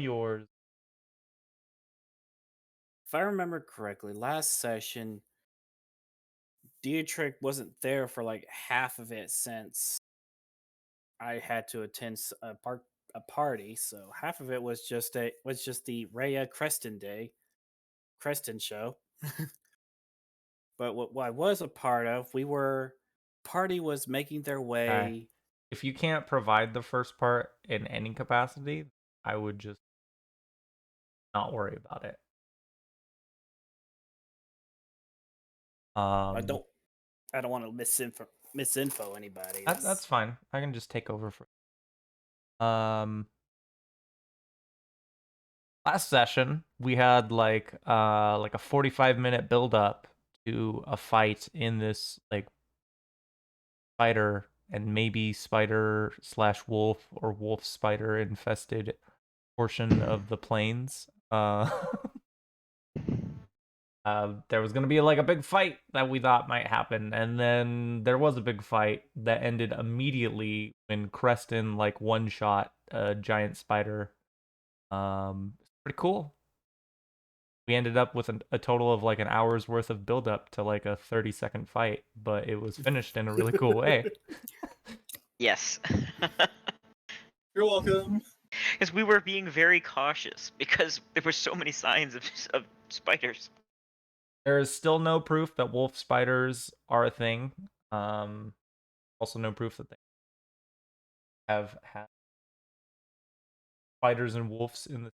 yours. If I remember correctly, last session, Dietrich wasn't there for like half of it since I had to attend a party. So half of it was just the Rhea Creston Day Creston show. But what I was a part of, we were party was making their Okay. way. If you can't provide the first part in any capacity, I would just not worry about it. I Um, don't I don't want to misinfo anybody. that's That's fine. I can just take over for. Um, Last session we had like a 45-minute build up to a fight in this like spider and maybe spider slash wolf or wolf spider infested portion of the plains. There was gonna be like a big fight that we thought might happen, and then there was a big fight that ended immediately when Creston like one shot a giant spider. It's pretty cool. We ended up with a total of like an hour's worth of build up to like a 30-second fight, but it was finished in a really cool way. Yes. you're welcome. Because we were being very cautious because there were so many signs of spiders. There is still no proof that wolf spiders are a thing. Um, Also no proof that they have had spiders and wolves in the.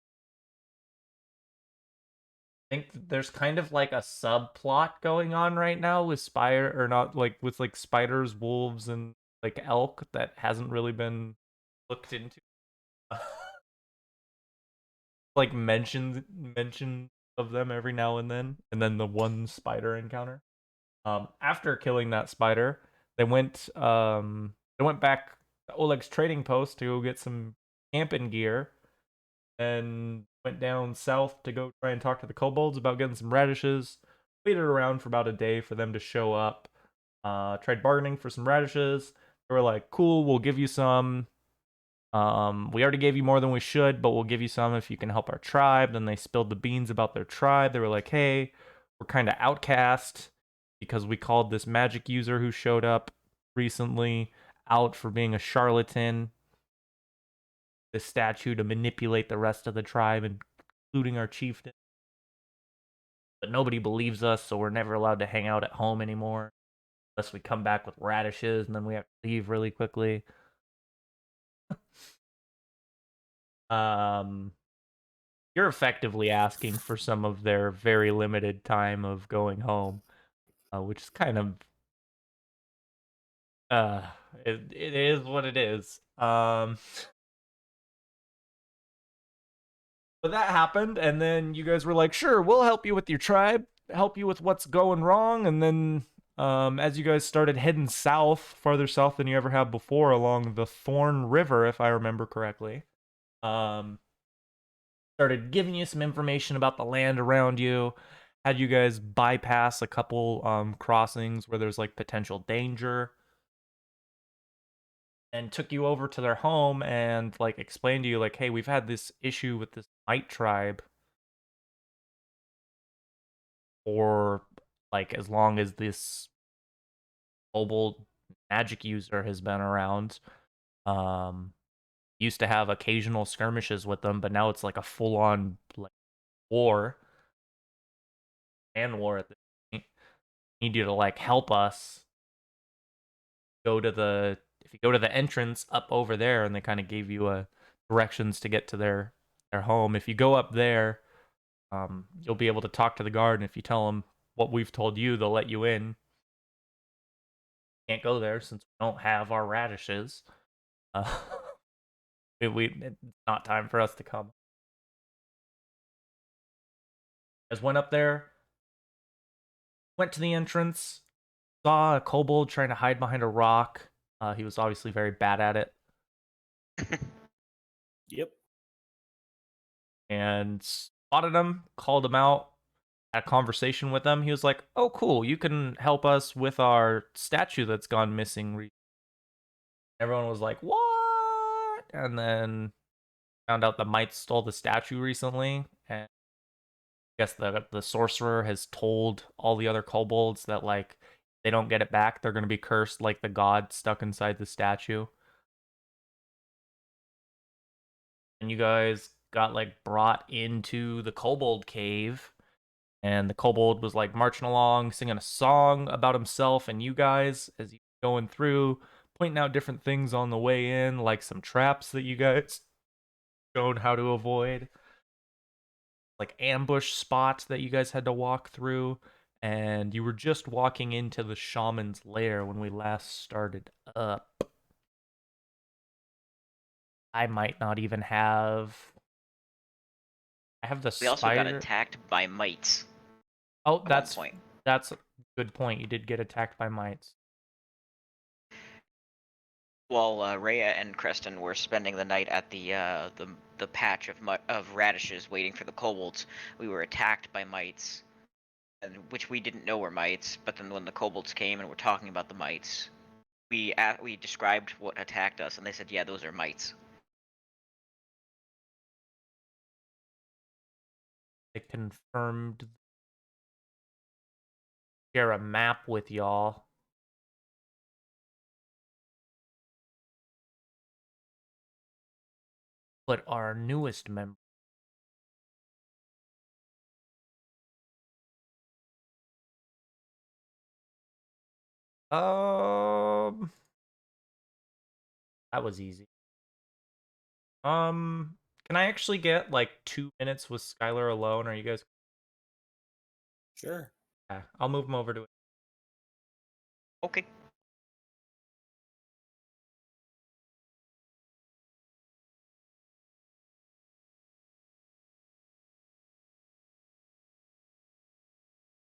I think there's kind of like a subplot going on right now with spider or not like with like spiders, wolves, and like elk that hasn't really been looked into. Like mentioned of them every now and then the one spider encounter. After killing that spider, they went back to Oleg's trading post to go get some camping gear and went down south to go try and talk to the kobolds about getting some radishes. Waited around for about a day for them to show up. Tried bargaining for some radishes. They were like, "Cool, we'll give you some. We already gave you more than we should, but we'll give you some if you can help our tribe." Then they spilled the beans about their tribe. They were like, "Hey, we're kind of outcast because we called this magic user who showed up recently out for being a charlatan. This statue to manipulate the rest of the tribe, including our chieftain. But nobody believes us, so we're never allowed to hang out at home anymore unless we come back with radishes, and then we have to leave really quickly." Um, you're effectively asking for some of their very limited time of going home, which is kind of uh, it is what it is. But that happened, and then you guys were like, "Sure, we'll help you with your tribe, help you with what's going wrong." And then, as you guys started heading south, farther south than you ever have before, along the Thorn River, if I remember correctly, um, started giving you some information about the land around you. Had you guys bypass a couple crossings where there's like potential danger, and took you over to their home and like explained to you like, "Hey, we've had this issue with this Mite tribe for like as long as this mobile magic user has been around. Um, Used to have occasional skirmishes with them, but now it's like a full on like war and war at this point. Need you to like help us go to the if you go to the entrance up over there, and they kind of gave you directions to get to their home. If you go up there, you'll be able to talk to the guard, and if you tell them what we've told you, they'll let you in. Can't go there since we don't have our radishes. Uh, it's not time for us to come. Just went up there, went to the entrance, saw a kobold trying to hide behind a rock. He was obviously very bad at it, Yep. and spotted him, called him out, had a conversation with him. He was like, "Oh, cool, you can help us with our statue that's gone missing." Everyone was like, "What?" And then found out the mites stole the statue recently, and I guess the sorcerer has told all the other kobolds that like they don't get it back, they're gonna be cursed like the god stuck inside the statue. And you guys got like brought into the kobold cave, and the kobold was like marching along, singing a song about himself and you guys as you going through, pointing out different things on the way in, like some traps that you guys showed how to avoid, like ambush spot that you guys had to walk through. And you were just walking into the shaman's lair when we last started up. I might not even have. I have the We also got spider. attacked by mites Oh, at one point. that's a good point. You did get attacked by mites. While Rhea and Creston were spending the night at the patch of radishes waiting for the kobolds, we were attacked by mites, and which we didn't know were mites. But then when the kobolds came and were talking about the mites, we described what attacked us, and they said, "Yeah, those are mites." It confirmed. Share a map with y'all. But our newest member. Um, that was easy. Can I actually get like 2 minutes with Skylar alone? Are you guys? Sure. Yeah, I'll move him over to it. Okay.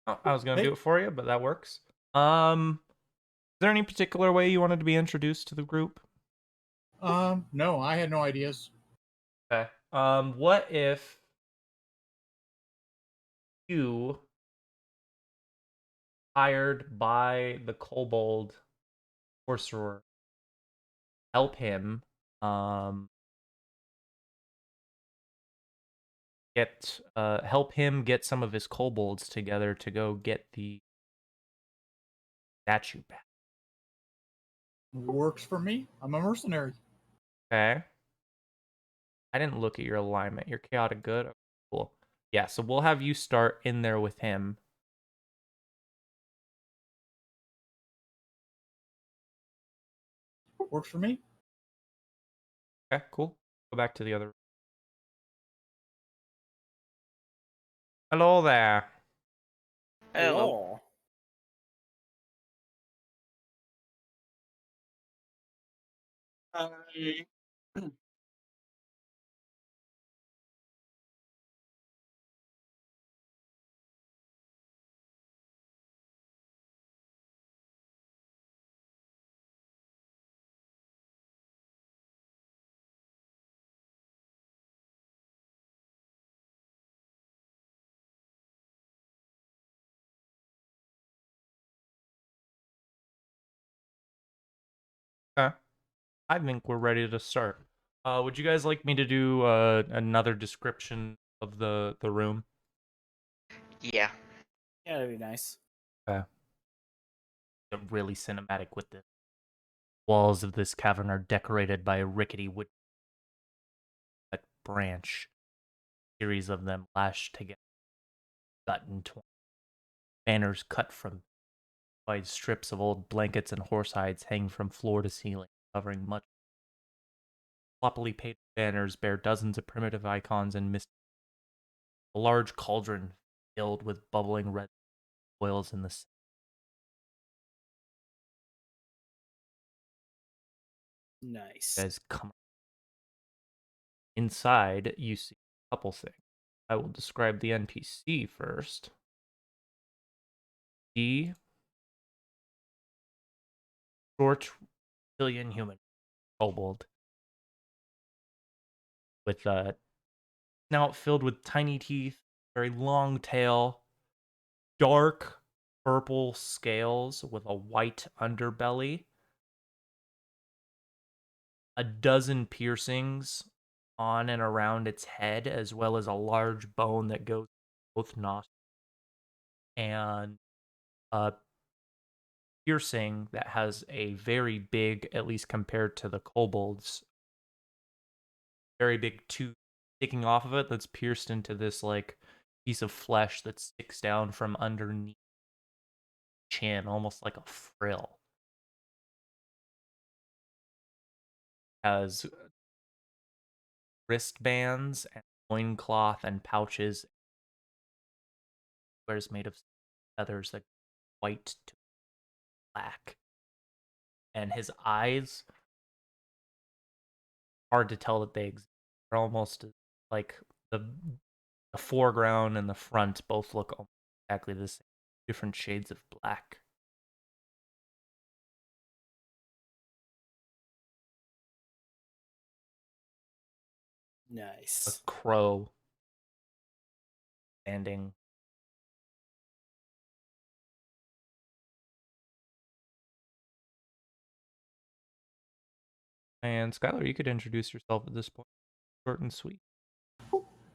Oh, I was gonna Hey. do it for you, but that works. Is there any particular way you wanted to be introduced to the group? No, I had no ideas. Okay. What if you hired by the kobold sorcerer help him help him get some of his kobolds together to go get the statue back? Works for me. I'm a mercenary. Okay. I didn't look at your alignment. You're chaotic good. Okay, cool. Yeah, so we'll have you start in there with him. Works for me. Okay, cool. Go back to the other. Hello there. Hello. Hello. Hi. Okay. I think we're ready to start. Would you guys like me to do another description of the room? Yeah. Yeah, that'd be nice. Okay. Get really cinematic with this. Walls of this cavern are decorated by a rickety wood branch. Series of them lashed together, cut and torn. Banners cut from wide strips of old blankets and horse hides hang from floor to ceiling, covering much. Sloppily painted banners bear dozens of primitive icons and mysteries. A large cauldron filled with bubbling red boils in the center. Nice. Guys come inside. You see a couple things. I will describe the NPC first. The short reptilian human kobold with a snout filled with tiny teeth, very long tail, dark purple scales with a white underbelly, a dozen piercings on and around its head, as well as a large bone that goes both nostrils, and a piercing that has a very big, at least compared to the kobolds, very big tooth sticking off of it that's pierced into this like piece of flesh that sticks down from underneath the chin, almost like a frill. Has wristbands and loincloth and pouches, wears made of feathers that white to black. And his eyes, hard to tell that they exist. They're almost like the foreground and the front both look almost exactly the same, different shades of black. A Nice. crow standing. And Skylar, you could introduce yourself at this point. Short and sweet.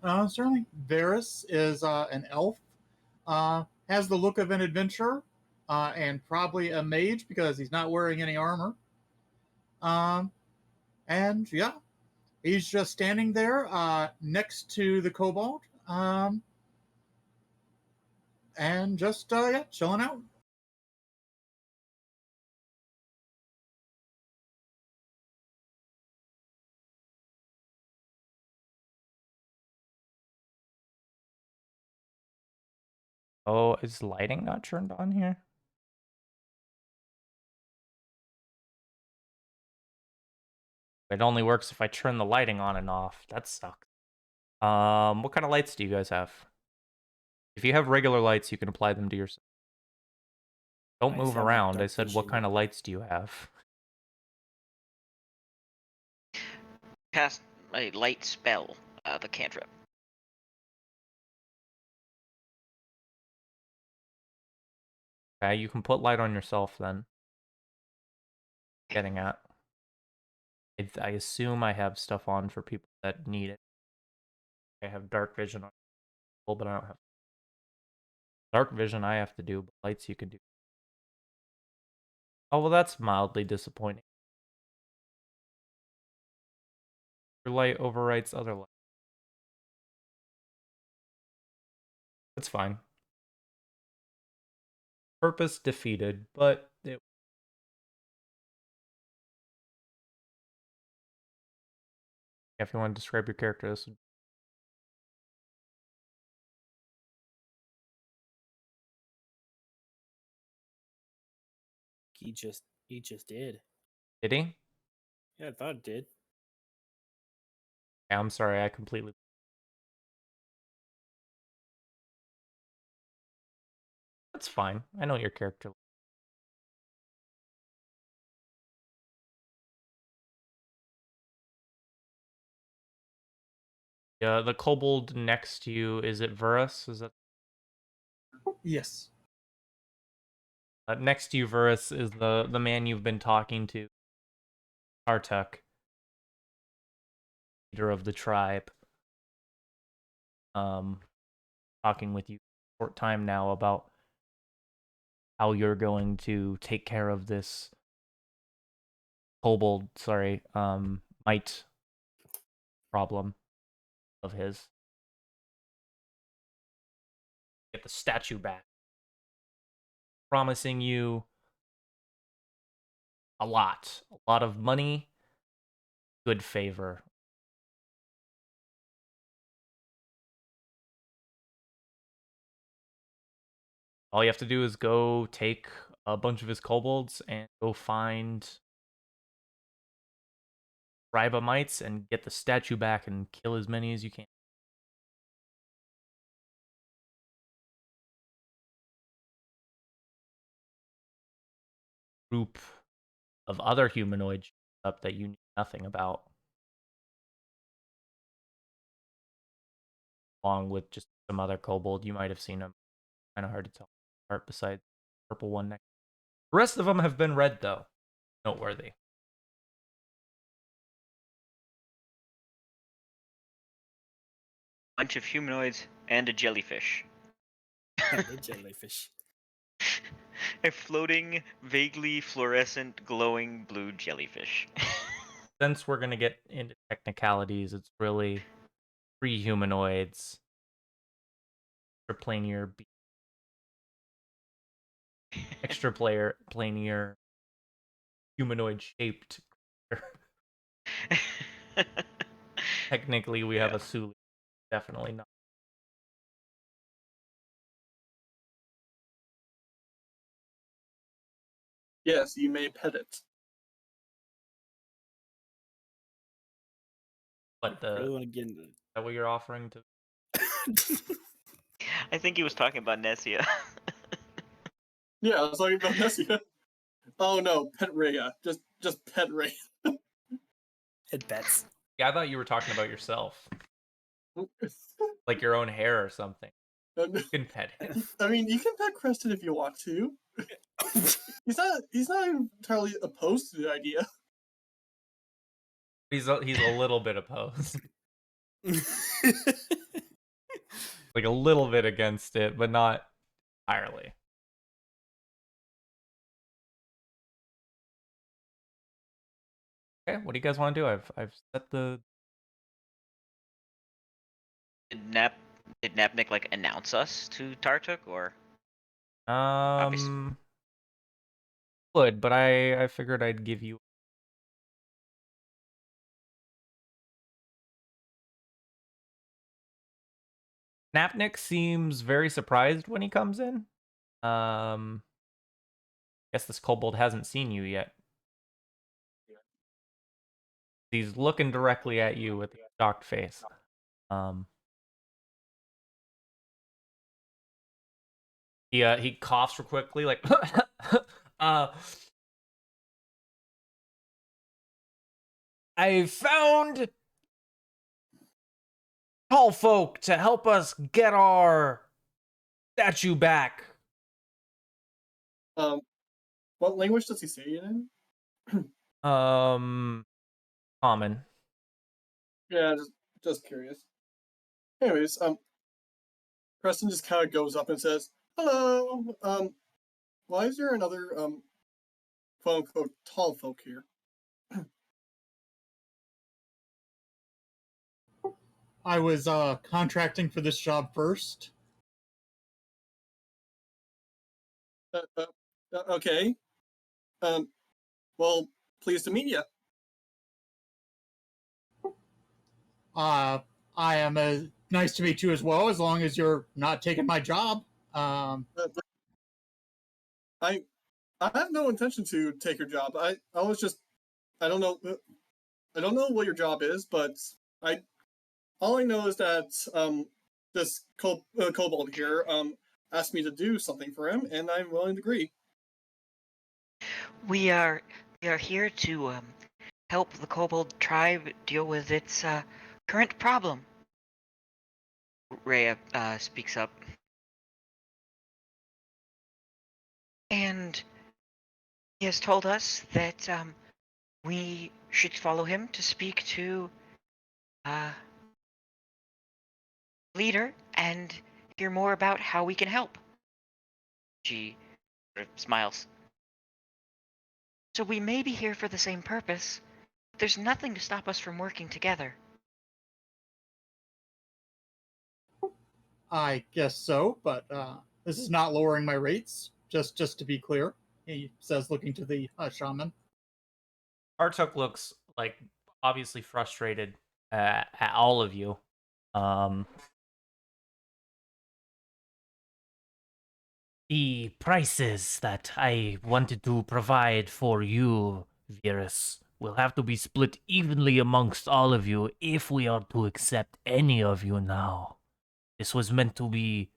Certainly. Varys is an elf. Has the look of an adventurer, and probably a mage because he's not wearing any armor. And yeah, he's just standing there next to the kobold, and just yeah, chilling out. Oh, is lighting not turned on here? It only works if I turn the lighting on and off. That sucks. What kind of lights do you guys have? If you have regular lights, you can apply them to yourself. Don't I just move have my around. I dark said, what vision. kind of lights do you have? Cast a light spell, the cantrip. Okay, you can put light on yourself then. Getting at. I assume I have stuff on for people that need it. I have dark vision on, but I don't have dark vision. I have to do, but lights you can do. Oh well, that's mildly disappointing. Your light overwrites other light. That's fine. Purpose defeated, but if you want to describe your character, this would... He just did. Did he? Yeah, I thought it did. Yeah, I'm sorry, I completely... That's fine. I know your character. Yeah, the kobold next to you, is it Verus? Is that... Yes. Next to you, Verus, is the man you've been talking to, Artuk, leader of the tribe. Talking with you a short time now about how you're going to take care of this kobold, mite problem of his. Get the statue back. Promising you a lot of money, good favor. All you have to do is go take a bunch of his kobolds and go find Ribamites and get the statue back and kill as many as you can. Group of other humanoids up that you knew nothing about, along with just some other kobold. You might have seen them. Kind of hard to tell apart besides the purple one next. The rest of them have been red, though. Noteworthy. bunch of humanoids, and a jellyfish. The jellyfish. A floating, vaguely fluorescent, glowing blue jellyfish. Since we're gonna get into technicalities, it's really 3 humanoids, extra planar humanoid shaped. Technically, we have a Suli. Definitely not. Yes, you may pet it. But I really want to get into is that what you're offering to? I think he was talking about Nessia. Yeah, I was talking about Nessia. Oh no, pet Rhea. Just pet Rhea. It bets. Yeah, I thought you were talking about yourself, like your own hair or something. You can pet him. I mean, you can pet Creston if you want to. He's not entirely opposed to the idea. He's a little bit opposed, like a little bit against it, but not entirely. Okay, what do you guys want to do? I've set the. Did Napnik like announce us to Tartuk or? Obviously. Would, but I figured I'd give you. Napnik seems very surprised when he comes in. Guess this kobold hasn't seen you yet. He's looking directly at you with a shocked face. He coughs real quickly, like I found tall folk to help us get our statue back. What language does he say it in? Common. Yeah, just curious. Anyways, Preston just kind of goes up and says, "Hello. Why is there another quote unquote tall folk here?" I was contracting for this job first. Okay. Well, pleased to meet you. I am nice to meet you as well, as long as you're not taking my job. I have no intention to take your job. I was just I don't know what your job is, but all I know is that this kobold here asked me to do something for him, and I'm willing to agree. We are here to help the kobold tribe deal with its current problem. Rhea speaks up. And he has told us that we should follow him to speak to leader and hear more about how we can help. She sort of smiles. So we may be here for the same purpose, but there's nothing to stop us from working together. I guess so, but this is not lowering my rates. Just to be clear, he says, looking to the shaman. Artuk looks like obviously frustrated at all of you. The prices that I wanted to provide for you, Virus, will have to be split evenly amongst all of you if we are to accept any of you now. This was meant to be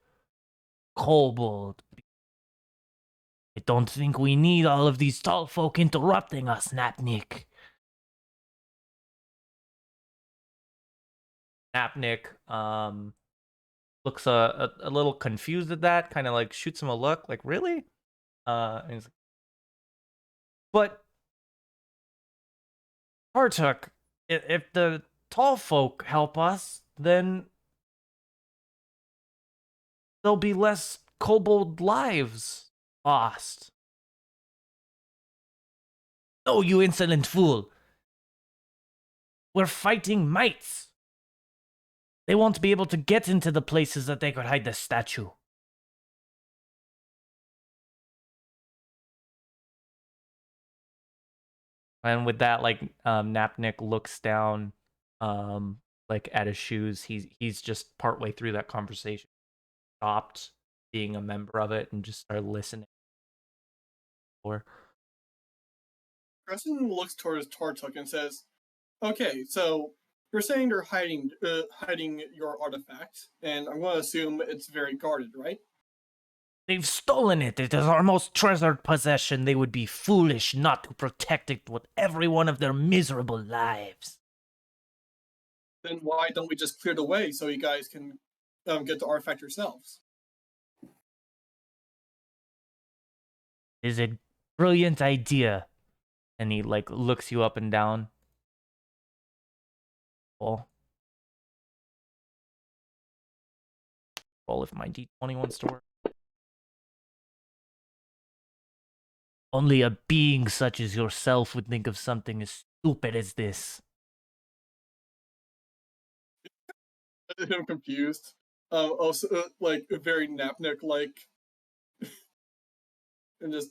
kobold. I don't think we need all of these tall folk interrupting us, Napnik. Napnik, looks a little confused at that, kind of like shoots him a look, like, really? And he's like, but Artuk, if the tall folk help us, then there'll be less kobold lives lost. Oh, you insolent fool. We're fighting mites. They won't be able to get into the places that they could hide the statue. And with that, like, Napnik looks down, like, at his shoes. He's just partway through that conversation, stopped being a member of it, and just started listening. Crescent looks towards Tartuk and says, "Okay, so you're saying you're hiding your artifact, and I'm going to assume it's very guarded, right?" They've stolen it. It is our most treasured possession. They would be foolish not to protect it with every one of their miserable lives. Then why don't we just clear the way so you guys can get the artifact yourselves? It is a brilliant idea. And he, like, looks you up and down. Roll if my D20 wants to work. Only a being such as yourself would think of something as stupid as this. I'm confused. Also, like very Napnik like, and just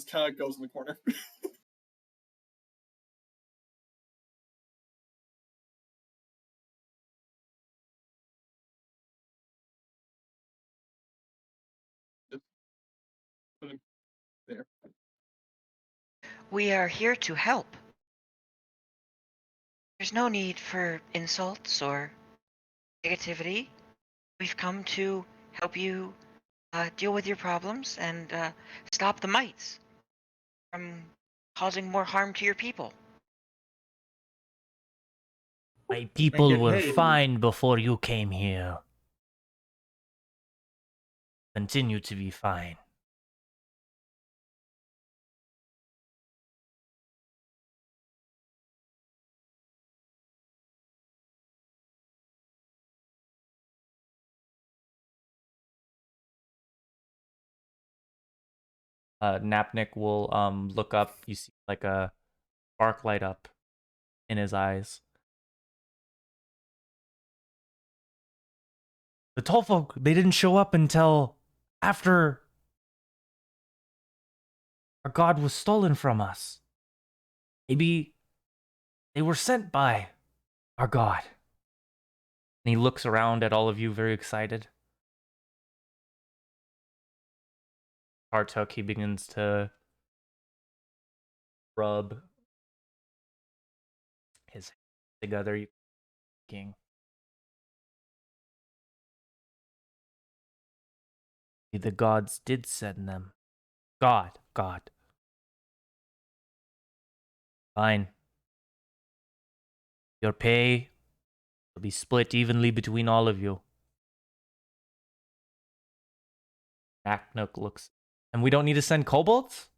kind of goes in the corner. Just put him there. We are here to help. There's no need for insults or negativity. We've come to help you deal with your problems and stop the mites from causing more harm to your people. My people getting were paid. fine before you came here. Continue to be fine. Napnik will look up. You see like a spark light up in his eyes. The tall folk, they didn't show up until after our god was stolen from us. Maybe they were sent by our god. And he looks around at all of you, very excited. Tartuk, he begins to rub his hands together. King. The gods did send them. God. Fine. Your pay will be split evenly between all of you. Naknuk looks. And we don't need to send kobolds?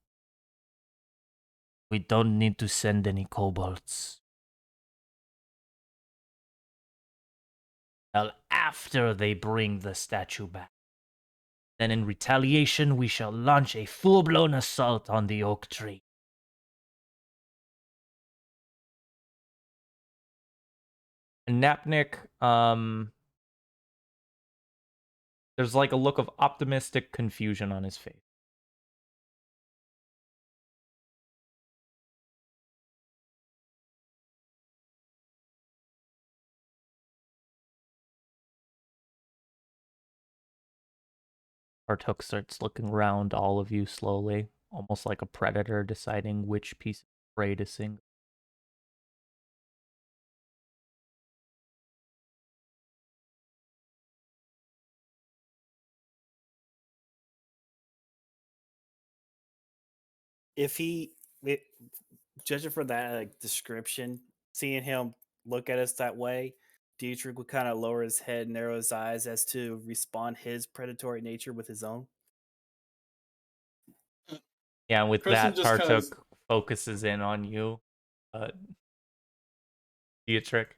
We don't need to send any kobolds. Well, after they bring the statue back. Then in retaliation, we shall launch a full-blown assault on the oak tree. And Napnik, there's like a look of optimistic confusion on his face. Bartok starts looking around all of you slowly, almost like a predator deciding which piece of prey to sing. If he, it, judging from that description, seeing him look at us that way, Dietrich would kind of lower his head, narrow his eyes as to respond his predatory nature with his own. Yeah, and with Crescent that, just kind of Tartuk focuses in on you, Dietrich.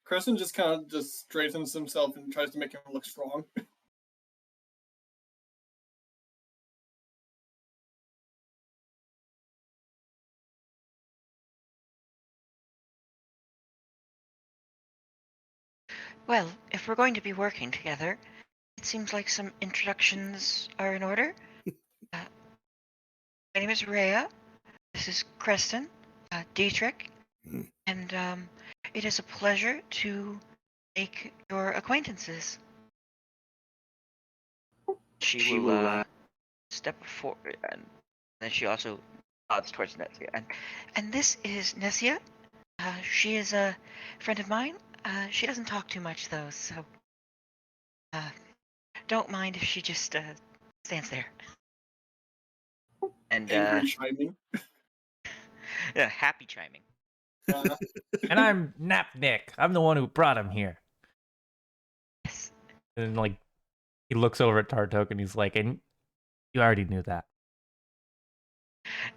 Crescent just kind of just straightens himself and tries to make him look strong. Well, if we're going to be working together, it seems like some introductions are in order. My name is Rhea. This is Creston, Dietrich, and it is a pleasure to make your acquaintances. She will step forward, and then she also nods towards Nessia. And this is Nessia. She is a friend of mine. She doesn't talk too much though, so don't mind if she just stands there. And Angry chiming. yeah, happy chiming. And I'm Napnik. I'm the one who brought him here. Yes. And like, he looks over at Tartok and he's like, and you already knew that.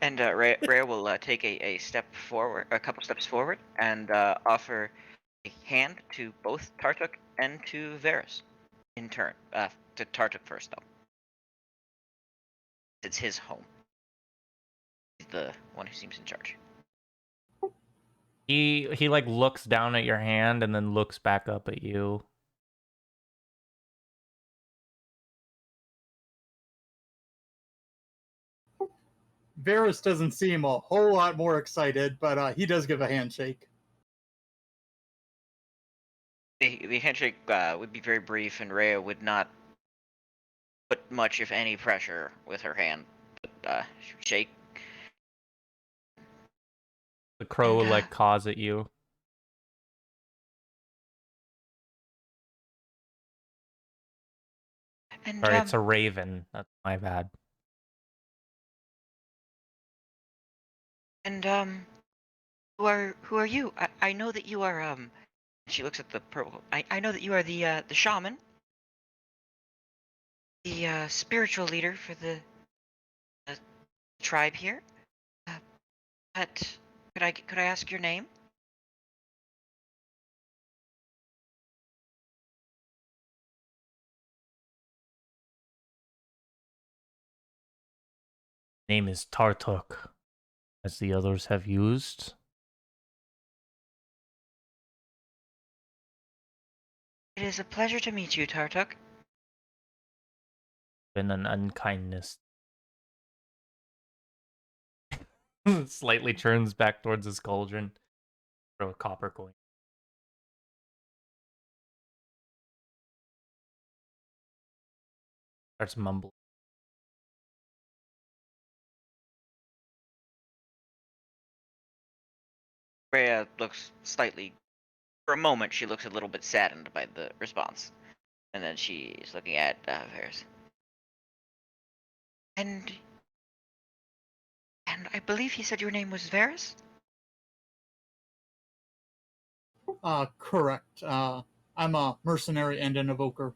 And Rhea will take a step forward, a couple steps forward, and offer a hand to both Tartuk and to Varus in turn. To Tartuk first, though. It's his home. He's the one who seems in charge. He like looks down at your hand and then looks back up at you. Varus doesn't seem a whole lot more excited, but he does give a handshake. The handshake would be very brief, and Rhea would not put much, if any, pressure with her hand. But shake. The crow And, like caws at you. And Sorry, it's a raven. That's my bad. And who are you? I know that you are She looks at the purple. I know that you are the shaman, the spiritual leader for the tribe here. But could I ask your name? Name is Tartuk, as the others have used. It is a pleasure to meet you, Tartuk. Been an unkindness. Slightly turns back towards his cauldron. Throw a copper coin. Starts mumbling. Rhea looks slightly. For a moment, she looks a little bit saddened by the response, and then she's looking at Varus. And I believe he said your name was Varus? Correct. I'm a mercenary and an evoker.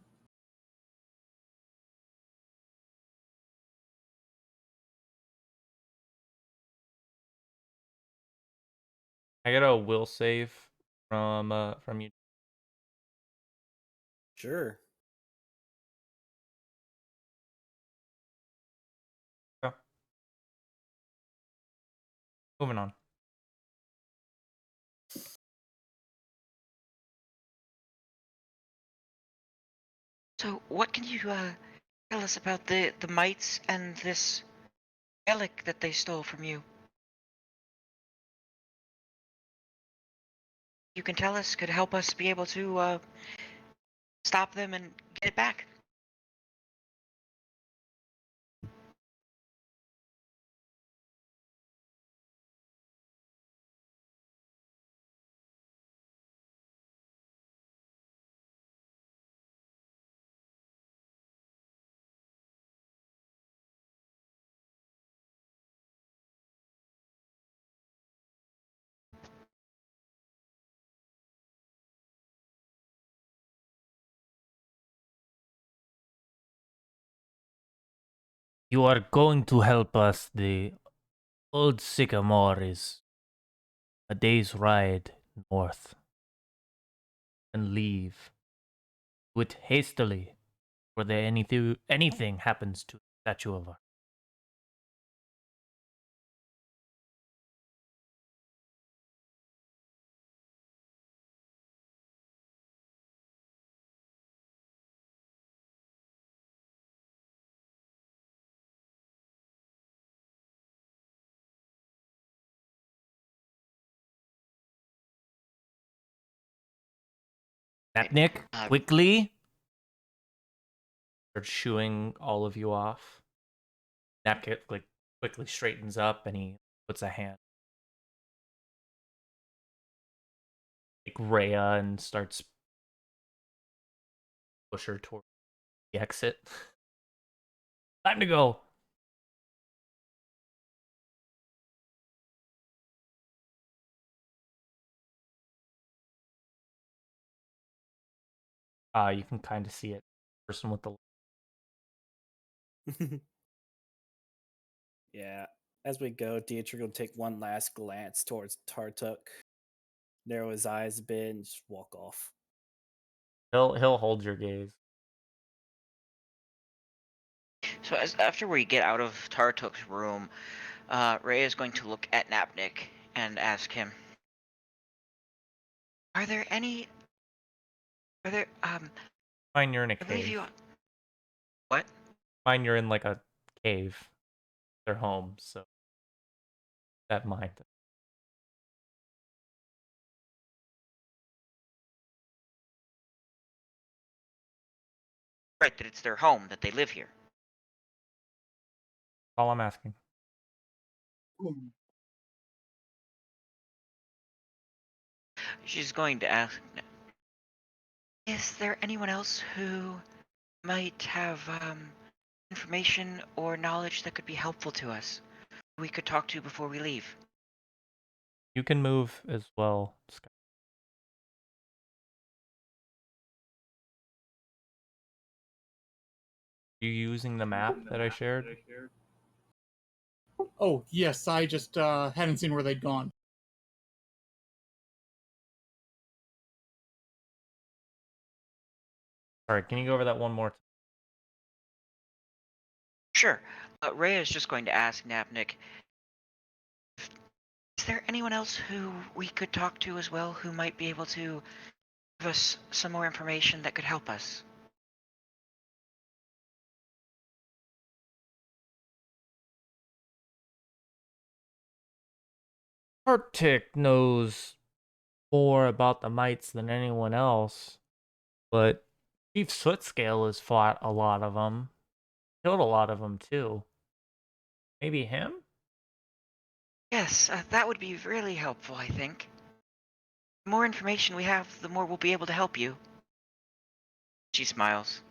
I get a will save from you. Sure. Yeah. Moving on. So, what can you tell us about the mites and this relic that they stole from you? You can tell us, could help us be able to stop them and get it back. You are going to help us. The old sycamore is a day's ride north. and leave. Do it hastily, for there anything happens to the statue of our. Nick, quickly! Starts shooing all of you off. Napkit quickly straightens up and he puts a hand like Rhea and starts push her toward the exit. Time to go. You can kind of see it. Person with the Yeah. As we go, Dietrich will take one last glance towards Tartuk, narrow his eyes a bit, and just walk off. he'll hold your gaze. So after we get out of Tartuk's room, Ray is going to look at Napnik and ask him, Are there Fine, you're in a I believe cave. you What? Fine, you're in like a cave. Their home, so that mind. Right, that it's their home, that they live here. All I'm asking. She's going to ask, Is there anyone else who might have information or knowledge that could be helpful to us? We could talk to before we leave. You can move as well, Scott. You using the map that I shared? Oh, yes, I just hadn't seen where they'd gone. Alright, can you go over that one more time? Sure. Ray is just going to ask Napnik, Is there anyone else who we could talk to as well who might be able to give us some more information that could help us? Arctic knows more about the mites than anyone else, but Chief Sootscale has fought a lot of them. Killed a lot of them too. Maybe him? Yes, that would be really helpful, I think. The more information we have, the more we'll be able to help you. She smiles.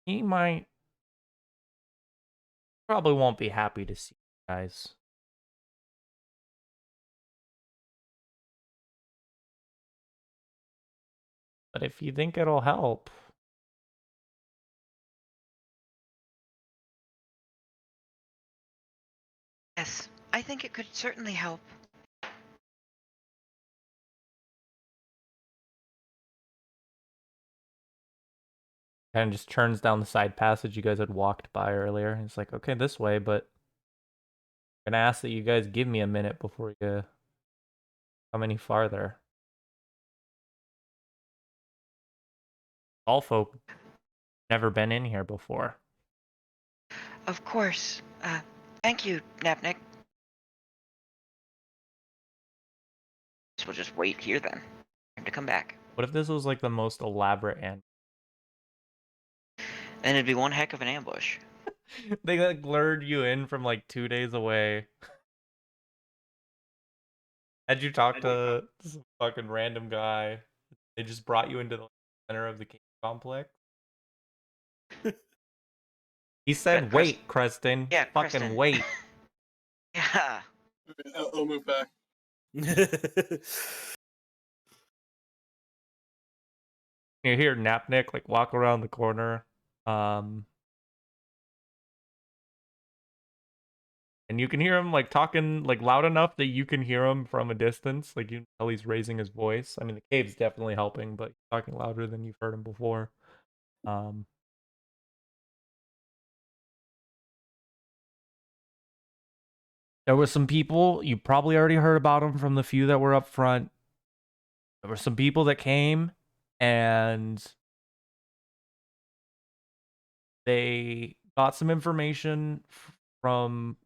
He might probably won't be happy to see you guys. But if you think it'll help, Yes, I think it could certainly help. kind of just turns down the side passage you guys had walked by earlier. He's like, okay, this way, but I'm gonna ask that you guys give me a minute before you come any farther. All folk never been in here before. Of course. Thank you, Napnik. So we'll just wait here then. Time to come back. What if this was like the most elaborate and Then it'd be one heck of an ambush. they like lured you in from like 2 days away? Had you talked to some fucking random guy? They just brought you into the center of the king complex. He said, "Wait, Creston. Yeah, fucking Creston. wait." Yeah. I'll move back. You hear Napnik like walk around the corner. And you can hear him like talking like loud enough that you can hear him from a distance. Like you can tell he's raising his voice. I mean, the cave's definitely helping, but he's talking louder than you've heard him before. There were some people, you probably already heard about them from the few that were up front. There were some people that came and they got some information from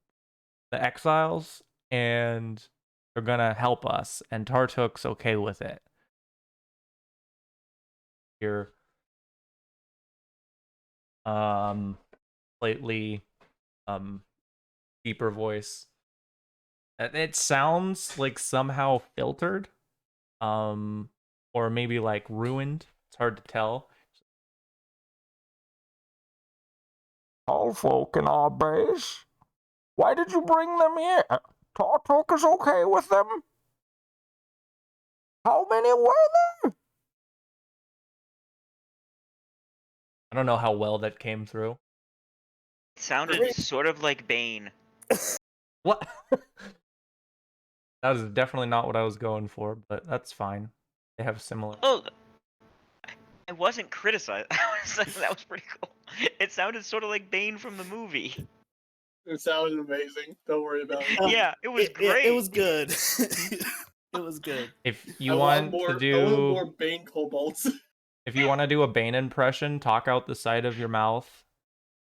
the exiles and they're gonna help us, and Tartuk's okay with it. Here, slightly deeper voice. It sounds like somehow filtered, or maybe like ruined. It's hard to tell. All folk in our base, why did you bring them here? Tartuk is okay with them. How many were there? I don't know how well that came through. It sounded sort of like Bane. What? That was definitely not what I was going for, but that's fine. They have similar. Oh, I wasn't criticized. That was pretty cool. It sounded sort of like Bane from the movie. It sounded amazing. Don't worry about it. Yeah, it was great. It was good. It was good. If you I want want to more do, Bane kobolds. if you want to do a Bane impression, talk out the side of your mouth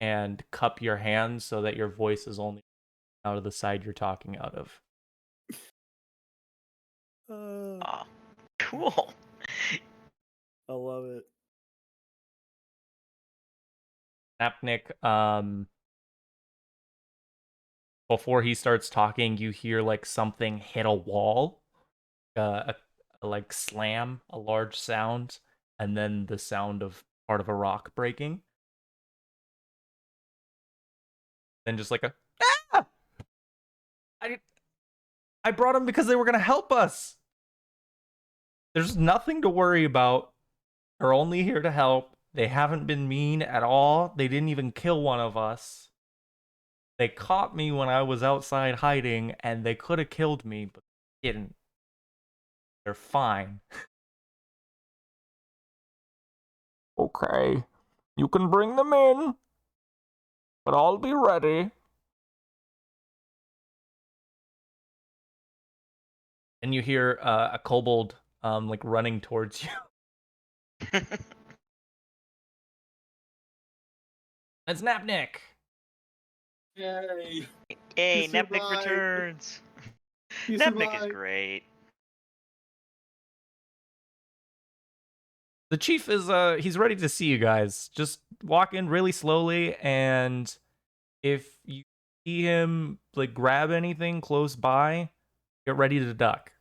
and cup your hands so that your voice is only out of the side you're talking out of. Oh, cool. I love it. Napnik, before he starts talking, you hear like something hit a wall, a like slam, a large sound, and then the sound of part of a rock breaking. Then just like a ah! I brought them because they were gonna help us. There's nothing to worry about. They're only here to help. They haven't been mean at all. They didn't even kill one of us. They caught me when I was outside hiding, and they could have killed me, but they didn't. They're fine. Okay. You can bring them in, but I'll be ready. And you hear a kobold like running towards you. It's Napnik. Yay! Yay, He Nepnik survived. returns. He Nepnik is survived. great. The chief is he's ready to see you guys. Just walk in really slowly, and if you see him like grab anything close by, get ready to duck.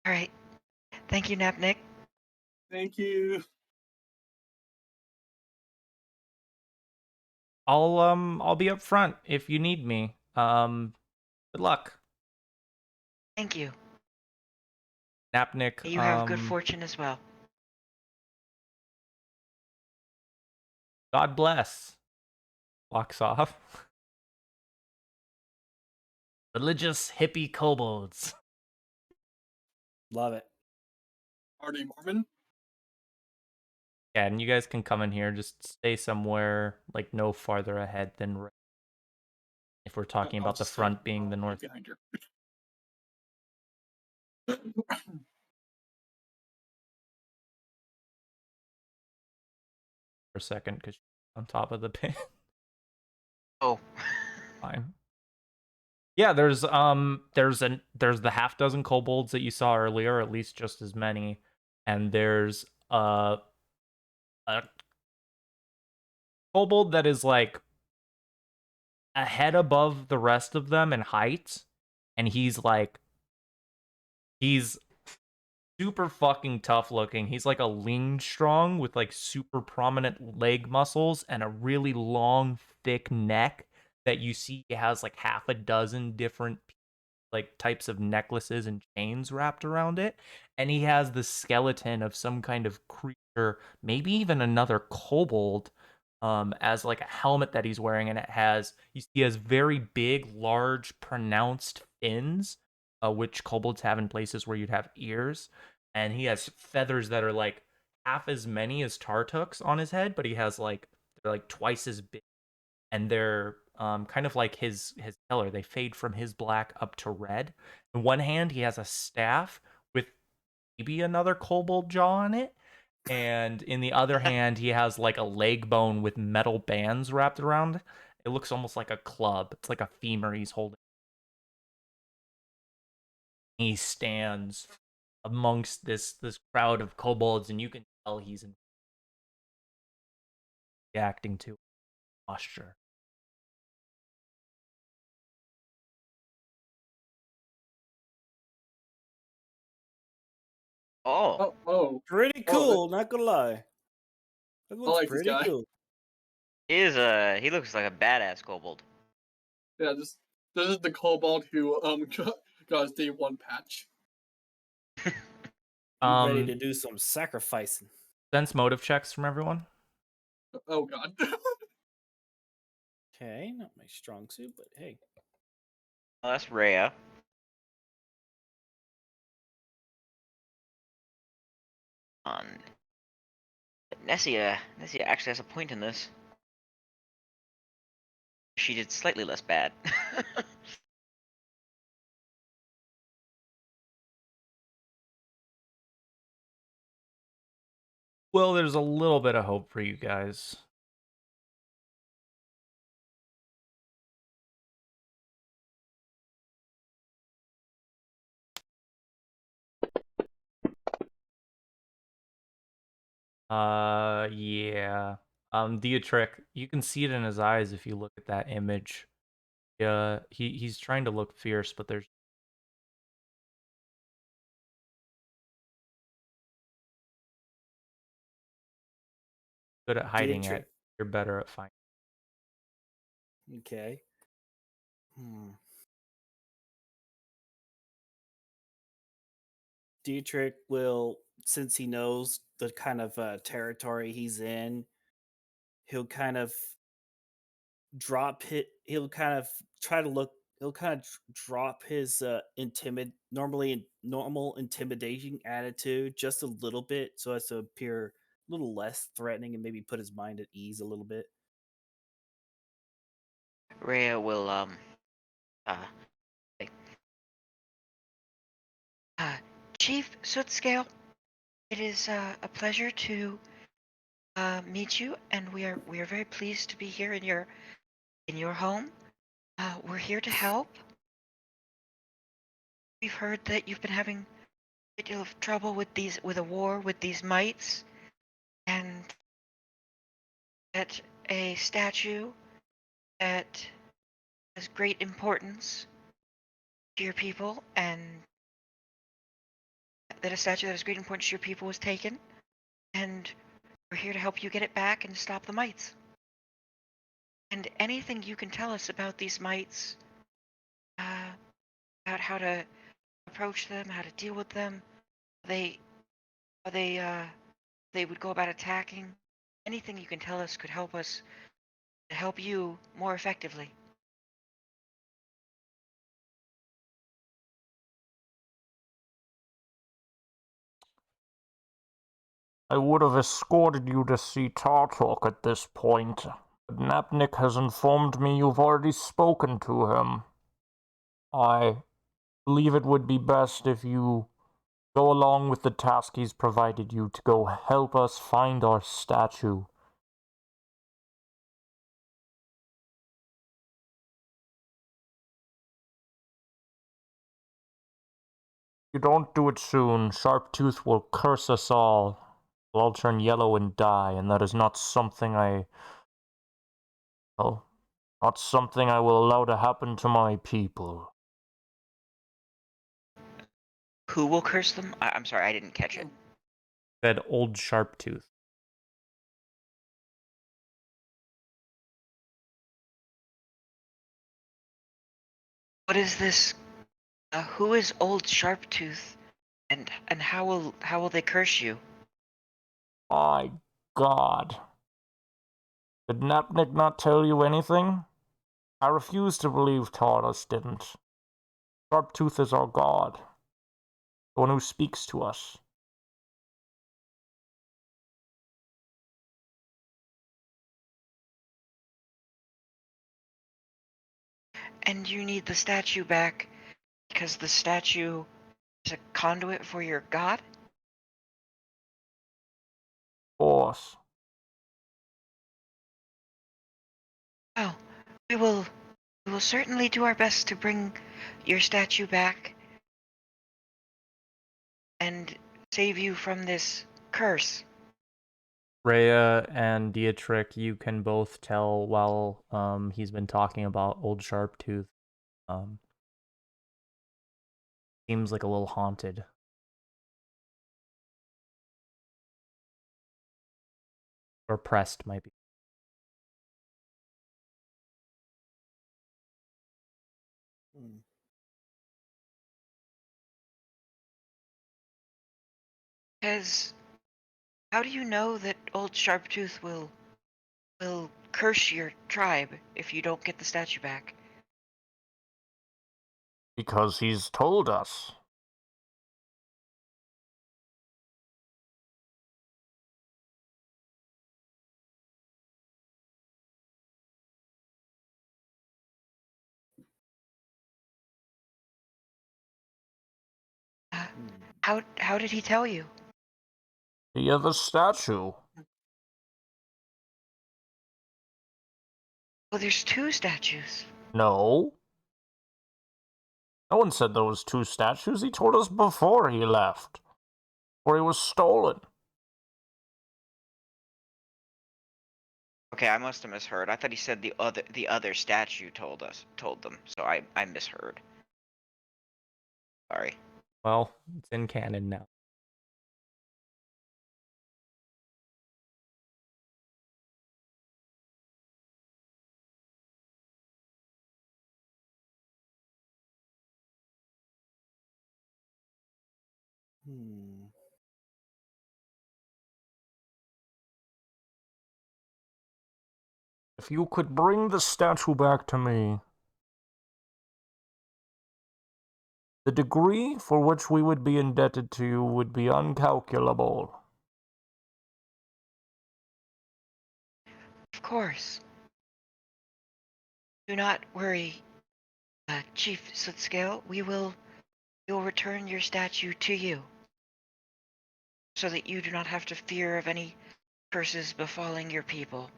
All right. Thank you, Nepnik. Thank you. I'll be up front if you need me. Good luck. Thank you. Napnik. You have good fortune as well. God bless. Walks off. Religious hippie kobolds. Love it. Are they Mormon? Yeah, and you guys can come in here. Just stay somewhere like no farther ahead than right. If we're talking I'll about the just front stay being the north. behind her. For a second, because on top of the pin. Oh. Fine. Yeah, there's the half dozen kobolds that you saw earlier, at least just as many, and there's a kobold that is like a head above the rest of them in height, and he's super fucking tough looking. He's like a lean strong with like super prominent leg muscles and a really long, thick neck that you see has like half a dozen different like types of necklaces and chains wrapped around it, and he has the skeleton of some kind of creature, maybe even another kobold, as like a helmet that he's wearing, and he has very big, large, pronounced fins, which kobolds have in places where you'd have ears, and he has feathers that are like half as many as Tartuk's on his head, but they're like twice as big, and they're kind of like his color. They fade from his black up to red. In one hand, he has a staff with maybe another kobold jaw on it, and in the other hand, he has like a leg bone with metal bands wrapped around. It looks almost like a club. It's like a femur he's holding. He stands amongst this crowd of kobolds, and you can tell he's reacting to posture. Oh, Pretty cool, not gonna lie. That I looks like this pretty guy. cool. he looks like a badass kobold. Yeah, this is the kobold who got his day one patch. You ready to do some sacrificing? Sense motive checks from everyone. Oh god. Okay, not my strong suit, but hey. Oh, that's Rhea. On Nessia actually has a point in this. She did slightly less bad. Well, there's a little bit of hope for you guys. Yeah. Dietrich, you can see it in his eyes if you look at that image. Yeah, he's trying to look fierce, but there's good at hiding Dietrich. it. You're better at finding. Okay. Dietrich will, since he knows the kind of territory he's in, he'll kind of he'll kind of try to look he'll kind of drop his normal intimidating attitude just a little bit so as to appear a little less threatening and maybe put his mind at ease a little bit. Rhea will say, Chief Sootscale, it is a pleasure to meet you, and we are very pleased to be here in your home. We're here to help. We've heard that you've been having a great deal of trouble with a war with these mites, and that a statue that has great importance to your people, and that a statue that has great importance to your people was taken, and we're here to help you get it back and stop the mites. And anything you can tell us about these mites, about how to approach them, how to deal with them, they would go about attacking. Anything you can tell us could help us to help you more effectively. I would have escorted you to see Tartok at this point, but Napnik has informed me you've already spoken to him. I believe it would be best if you go along with the task he's provided you to go help us find our statue. If you don't do it soon, Sharptooth will curse us all. We'll all turn yellow and die, and that is not something not something I will allow to happen to my people. Who will curse them? I'm sorry, I didn't catch it. Said old Sharptooth. What is this Who is Old Sharptooth, and how will they curse you? My God. Did Napnik not tell you anything? I refuse to believe Taurus didn't. Sharptooth is our god, the one who speaks to us. And you need the statue back because the statue is a conduit for your god? Of course. Well, we will certainly do our best to bring your statue back and save you from this curse. Rhea and Dietrich, you can both tell while he's been talking about Old Sharptooth. Seems like a little haunted. Or pressed, might be. How do you know that Old Sharptooth will curse your tribe if you don't get the statue back? Because he's told us. How did he tell you? Via the statue. Well, there's two statues. No. No one said there was two statues. He told us before he left. Before he was stolen. Okay, I must have misheard. I thought he said the other statue told them. So I misheard. Sorry. Well, it's in canon now. If you could bring the statue back to me, the degree for which we would be indebted to you would be uncalculable. Of course. Do not worry, Chief Sootscale. We'll return your statue to you, so that you do not have to fear of any curses befalling your people.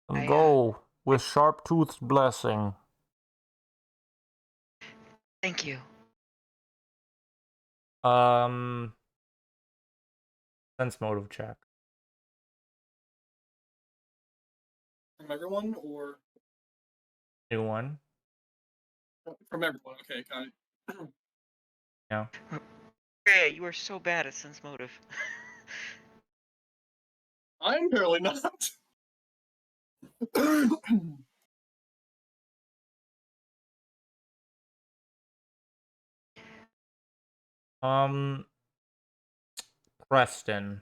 And go with Sharptooth's blessing. Thank you. Sense motive check. From everyone or New one. from everyone? Okay, got it. Yeah. Hey, you are so bad at sense motive. I'm apparently not. Preston.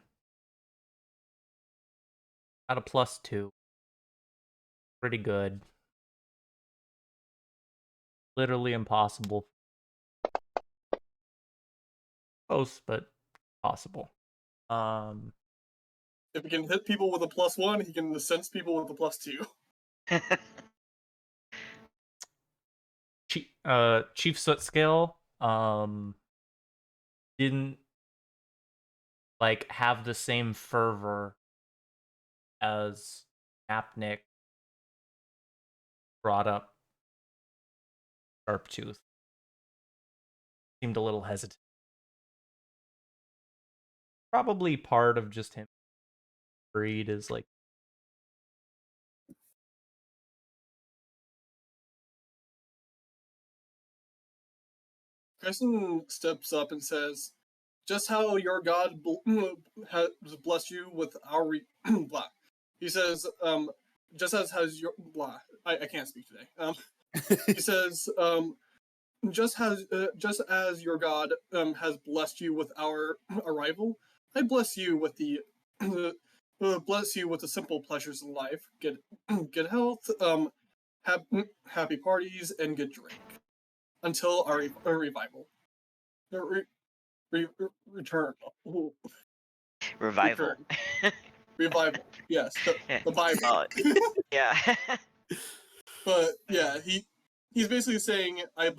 Got a +2. Pretty good. Literally impossible. Close, but possible. If he can hit people with a +1, he can sense people with a +2. Chief Sootscale didn't like have the same fervor as Napnik brought up Sharptooth. Seemed a little hesitant. Probably part of just him breed is like Crescent steps up and says, "Just how your God has blessed you with our blah." He says, "Just as has your blah." I can't speak today. He says, just as your god has blessed you with our arrival, I bless you with the bless you with the simple pleasures in life. Good health, happy parties, and good drink until our revival. Return. Revival. Revival. Yes, the Bible. Yeah. But yeah, he's basically saying, I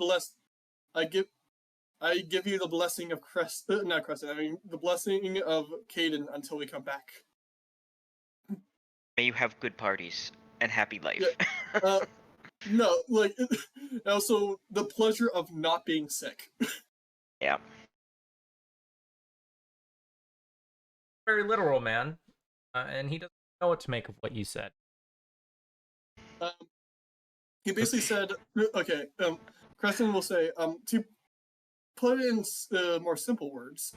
give you the blessing of not Crescent. I mean the blessing of Caden until we come back. May you have good parties and happy life. Yeah. No, like also the pleasure of not being sick. Yeah. Very literal, man. And he doesn't know what to make of what you said. He basically said, okay, Crescent will say, to put it in more simple words,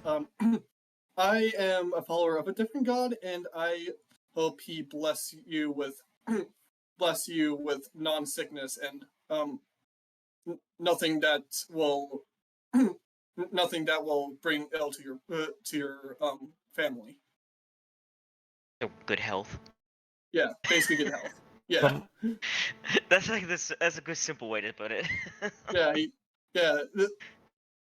I am a follower of a different god, and I hope he bless you with non-sickness and nothing that will nothing that will bring ill to your family. So good health. Yeah, basically good health. Yeah. That's like this. That's a good simple way to put it. Yeah.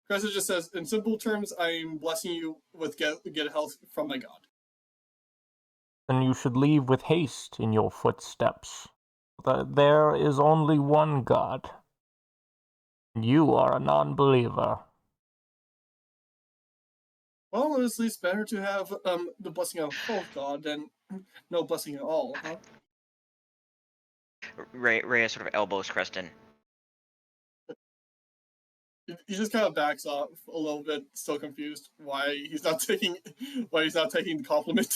Crescent just says, in simple terms, I'm blessing you with good health from my god. Then you should leave with haste in your footsteps. There is only one God. You are a non-believer. Well, it's at least better to have the blessing of both god than no blessing at all, huh? Rhea sort of elbows Creston. He just kind of backs off a little bit, still confused why he's not taking the compliment.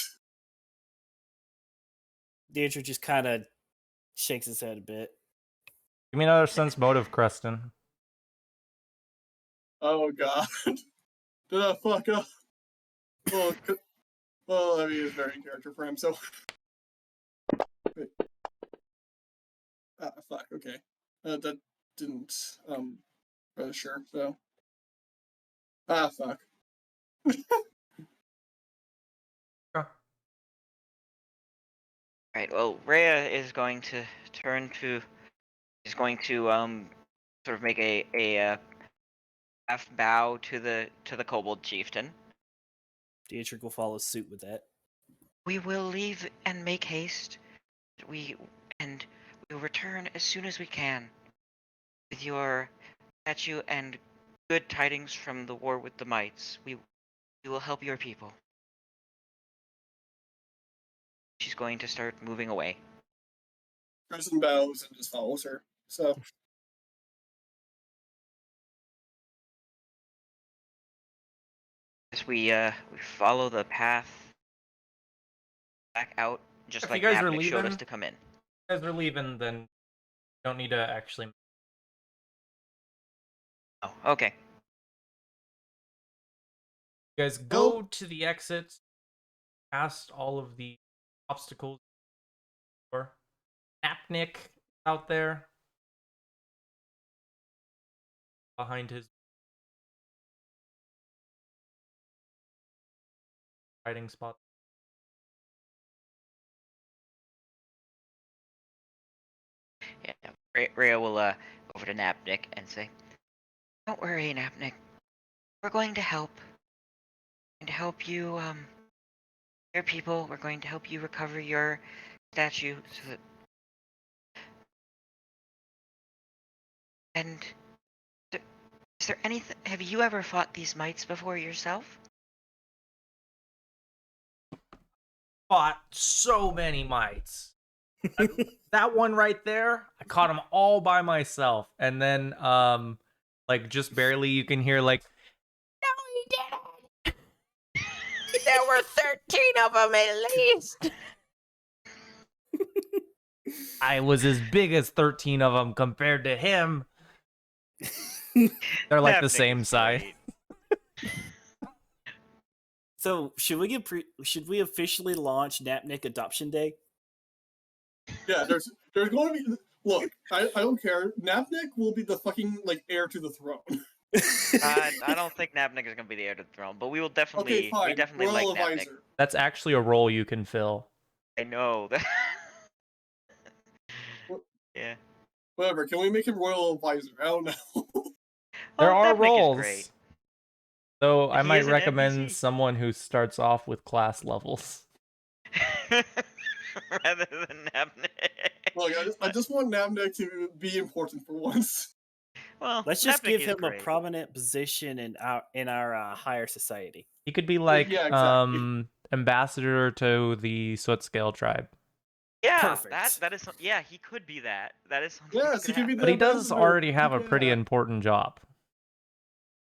Deirdre just kind of shakes his head a bit. Give me another sense motive, Creston. Oh god. Did I fuck up? Well, I mean, it's very in character for him, so. Wait. Fuck, okay. That didn't, sure, so. Fuck. Right. Well, Rhea is going to sort of make a half bow to the kobold chieftain. Dietrich will follow suit with that. We will leave and make haste. We will return as soon as we can with your statue and good tidings from the war with the mites. We will help your people. She's going to start moving away. Crescent bows and just follows her, so. As we follow the path back out, just If like you guys are Napnik showed us leaving- to come in. If you guys are leaving, then you don't need to actually. Oh, okay. You guys go to the exit, past all of the obstacles. Napnik out there behind his hiding spot. Yeah, Rhea will over to Napnik and say, "Don't worry, Napnik. We're going to help. We're going to help you, your people. We're going to help you recover your statue. So that... And is there anything? Have you ever fought these mites before yourself?" Fought so many mites. That one right there, I caught them all by myself, and then like just barely you can hear like, No, he didn't. There were 13 of them at least. I was as big as 13 of them compared to him. They're like the Napnik same is size. great. So should we officially launch Napnik Adoption Day? Yeah, there's going to be. Look, I don't care. Napnik will be the fucking heir to the throne. I don't think Napnik is gonna be the heir to the throne, but we will definitely Okay, fine. we definitely Royal like Napnik. advisor. That's actually a role you can fill. I know that. Wh- Yeah. Whatever. Can we make him royal advisor? I don't know. There Well, are Napnik is roles. great. So But I he might is an recommend NPC. someone who starts off with class levels. Rather than Napnik. Look, I just want Napnik to be important for once. Well, Let's just Napnik give is him a great. prominent position in our higher society. He could be like yeah, exactly. ambassador to the Soot Scale tribe. Yeah, Perfect. that is yeah, he could be that. That is something Yes, that he could can be happen. But the he does ambassador. already have a Yeah. pretty important job.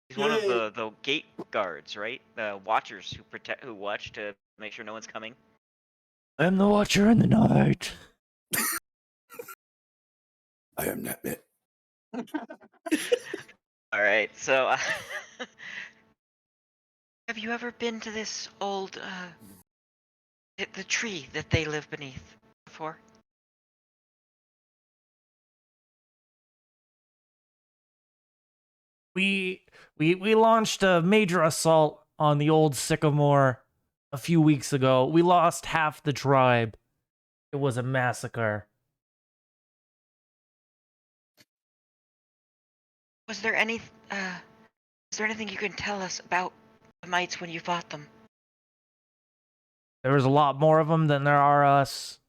He's one of Yay. the gate guards, right? The watchers who watch to make sure no one's coming. I'm the Watcher in the Night. I am Napnik. All right, so have you ever been to this old the tree that they live beneath before? We launched a major assault on the old sycamore a few weeks ago. We lost half the tribe. It was a massacre. Was there any is there anything you can tell us about the mites when you fought them? There was a lot more of them than there are us.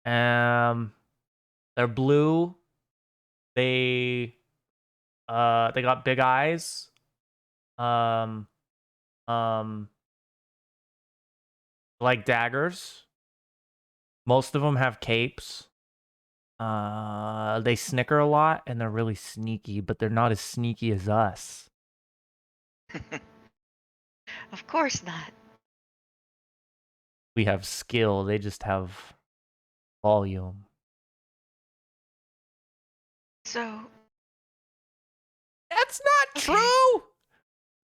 They're blue. They got big eyes. Um, like daggers. Most of them have capes. They snicker a lot and they're really sneaky, but they're not as sneaky as us. Of course not. We have skill. They just have volume. So That's not Okay. true.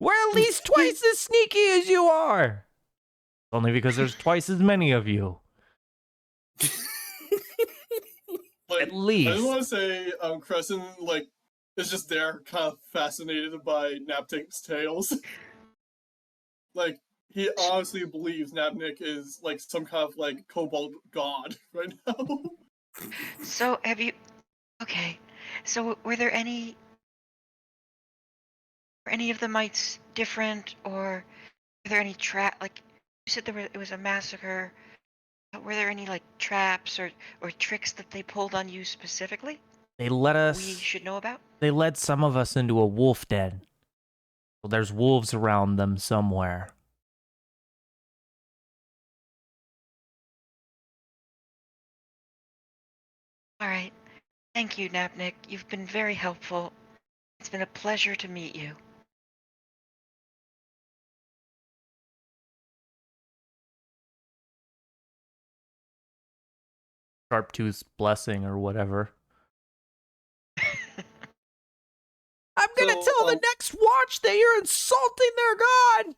We're at least twice as sneaky as you are. Only because there's twice as many of you. Like, At I just least. want to say, Crescent is just there, kind of fascinated by Napnik's tales. He honestly believes Napnik is some kind of kobold god right now. So have you okay. So were any of the mites different, or were there any like you said it was a massacre? Were there any traps or tricks that they pulled on you specifically? They let We us. should know about? They led some of us into a wolf den. So there's wolves around them somewhere. All right. Thank you, Napnik. You've been very helpful. It's been a pleasure to meet you. Sharptooth's blessing or whatever. I'm gonna So, tell the next watch that you're insulting their god.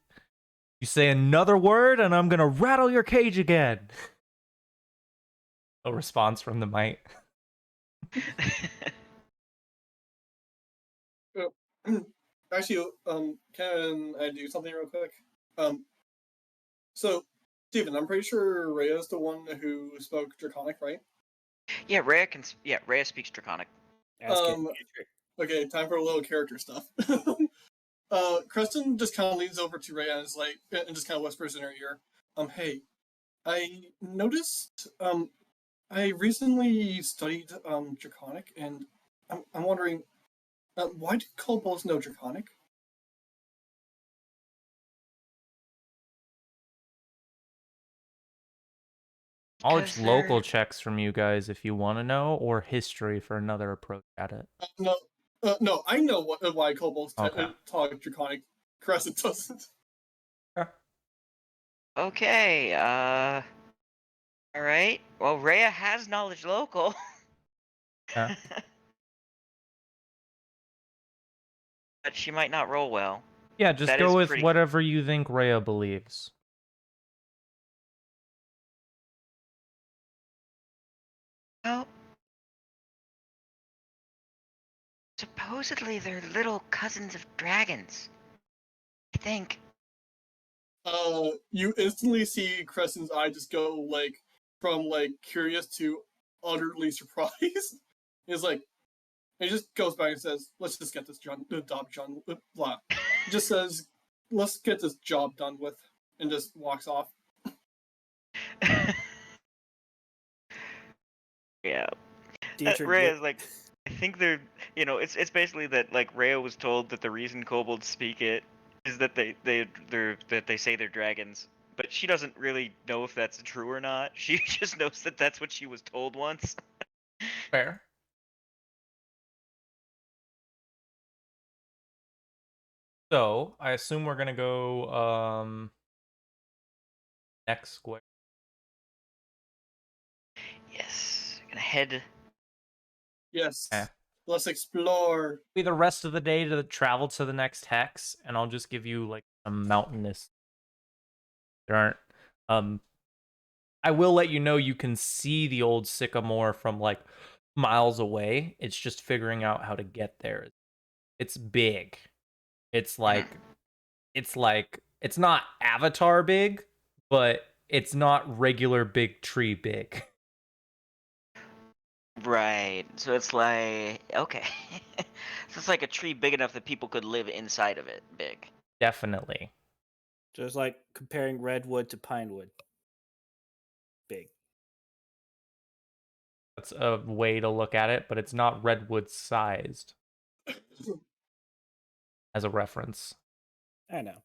You say another word, and I'm gonna rattle your cage again. A response from the mite. Actually, can I do something real quick? So, Steven, I'm pretty sure Rhea's the one who spoke Draconic, right? Yeah, Rhea speaks Draconic. Ask it. Um, Okay, time for a little character stuff. Creston just kind of leans over to Rhea and and just kind of whispers in her ear, hey, I noticed, I recently studied, Draconic, and I'm wondering, why do kobolds know Draconic? Knowledge Because local they're checks from you guys if you want to know, or history for another approach at it. No, I know why kobolds Okay. talk Draconic. Crescent doesn't. okay. All right. Well, Rhea has knowledge local. Yeah. But she might not roll well. Yeah, just That go is with pretty. whatever you think Rhea believes. Well, Supposedly they're little cousins of dragons. I think. You instantly see Crescent's eye just go from curious to utterly surprised. He's like, he just goes back and says, "Let's just get this job done." Blah. He just says, "Let's get this job done with," and just walks off. Yeah. Dietrich Rhea is like, I think they're, it's basically that like Rhea was told that the reason kobolds speak it is that they say they're dragons, but she doesn't really know if that's true or not. She just knows that that's what she was told once. Fair. So I assume we're gonna go next square. Yes, gonna head. Yes. Eh. Let's explore. Be the rest of the day to travel to the next hex, and I'll just give you like a mountainous. There aren't. I will let you know you can see the old sycamore from like miles away. It's just figuring out how to get there. It's big. It's like it's not Avatar big, but it's not regular big tree big. Right. So it's like, okay. So it's like a tree big enough that people could live inside of it. Big. Definitely. Just like comparing redwood to pinewood. Big. That's a way to look at it, but it's not redwood sized as a reference. I know.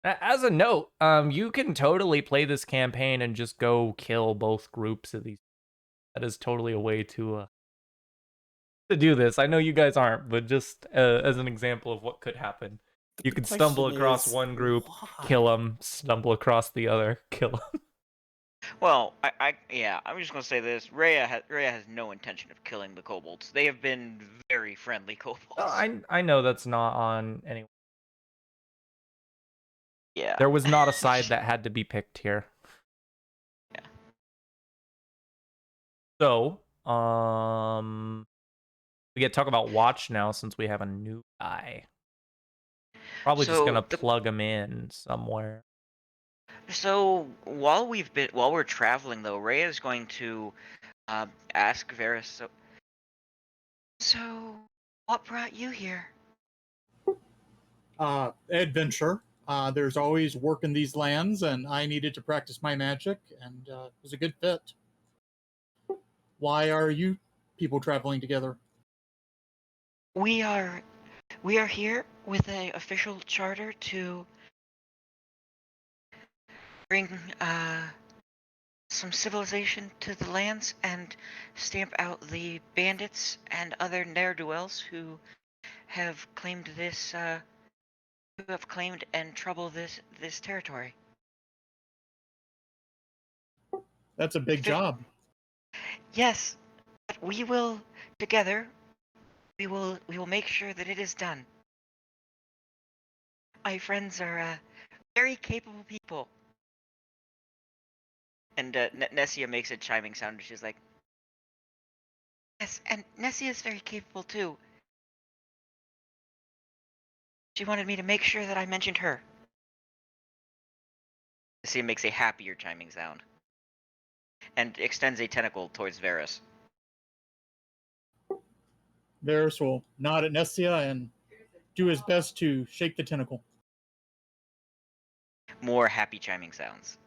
As a note, you can totally play this campaign and just go kill both groups of these. That is totally a way to do this. I know you guys aren't, but just as an example of what could happen, But you the could stumble question across is, one group, why? kill them, stumble across the other, kill them. Well, I'm just gonna say this: Rhea has no intention of killing the kobolds. They have been very friendly kobolds. I know that's not on anyone. Yeah. There was not a side that had to be picked here. Yeah. So, we get to talk about Watch now since we have a new guy. Probably just gonna plug him in somewhere. So while we're traveling though, Rhea is going to ask Varys. So what brought you here? Adventure. There's always work in these lands, and I needed to practice my magic, and it was a good fit. Why are you people traveling together? We are here with a official charter to bring some civilization to the lands and stamp out the bandits and other ne'er-do-wells who have claimed and trouble this territory. That's a big job. Yes, but we will together. We will make sure that it is done. My friends are very capable people. And Nessia makes a chiming sound. And she's like, "Yes, and Nessia is very capable too. She wanted me to make sure that I mentioned her." Nessia makes a happier chiming sound and extends a tentacle towards Varys. Varys will nod at Nessia and do his best to shake the tentacle. More happy chiming sounds.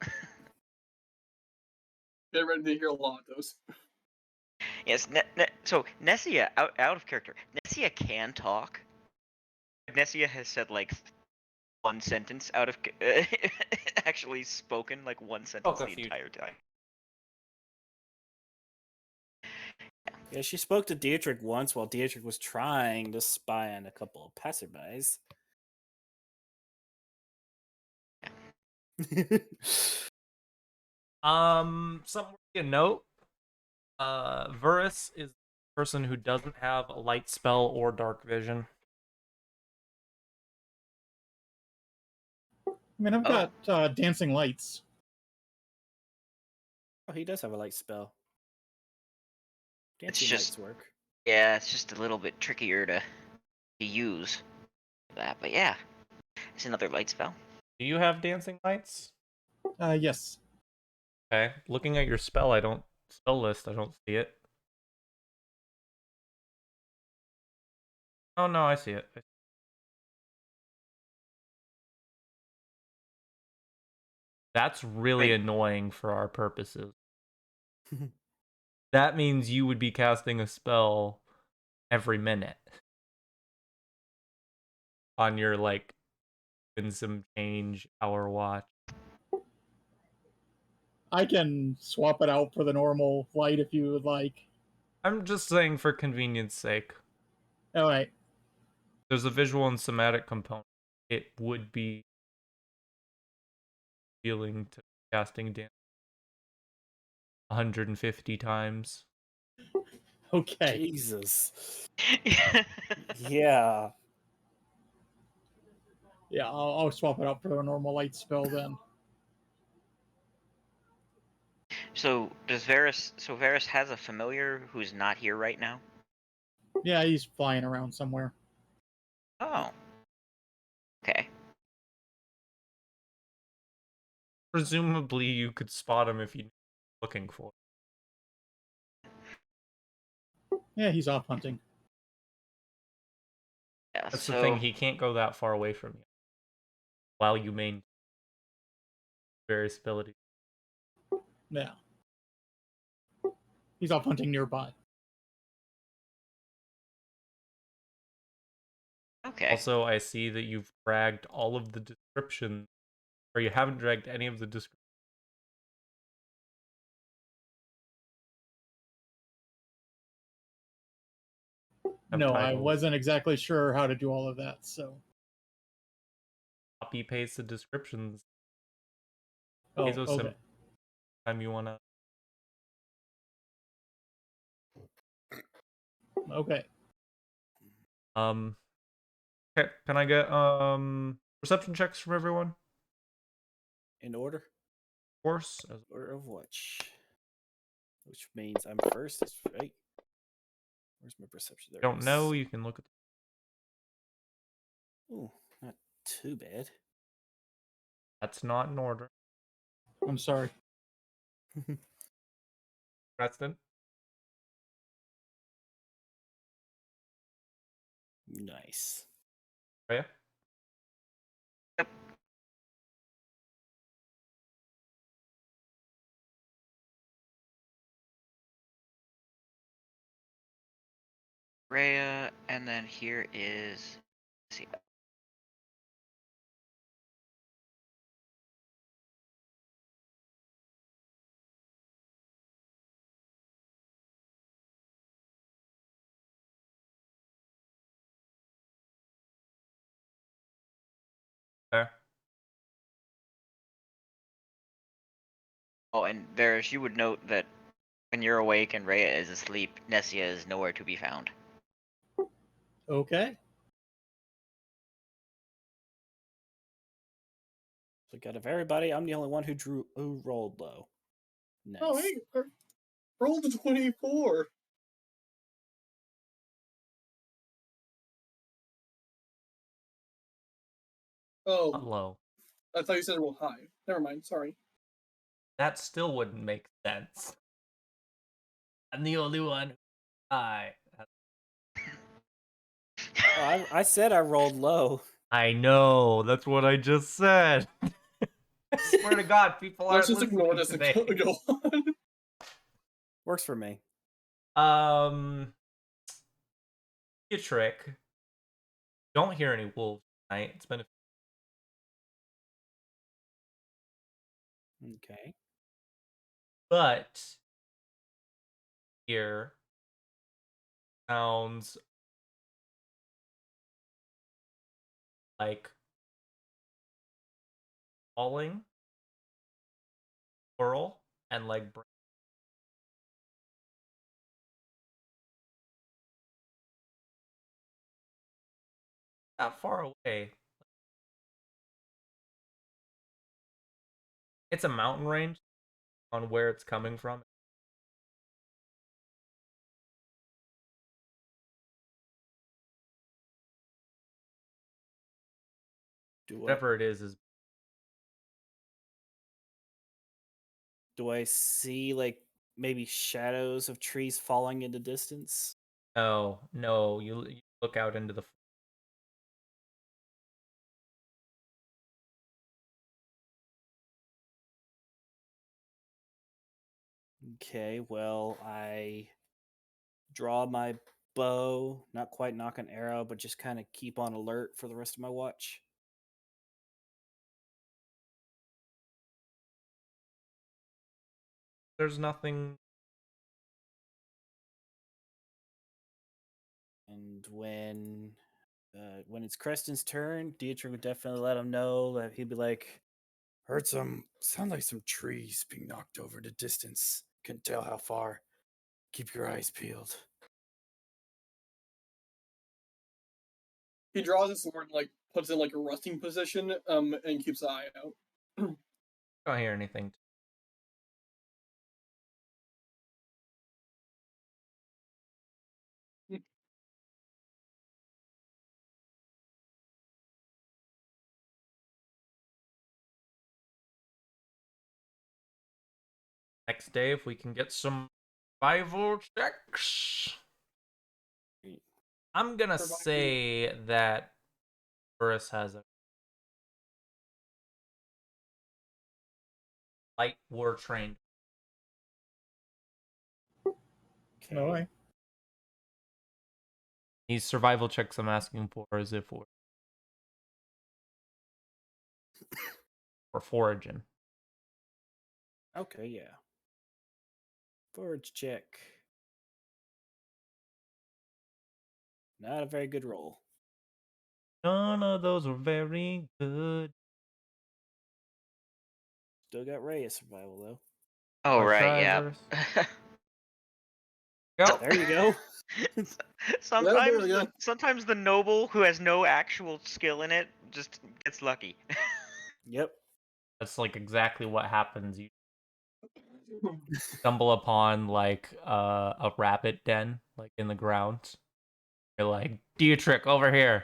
Get ready to hear a lot of those. Yes, so Nessia, out of character, Nessia can talk. Nessia has said like one sentence out of actually spoken like one sentence the entire time. Yeah, she spoke to Dietrich once while Dietrich was trying to spy on a couple of passerbys. Something to note. Varys is the person who doesn't have a light spell or dark vision. I mean, I've got dancing lights. Oh, he does have a light spell. Dancing just- lights work. Yeah, it's just a little bit trickier to use that, but yeah, it's another light spell. Do you have dancing lights? Yes. Okay. Looking at your spell list, I don't see it. Oh no, I see it. That's really Wait. annoying for our purposes. That means you would be casting a spell every minute on your like in some change hour watch. I can swap it out for the normal light if you would like. I'm just saying for convenience sake. All right. There's a visual and somatic component. It would be feeling to casting dance 150 times. Okay. Jesus. Yeah. Yeah, I'll swap it out for a normal light spell then. So Varys has a familiar who's not here right now? Yeah, he's flying around somewhere. Oh. Okay. Presumably you could spot him if you're looking for him. Yeah, he's off hunting. Yeah, That's so the thing, he can't go that far away from you while you maintain various abilities. Yeah. He's off hunting nearby. okay. Also, I see that you've dragged all of the descriptions, or you haven't dragged any of the descriptions. No, I Titles. wasn't exactly sure how to do all of that, so. Copy paste the descriptions. Oh, Those okay. time you wanna. Okay. Okay, can I get perception checks from everyone? In order? Of course. Order of which? Which means I'm first, is right? Where's my perception? There Don't know. You can look at. Ooh, not too bad. That's not in order. I'm sorry. Preston. Nice. Rhea? Yep. Rhea, and then here is. Let's see. There. Oh, and Varys, you would note that when you're awake and Rhea is asleep, Nessia is nowhere to be found. Okay. So out of everybody, I'm the only one who rolled low. Nice. Oh, hey, rolled a 24. Oh, Not low. I thought you said roll high. Never mind. Sorry. That still wouldn't make sense. I'm the only one. Oh, I said I rolled low. I know. That's what I just said. Swear to God, people Let's aren't just ignore listening this and today. go on. Works for me. A trick. Don't hear any wolves tonight. It's been Okay. but here sounds like falling, plural, and like not far away. It's a mountain range on where it's coming from. Do what? Whatever it is Do I see like maybe shadows of trees falling into distance? no. You look out into the. Okay, well, I draw my bow, not quite knock an arrow, but just kind of keep on alert for the rest of my watch. There's nothing. And when it's Creston's turn, Dietrich would definitely let him know that he'd be like, Heard sound like some trees being knocked over the distance. Couldn't tell how far. Keep your eyes peeled. He draws his sword and like puts it in like a resting position, and keeps an eye out. Don't hear anything. Next day, if we can get some survival checks. I'm gonna say that Burris has a light war trained. No way. These survival checks I'm asking for is if we're foraging. okay, yeah. Forage check. Not a very good roll. None of those were very good. Still got Ray survival, though. Oh Our right, yeah. drivers. Go. There you go. there we go. Sometimes the noble who has no actual skill in it just gets lucky. Yep. That's like exactly what happens. You stumble upon like a rabbit den, like in the ground. You're like, Dietrich, over here.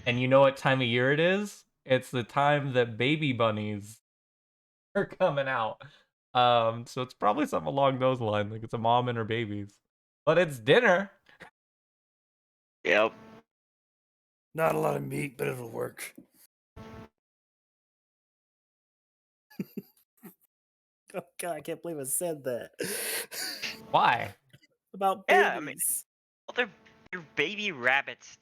And you know what time of year it is? It's the time that baby bunnies are coming out. So it's probably something along those lines. Like it's a mom and her babies. But it's dinner. Yep. Not a lot of meat, but it'll work. Oh god, I can't believe I said that. Why? About Yeah, babies. Well, they're baby rabbits.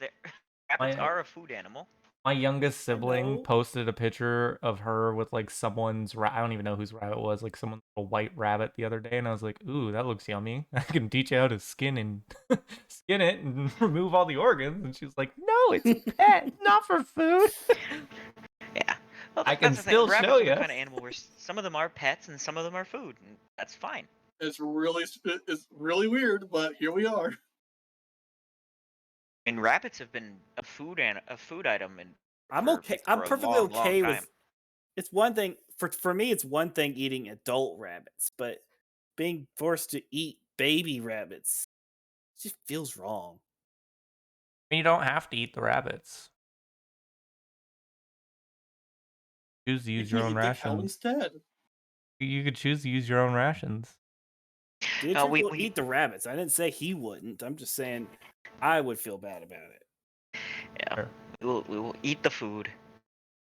Rabbits My- are a food animal. My youngest sibling know. posted a picture of her with like someone's I don't even know whose rabbit it was, like someone's little white rabbit the other day, and I was like, "Ooh, that looks yummy. I can teach you how to skin skin it and remove all the organs." And she was like, "No, it's a pet, not for food." Yeah. Well, I can that's the thing. still Rabbits show are the you. kind of animal where some of them are pets and some of them are food, and that's fine. It's really weird, but here we are. And rabbits have been a food item and I'm okay. I'm for a perfectly long, okay long with. time. It's one thing for me. It's one thing eating adult rabbits, but being forced to eat baby rabbits just feels wrong. You don't have to eat the rabbits. Choose to You use can your own eat the cow rations. instead. You could choose to use your own rations. Dietrich will we eat the rabbits. I didn't say he wouldn't. I'm just saying I would feel bad about it. yeah Sure. we will eat the food.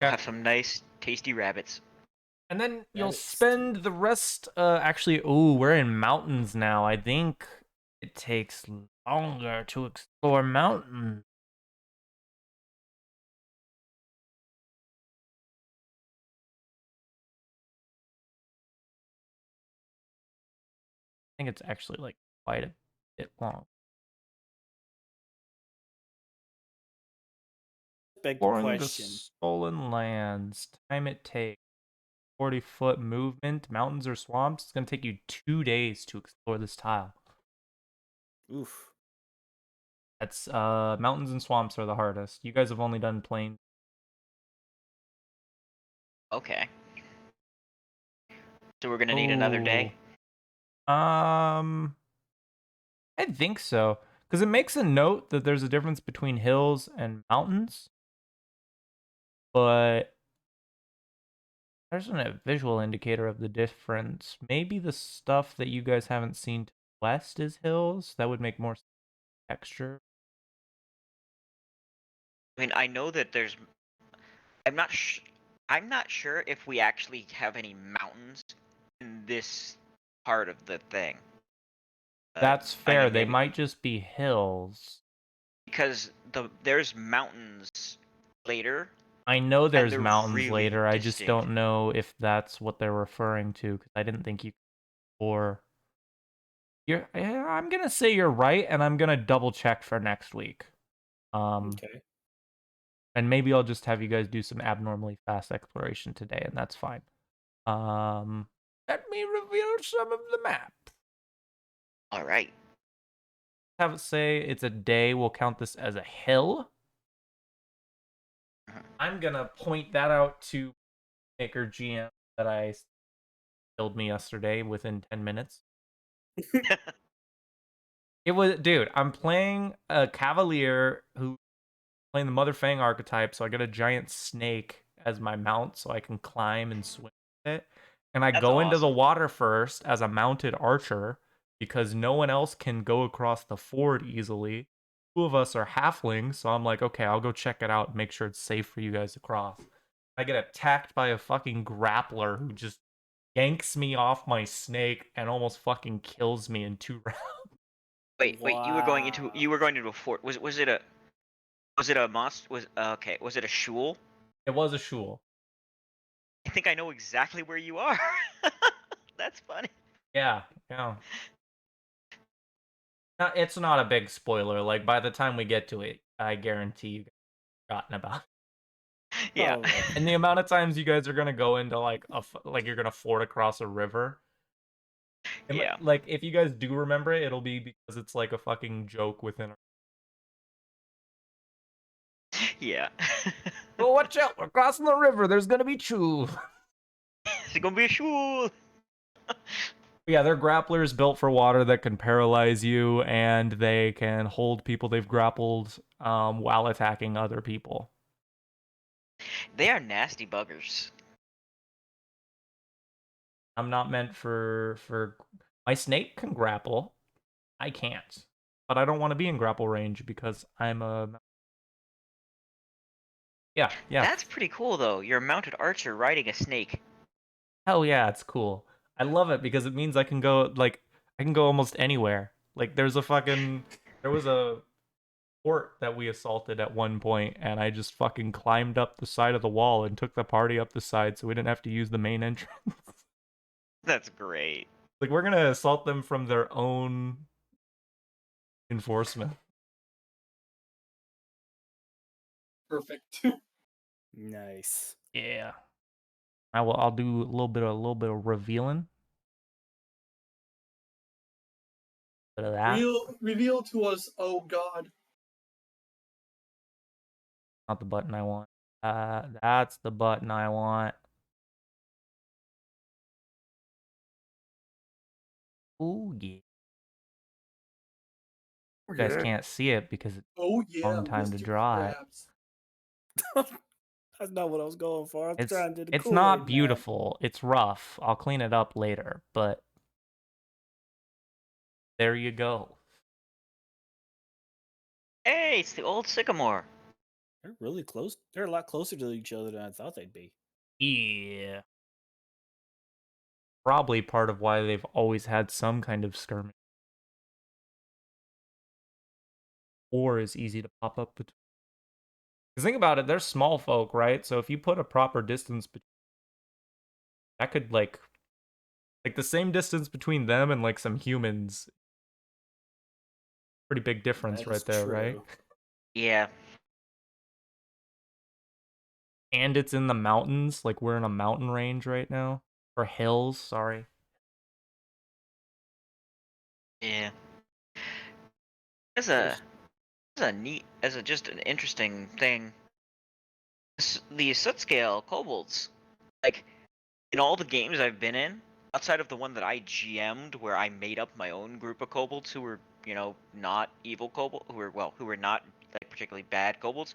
Okay. Have some nice tasty rabbits. And then you'll Rabbit spend the rest, actually, we're in mountains now. I think it takes longer to explore mountains. I think it's actually like quite a bit long. Beg the Exploring the question. stolen lands. Time it takes. 40-foot movement, mountains or swamps. It's going to take you 2 days to explore this tile. Oof. That's mountains and swamps are the hardest. You guys have only done plains. Okay. So we're gonna need another day. I think so. because it makes a note that there's a difference between hills and mountains, but there's a visual indicator of the difference. Maybe the stuff that you guys haven't seen to the west is hills. That would make more texture. I mean, I know that there's. I'm not. I'm not sure if we actually have any mountains in this part of the thing. That's I fair. mean, They maybe might just be hills. because there's mountains later, I know and there's they're mountains really later. I just distinct. don't know if that's what they're referring to because I didn't think you. Or I'm gonna say you're right, and I'm gonna double check for next week. Okay. And maybe I'll just have you guys do some abnormally fast exploration today, and that's fine. Let me reveal some of the map. All right. Have it say it's a day. We'll count this as a hill. I'm gonna point that out to Maker GM that I killed me yesterday within 10 minutes. It was, dude, I'm playing a Cavalier who playing the Mother Fang archetype, so I get a giant snake as my mount so I can climb and swim with it. And I That's go into the awesome. water first as a mounted archer because no one else can go across the ford easily. Two of us are halflings, so I'm like, okay, I'll go check it out and make sure it's safe for you guys to cross. I get attacked by a fucking grappler who just yanks me off my snake and almost fucking kills me in 2 rounds. Wait, you were going into a fort. Was it a monster? Was it a shul? It was a shul. I think I know exactly where you are. That's funny. Yeah. It's not a big spoiler. Like, by the time we get to it, I guarantee you guys have forgotten about it. Yeah. And the amount of times you guys are gonna go into like you're gonna ford across a river. Yeah. Like, if you guys do remember it, it'll be because it's like a fucking joke within. Yeah. Oh, watch out! We're crossing the river. There's gonna be chew. It's gonna be a shul. Yeah, they're grapplers built for water that can paralyze you, and they can hold people they've grappled while attacking other people. They are nasty buggers. I'm not meant for my snake can grapple. I can't. But I don't want to be in grapple range because I'm a Yeah. That's pretty cool though. You're a mounted archer riding a snake. Hell yeah, it's cool. I love it because it means I can go almost anywhere. Like there was a fort that we assaulted at one point and I just fucking climbed up the side of the wall and took the party up the side so we didn't have to use the main entrance. That's great. Like we're gonna assault them from their own enforcement. Perfect. Nice. Yeah. I'll do a little bit of revealing. Bit of that. Reveal to us, oh God. Not the button I want. That's the button I want. Ooh, yeah. You guys can't see it because it's Oh a yeah, long time to Mr. draw it. Krabs. That's not what I was going for. I was trying to do the It's Kool-Aid not man. beautiful. It's rough. I'll clean it up later, but there you go. Hey, it's the old sycamore. They're really close. They're a lot closer to each other than I thought they'd be. Yeah. Probably part of why they've always had some kind of skirmish. War is easy to pop up between. Because think about it, they're small folk, right? So if you put a proper distance between, that could like the same distance between them and like some humans. Pretty big difference That right is there, right? true. Yeah. And it's in the mountains. Like we're in a mountain range right now. Or hills, sorry. Yeah. Just an interesting thing. The soot scale kobolds, like in all the games I've been in, outside of the one that I GM'd where I made up my own group of kobolds who were not evil kobolds, who are not like particularly bad kobolds.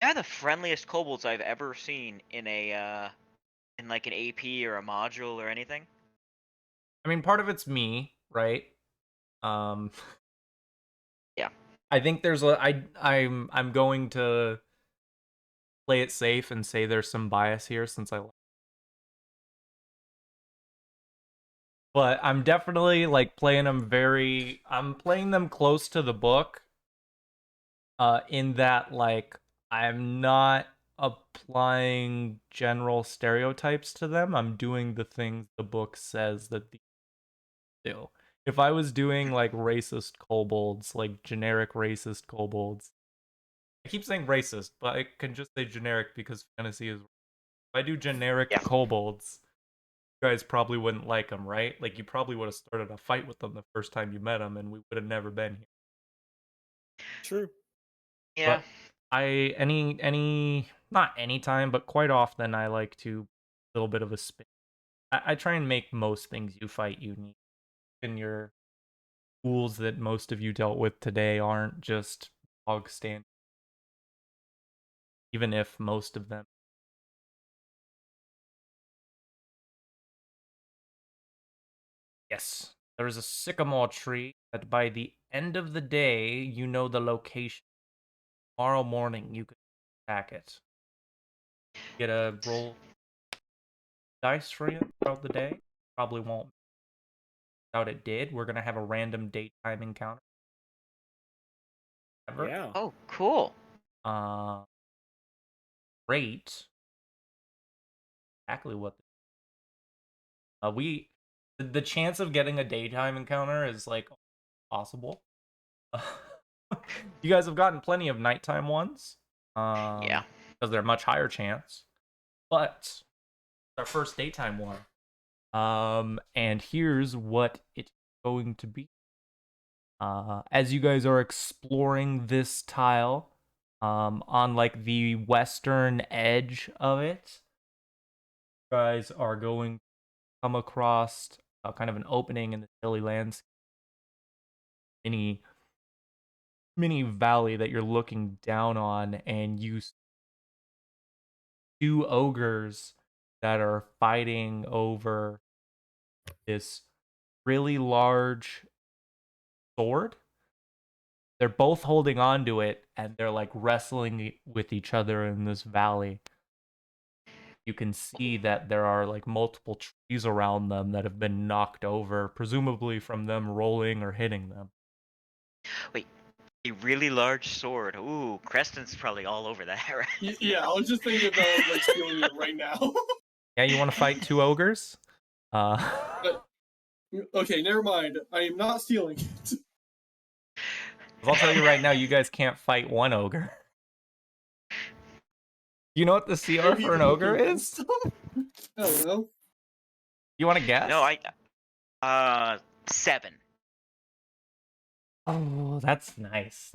They're the friendliest kobolds I've ever seen in in like an AP or a module or anything. I mean, part of it's me, right? Um, Yeah. I think I'm going to play it safe and say there's some bias here since but I'm definitely like playing them I'm playing them close to the book, in that like I'm not applying general stereotypes to them. I'm doing the things the book says that they do. If I was doing like racist kobolds, like generic racist kobolds, I keep saying racist, but I can just say generic because fantasy is. If I do generic Yeah. kobolds, you guys probably wouldn't like them, right? Like you probably would have started a fight with them the first time you met them, and we would have never been here. True. Yeah. But not anytime, but quite often I like to a little bit of a spin. I try and make most things you fight unique. And your tools that most of you dealt with today aren't just bog standard. Even if most of them. Yes, there is a sycamore tree that by the end of the day, you know the location. Tomorrow morning, you could attack it. Get a roll dice for you throughout the day. Probably won't. Doubt it did. We're gonna have a random daytime encounter. Ever. Yeah. Oh, cool. Great. Exactly what. The chance of getting a daytime encounter is like possible. You guys have gotten plenty of nighttime ones. Yeah. Because they're much higher chance. But our first daytime one. And here's what it's going to be. As you guys are exploring this tile, on like the western edge of it, you guys are going to come across kind of an opening in the hilly landscape. Mini valley that you're looking down on, and you see two ogres that are fighting over this really large sword. They're both holding on to it, and they're like wrestling with each other in this valley. You can see that there are like multiple trees around them that have been knocked over, presumably from them rolling or hitting them. Wait, a really large sword. Ooh, Creston's probably all over that, right? Yeah, I was just thinking about like stealing it right now. Yeah, you want to fight two ogres? But, okay, never mind. I am not stealing it. I'll tell you right now, you guys can't fight one ogre. You know what the CR Maybe for an look ogre against is? them? I don't know. You want to guess? No, 7. Oh, that's nice.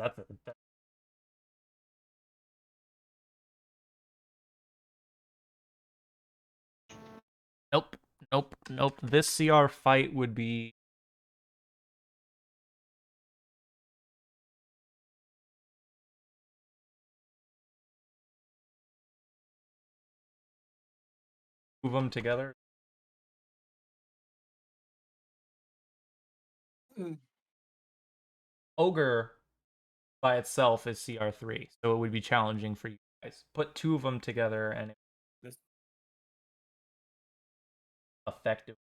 Nope, nope. This CR fight would be move them together. Mm. Ogre by itself is CR3, so it would be challenging for you guys. Put two of them together and it's effective.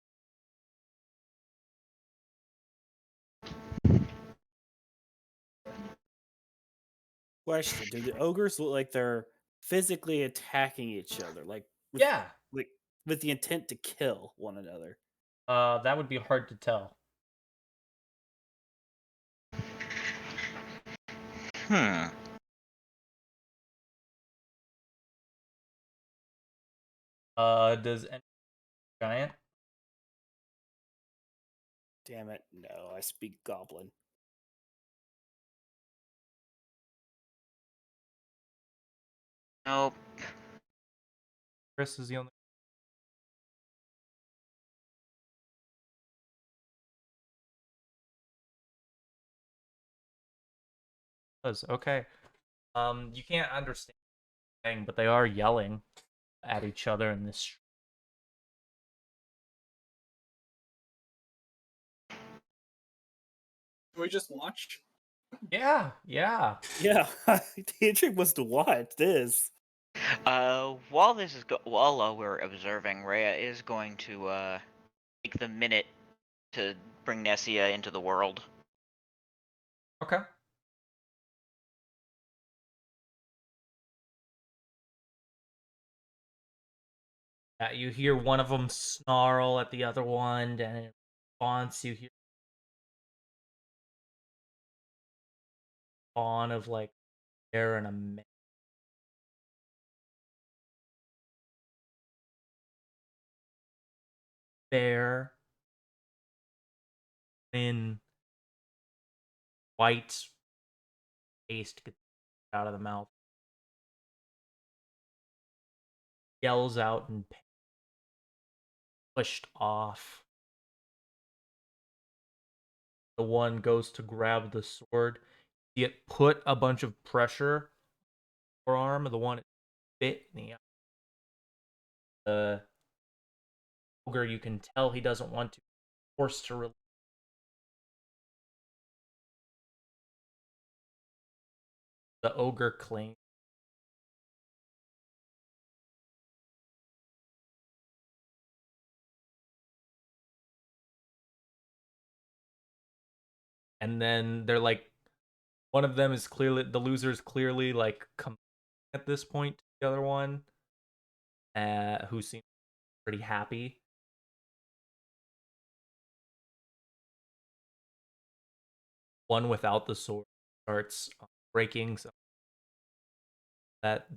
Question: do the ogres look like they're physically attacking each other, like Yeah, like with the intent to kill one another? that would be hard to tell. Hmm. Does any giant? Damn it! No, I speak goblin. Nope. Chris is the only. does. Okay. You can't understand what they're saying, but they are yelling at each other in this. Can we just watch? Yeah, yeah. Yeah, the intrigue was to watch this. While this is while we're observing, Rhea is going to take the minute to bring Nessia into the world. Okay. You hear one of them snarl at the other one, and in response, you hear spawn of like air and a bear in white paste gets out of the mouth, yells out and pushed off. The one goes to grab the sword. It put a bunch of pressure on her arm. The one bit in the eye. The ogre, you can tell he doesn't want to force to release. The ogre clings. And then they're like, one of them is clearly, the loser is clearly like at this point to the other one, who seems pretty happy. One without the sword starts breaking some that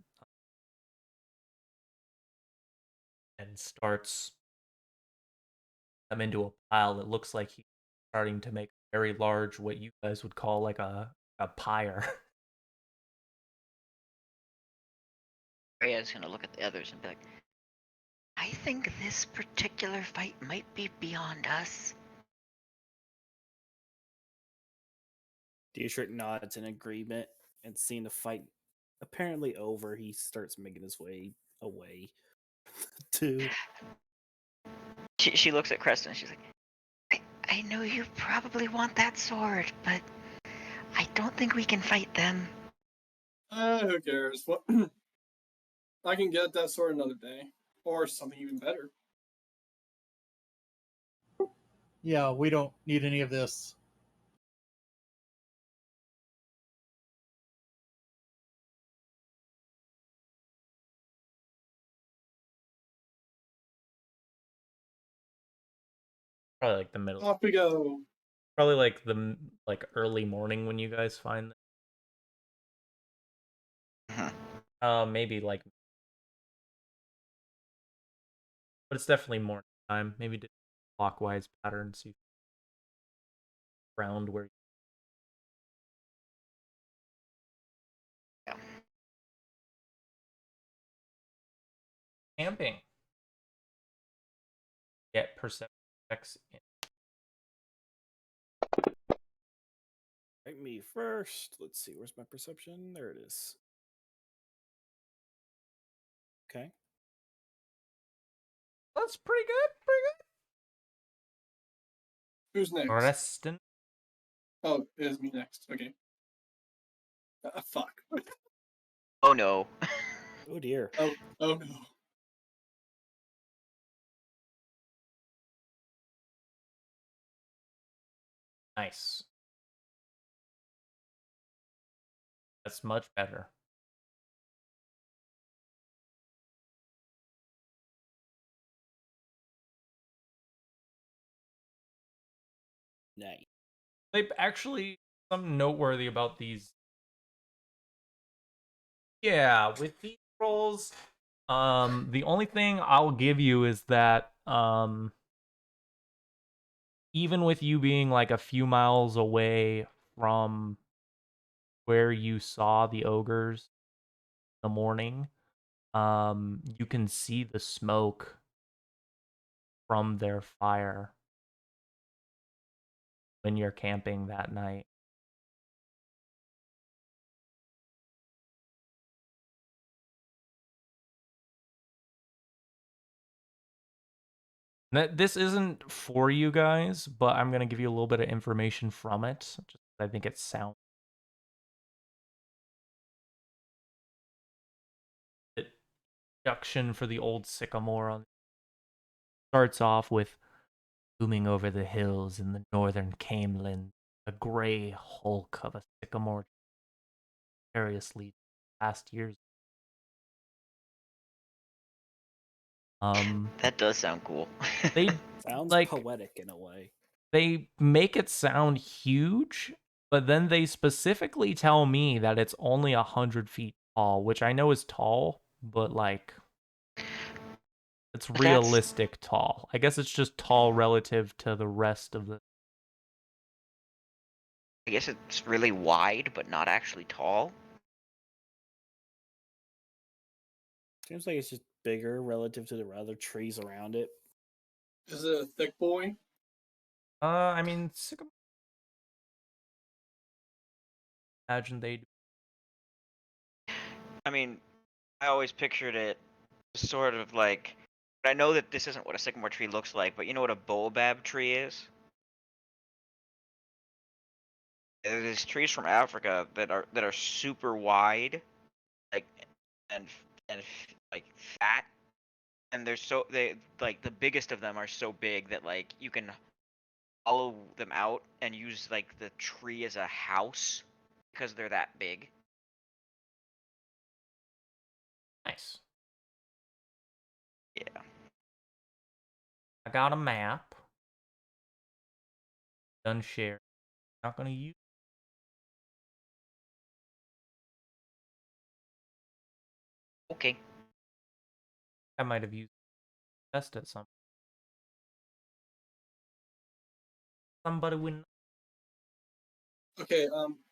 and starts them into a pile that looks like he's starting to make a very large, what you guys would call like a pyre. Rhea's gonna look at the others and be like, I think this particular fight might be beyond us. Dietrich nods in agreement, and seeing the fight apparently over, he starts making his way away. to She looks at Creston and she's like, I know you probably want that sword, but I don't think we can fight them. Who cares? What? I can get that sword another day, or something even better. Yeah, we don't need any of this. Probably like the middle. Off we go. Probably like the early morning when you guys find them. Maybe like, but it's definitely morning time. Maybe clockwise pattern, so you round where Yeah. camping. Get perception checks in. Right, me first. Let's see, where's my perception? There it is. Okay. That's pretty good. Pretty Who's next? good. Reston. Oh, it is me next. Okay. Fuck. Oh no. Oh dear. Oh no. Nice. That's much better. Nice. They actually, something noteworthy about these. Yeah, with these rolls, the only thing I'll give you is that even with you being like a few miles away from where you saw the ogres in the morning, you can see the smoke from their fire when you're camping that night. This isn't for you guys, but I'm gonna give you a little bit of information from it. Just I think it sounds. Introduction for the old sycamore on starts off with looming over the hills in the northern Camelin, a gray hulk of a sycamore precariously past years. That does sound cool. They Sounds like poetic in a way. they make it sound huge, but then they specifically tell me that it's only 100 feet tall, which I know is tall, but like it's That's realistic tall. I guess it's just tall relative to the rest of the. I guess it's really wide, but not actually tall. Seems like it's just bigger relative to the other trees around it. Is it a thick boy? I mean, sycamore. Imagine they. I mean, I always pictured it sort of like. I know that this isn't what a sycamore tree looks like, but you know what a baobab tree is? There's trees from Africa that are super wide, like and and like fat, and they like the biggest of them are so big that like you can hollow them out and use like the tree as a house because they're that big. Nice. Yeah. I got a map. Done share. Not gonna use. Okay. I might have used best at some. Somebody win. Okay,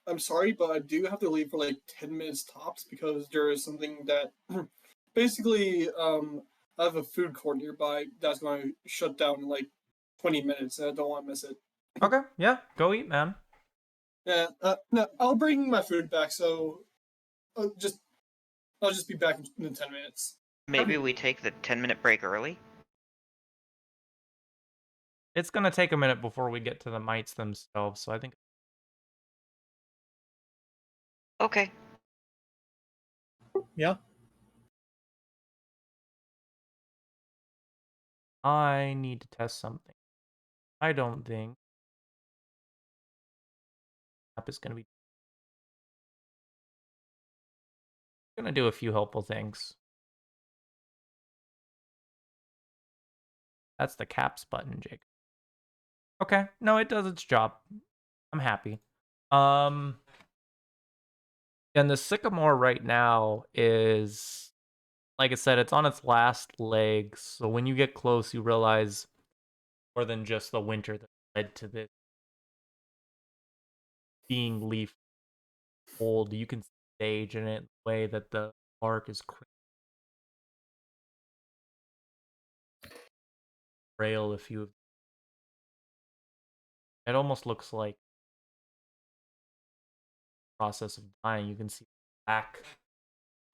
I'm sorry, but I do have to leave for like 10 minutes tops because there is something that basically, I have a food court nearby that's going to shut down in like 20 minutes, and I don't want to miss it. Okay, yeah, go eat, man. Yeah, no, I'll bring my food back, so I'll just, I'll just be back in 10 minutes. Maybe we take the 10-minute break early. It's gonna take a minute before we get to the mites themselves, so I think. Okay. Yeah. I need to test something. I don't think app is gonna be. Gonna do a few helpful things. That's the caps button, Jake. Okay, no, it does its job. I'm happy. And the sycamore right now is, like I said, it's on its last legs. So when you get close, you realize more than just the winter that led to this being leaf old. You can stage in it the way that the bark is frail. If you, it almost looks like process of dying. You can see black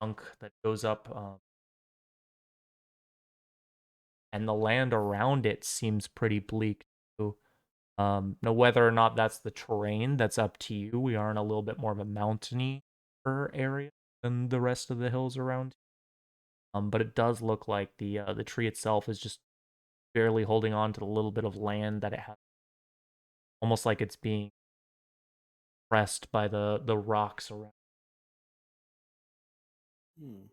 chunk that goes up, and the land around it seems pretty bleak too. Now whether or not that's the terrain, that's up to you. We are in a little bit more of a mountainy area than the rest of the hills around. But it does look like the tree itself is just barely holding on to the little bit of land that it has, almost like it's being pressed by the rocks around. Hmm.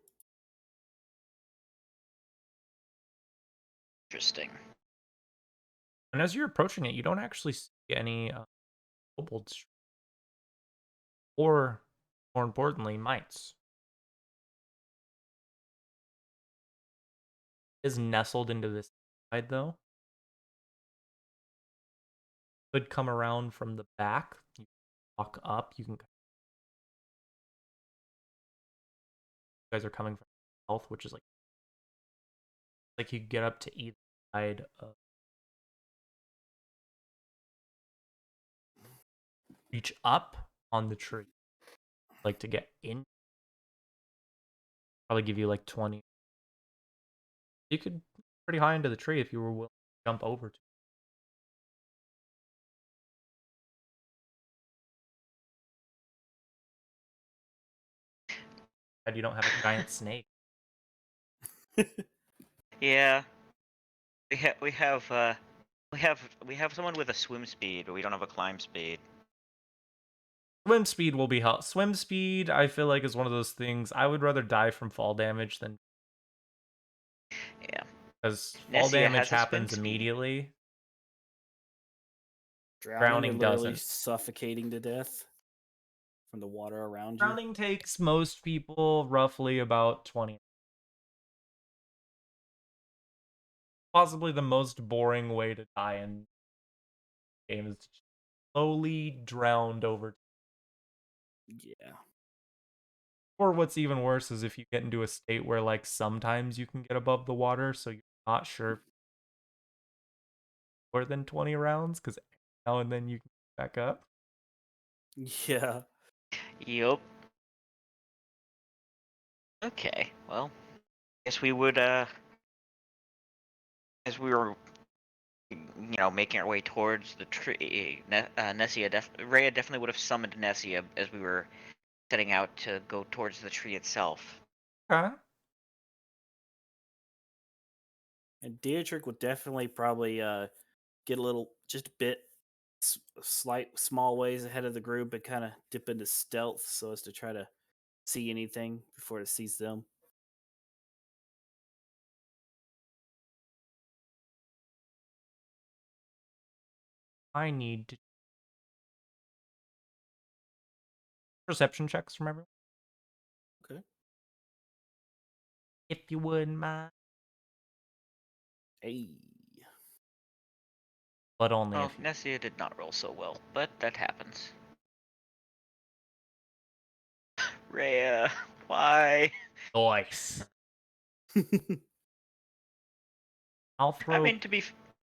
Interesting. And as you're approaching it, you don't actually see any kobolds, or more importantly, mites. It is nestled into this side though. Could come around from the back. You walk up. You guys are coming from south, which is like you get up to either side of. Reach up on the tree, like to get in. Probably give you like 20. You could pretty high into the tree if you were willing. jump over to. And you don't have a giant snake. Yeah. We have someone with a swim speed, but we don't have a climb speed. Swim speed will be help. Swim speed, I feel like, is one of those things. I would rather die from fall damage than. Yeah. Because fall Nessia damage has a swim happens speed. immediately. Drowning or literally doesn't. suffocating to death from the water around you. Drowning takes most people roughly about 20. Possibly the most boring way to die in the game is slowly drowned over. Yeah. Or what's even worse is if you get into a state where, like, sometimes you can get above the water, so you're not sure more than 20 rounds, because now and then you can get back up. Yeah. Yup. Okay, well, guess we would, as we were, making our way towards the tree, Rhea definitely would have summoned Nessia as we were setting out to go towards the tree itself. Okay. And Dietrich would definitely probably get a little, just a bit, small ways ahead of the group and kind of dip into stealth so as to try to see anything before it sees them. I need to perception checks from everyone. Okay. If you wouldn't mind. Hey. But only Well, if you. Nessia did not roll so well, but that happens. Rhea, why? Nice. I'll throw. I mean, to be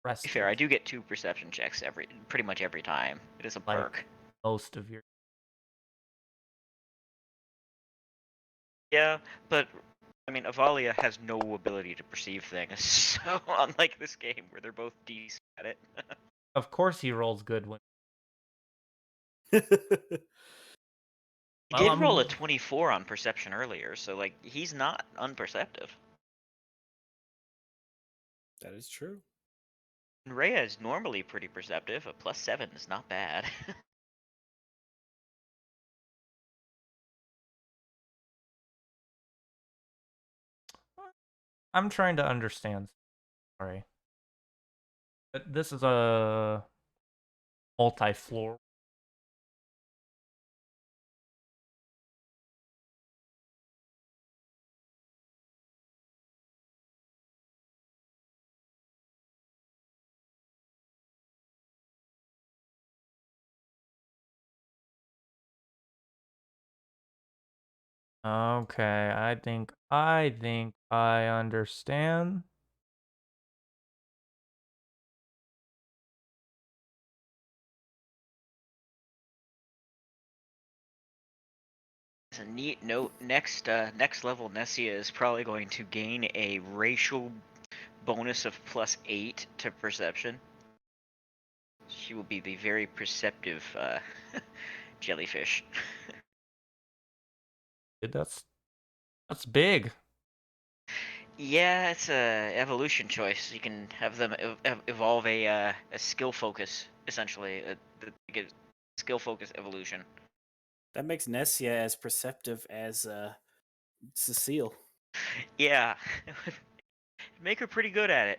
rest fair, I do get 2 perception checks pretty much every time. It is a like perk. most of your. Yeah, but I mean, Avalia has no ability to perceive things, so unlike this game where they're both decent at it. Of course, he rolls good when. He Well, did roll a 24 on perception earlier, so like he's not unperceptive. That is true. And Rhea is normally pretty perceptive. A +7 is not bad. I'm trying to understand. Sorry. But this is a multi-floor. Okay, I think I understand. As a neat note, next level Nessia is probably going to gain a racial bonus of +8 to perception. She will be the very perceptive jellyfish. Dude, that's big. Yeah, it's a evolution choice. You can have them evolve a skill focus, essentially, a skill focus evolution. That makes Nessia as perceptive as Cecile. Yeah, make her pretty good at it.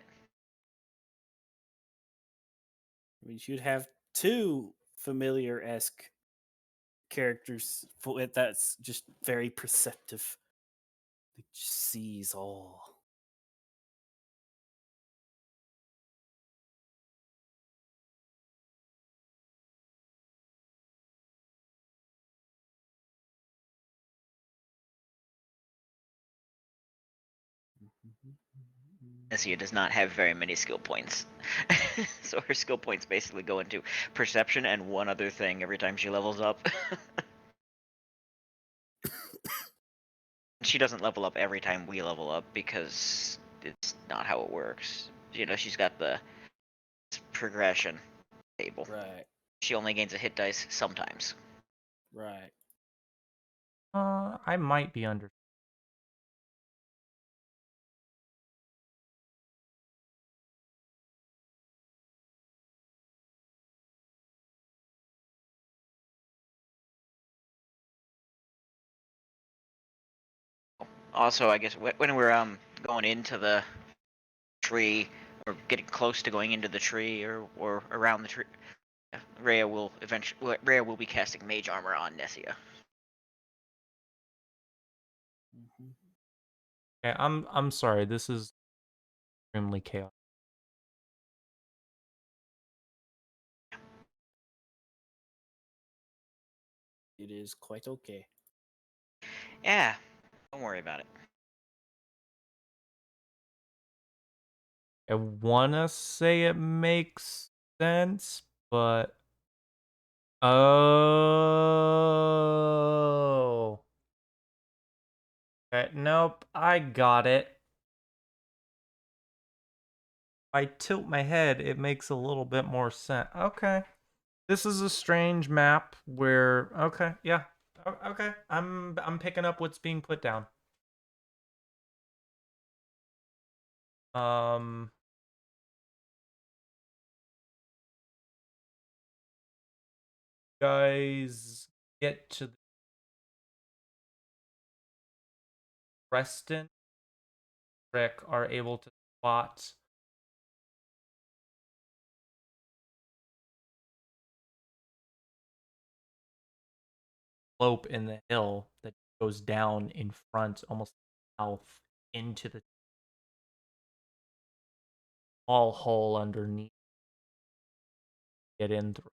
I mean, you'd have 2 familiar-esque characters that's just very perceptive. It just sees all. Nessia does not have very many skill points. So her skill points basically go into perception and one other thing every time she levels up. She doesn't level up every time we level up because it's not how it works. She's got the progression table. Right. She only gains a hit dice sometimes. Right. I might be under. Also, I guess when we're going into the tree or getting close to going into the tree or around the tree, Rhea will be casting mage armor on Nessia. Mhm. Okay, I'm sorry. This is extremely chaotic. It is quite okay. Yeah, don't worry about it. I wanna say it makes sense, but oh, okay, nope, I got it. I tilt my head, it makes a little bit more sense. Okay, this is a strange map where okay, yeah, okay, I'm picking up what's being put down. Guys get to Preston, Rick are able to spot slope in the hill that goes down in front, almost south, into the small hole underneath. Get in through.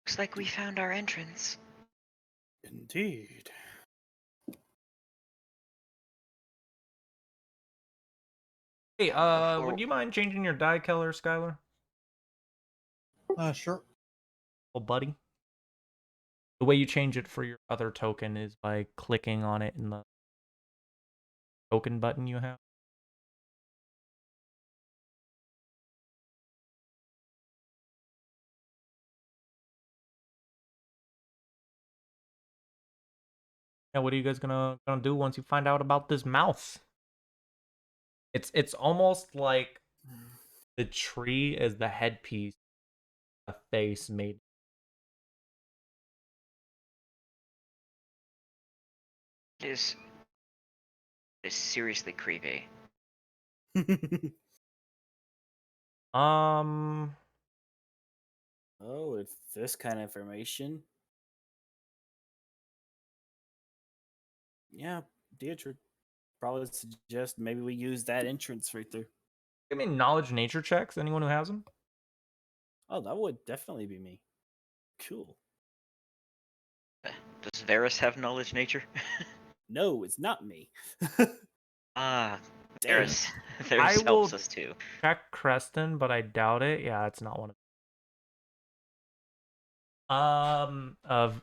Looks like we found our entrance. Indeed. Hey, Before- would you mind changing your die color, Skylar? Sure. Oh, buddy. The way you change it for your other token is by clicking on it in the token button you have. Yeah, what are you guys gonna do once you find out about this mouth? It's almost like the tree is the headpiece, a face made. It is seriously creepy. Um, Oh, with this kind of information. Yeah, Dietrich probably suggest maybe we use that entrance right there. give me knowledge nature checks. Anyone who has them? Oh, that would definitely be me. Cool. Does Varys have knowledge nature? No, it's not me. Ah, Damn. Varys. I Varys will helps us too. check Creston, but I doubt it. Yeah, it's not one of.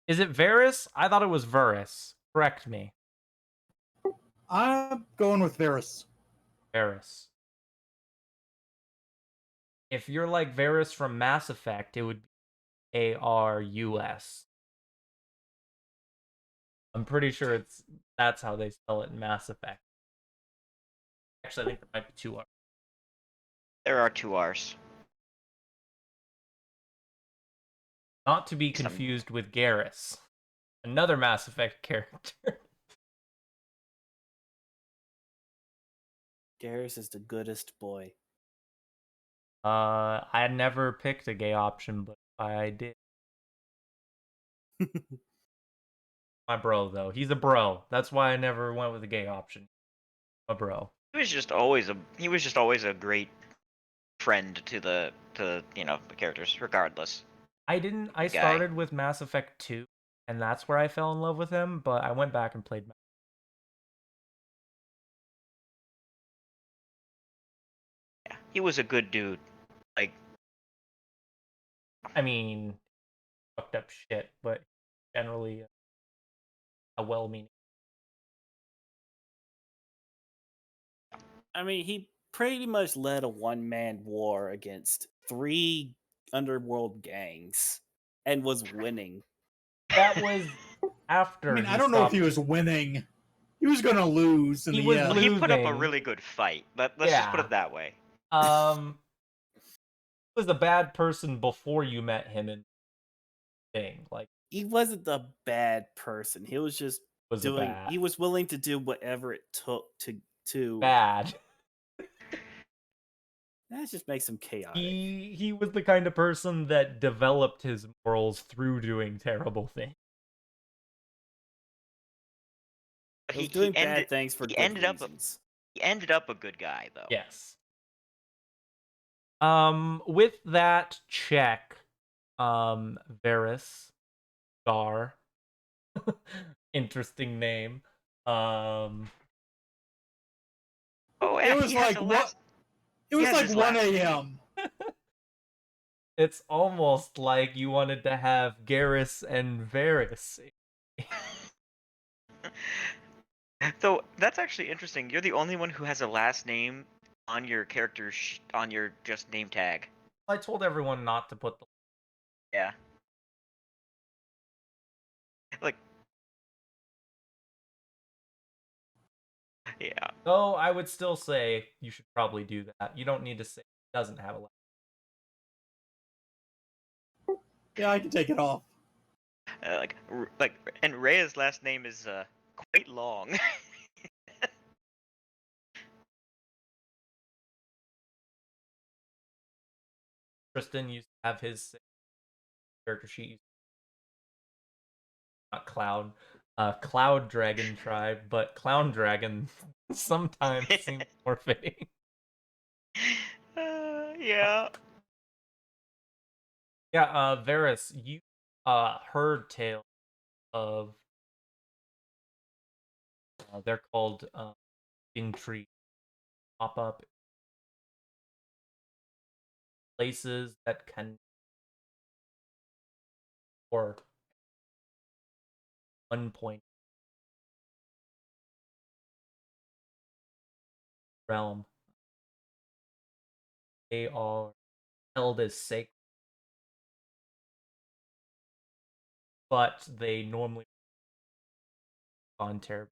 Is it Varys? I thought it was Varys. Correct me. I'm going with Varys. Varys. If you're like Varys from Mass Effect, it would be Arus. I'm pretty sure that's how they spell it in Mass Effect. Actually, I think there might be two R's. There are two R's. Not to be Some- confused with Garrus, another Mass Effect character. Garrus is the goodest boy. I never picked a gay option, but I did. My bro, though. He's a bro. That's why I never went with a gay option. A bro. He was just always a great friend to the the characters, regardless. I Guy. started with Mass Effect 2, and that's where I fell in love with him, but I went back and played. Yeah, he was a good dude. Like, I mean, fucked up shit, but generally a well-meaning. I mean, he pretty much led a one-man war against 3 underworld gangs and was winning. That was after I mean, he I don't know if stopped. he was winning. He was going to lose in He the was end. Well, he put up a losing. really good fight. Let's just put Yeah. it that way. He was a bad person before you met him in thing. Like, He wasn't the bad person. He was just was a doing. bad. He was willing to do whatever it took to. Bad. That just makes him chaotic. He was the kind of person that developed his morals through doing terrible things. But He was doing bad things for good reasons. He ended up a good guy, though. Yes. With that check, Varys, Gar, interesting name. Oh, It yeah, was he has like a what? last. It was has like his 1 last name. a.m. It's almost like you wanted to have Garrus and Varys. So that's actually interesting. You're the only one who has a last name on your character on your just name tag. I told everyone not to put the. Yeah. Like. Yeah. Though I would still say you should probably do that. You don't need to say it doesn't have a last. Yeah, I can take it off. And Rhea's last name is quite long. Tristan used to have his character sheet. Not Cloud. Cloud Dragon tribe, but Clown Dragon sometimes seems more fitting. Yeah. Yeah, Varys, you heard tales of they're called in tree pop up places that can or 1 point realm. They are held as sacred, but they normally on terrible.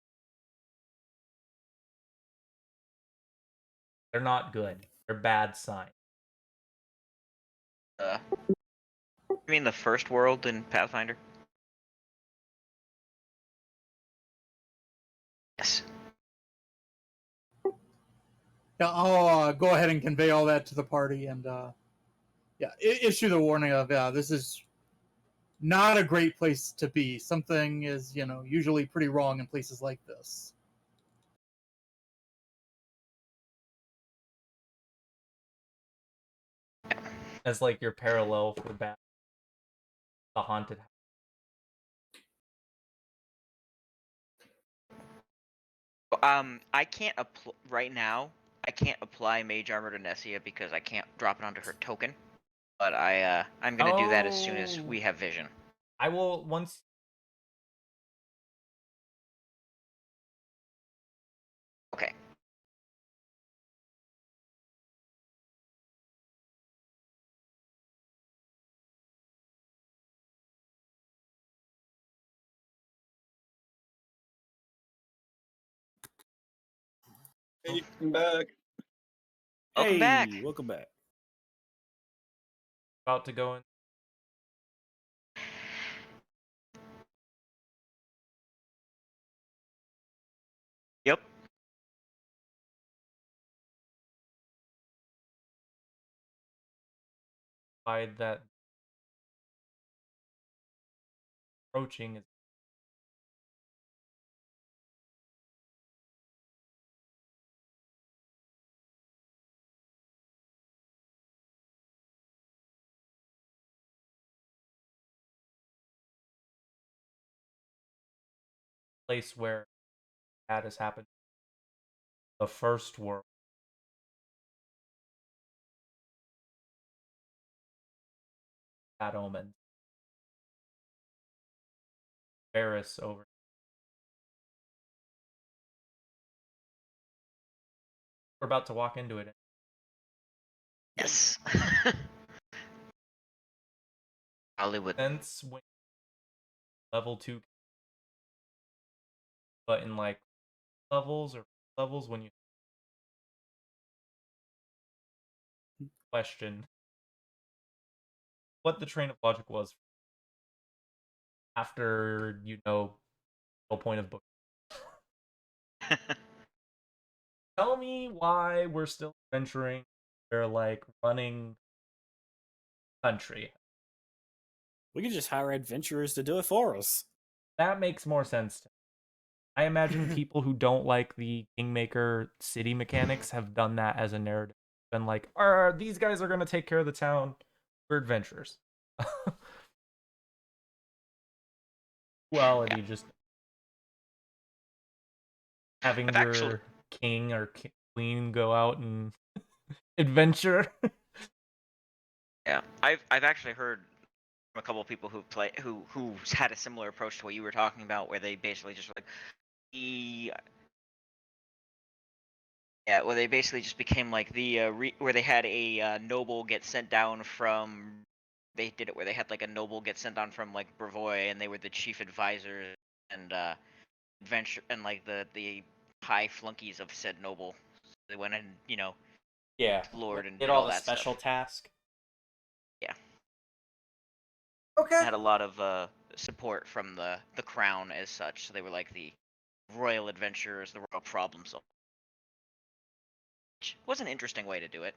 They're not good. They're bad signs. You mean the first world in Pathfinder? Yes. Yeah, I'll go ahead and convey all that to the party and issue the warning of this is not a great place to be. Something is usually pretty wrong in places like this. As like your parallel for the haunted house. I can't right now. I can't apply Mage Armor to Nessia because I can't drop it onto her token. But I'm gonna do that as soon as we have vision. I will once. Okay. Hey, I'm back. Welcome back. Welcome back. About to go in. Yep. By that approaching is a place where that has happened. The first world. Bad omens. Varys over. We're about to walk into it. Yes. Hollywood. Since when level 2, but in like levels or levels when you question what the train of logic was after you know the whole point of book. Tell me why we're still adventuring. We're like running country. We could just hire adventurers to do it for us. That makes more sense to me. I imagine people who don't like the Kingmaker city mechanics have done that as a narrative. Been like, these guys are gonna take care of the town. We're adventurers. Quality, Yeah. just having I've your actually- king or queen go out and adventure. Yeah, I've actually heard from a couple of people who's had a similar approach to what you were talking about, where they basically just were like, well, they basically just became like where they had a noble get sent down from. They did it where they had like a noble get sent down from like Brevoy, and they were the chief advisors and adventure and like the high flunkies of said noble. So they went and Yeah. explored and Did did all all the that special stuff. task. Yeah. Okay. Had a lot of support from the crown as such, so they were like the royal adventurers, the royal problem solvers. Which was an interesting way to do it.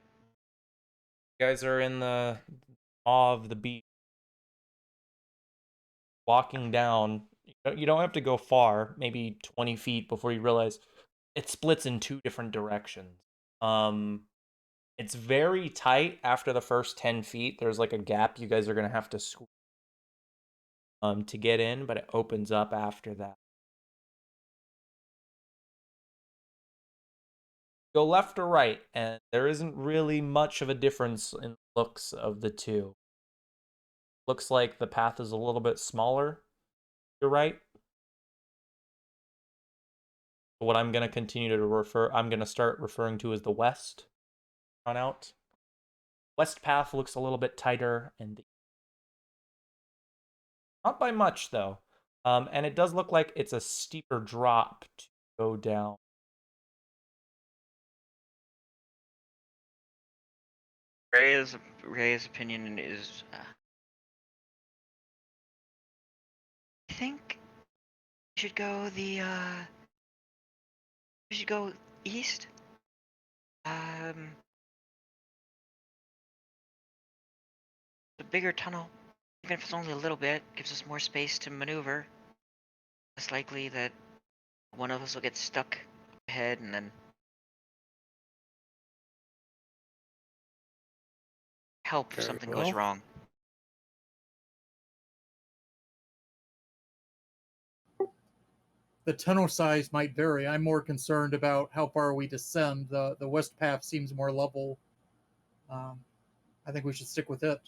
You guys are in the awe of the beach. Walking down, you don't have to go far, maybe 20 feet before you realize it splits in 2 different directions. It's very tight after the first 10 feet. There's like a gap you guys are going to have to squeeze to get in, but it opens up after that. Go left or right, and there isn't really much of a difference in the looks of the two. Looks like the path is a little bit smaller. You're right. What I'm going to continue to I'm going to start referring to as the west on out. West path looks a little bit tighter, and not by much though. And it does look like it's a steeper drop to go down. Ray's opinion is, I think we should go we should go east. The bigger tunnel, even if it's only a little bit, gives us more space to maneuver. Less likely that one of us will get stuck ahead and then help if Very something goes well. wrong. The tunnel size might vary. I'm more concerned about how far we descend. The west path seems more level. I think we should stick with it.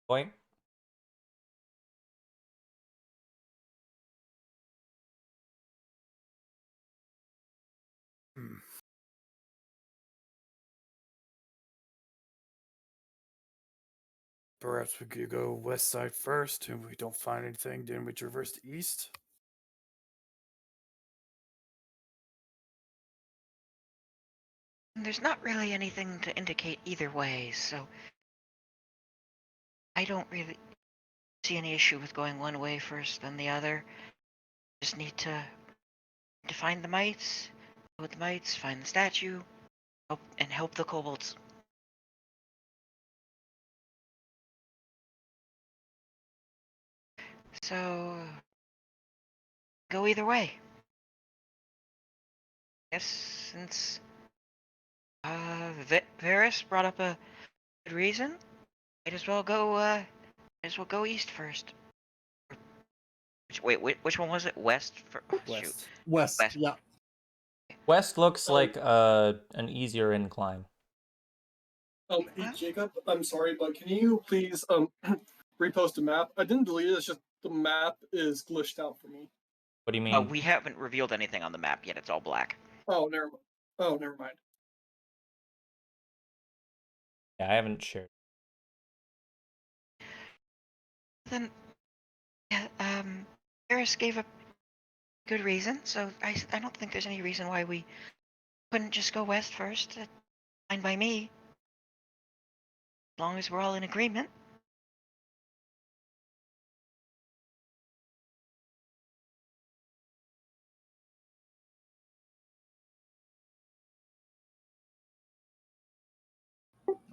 Point. Perhaps we could go west side first, and if we don't find anything, then we traverse the east. There's not really anything to indicate either way, so I don't really see any issue with going one way first, then the other. Just need to find the mites, go with the mites, find the statue, help the kobolds. So go either way. Yes, since Varys brought up a good reason, might as well go east first. Which one was it? West? Shoot. West. West, West. yeah. West looks Um, like an easier incline. Hey Jacob, I'm sorry, but can you please repost a map? I didn't delete it. It's just the map is glitched out for me. What do you mean? We haven't revealed anything on the map yet. It's all black. Oh, never mind. Yeah, I haven't shared. Then, yeah, Eris gave a good reason, so I don't think there's any reason why we couldn't just go west first. Fine by me. As long as we're all in agreement.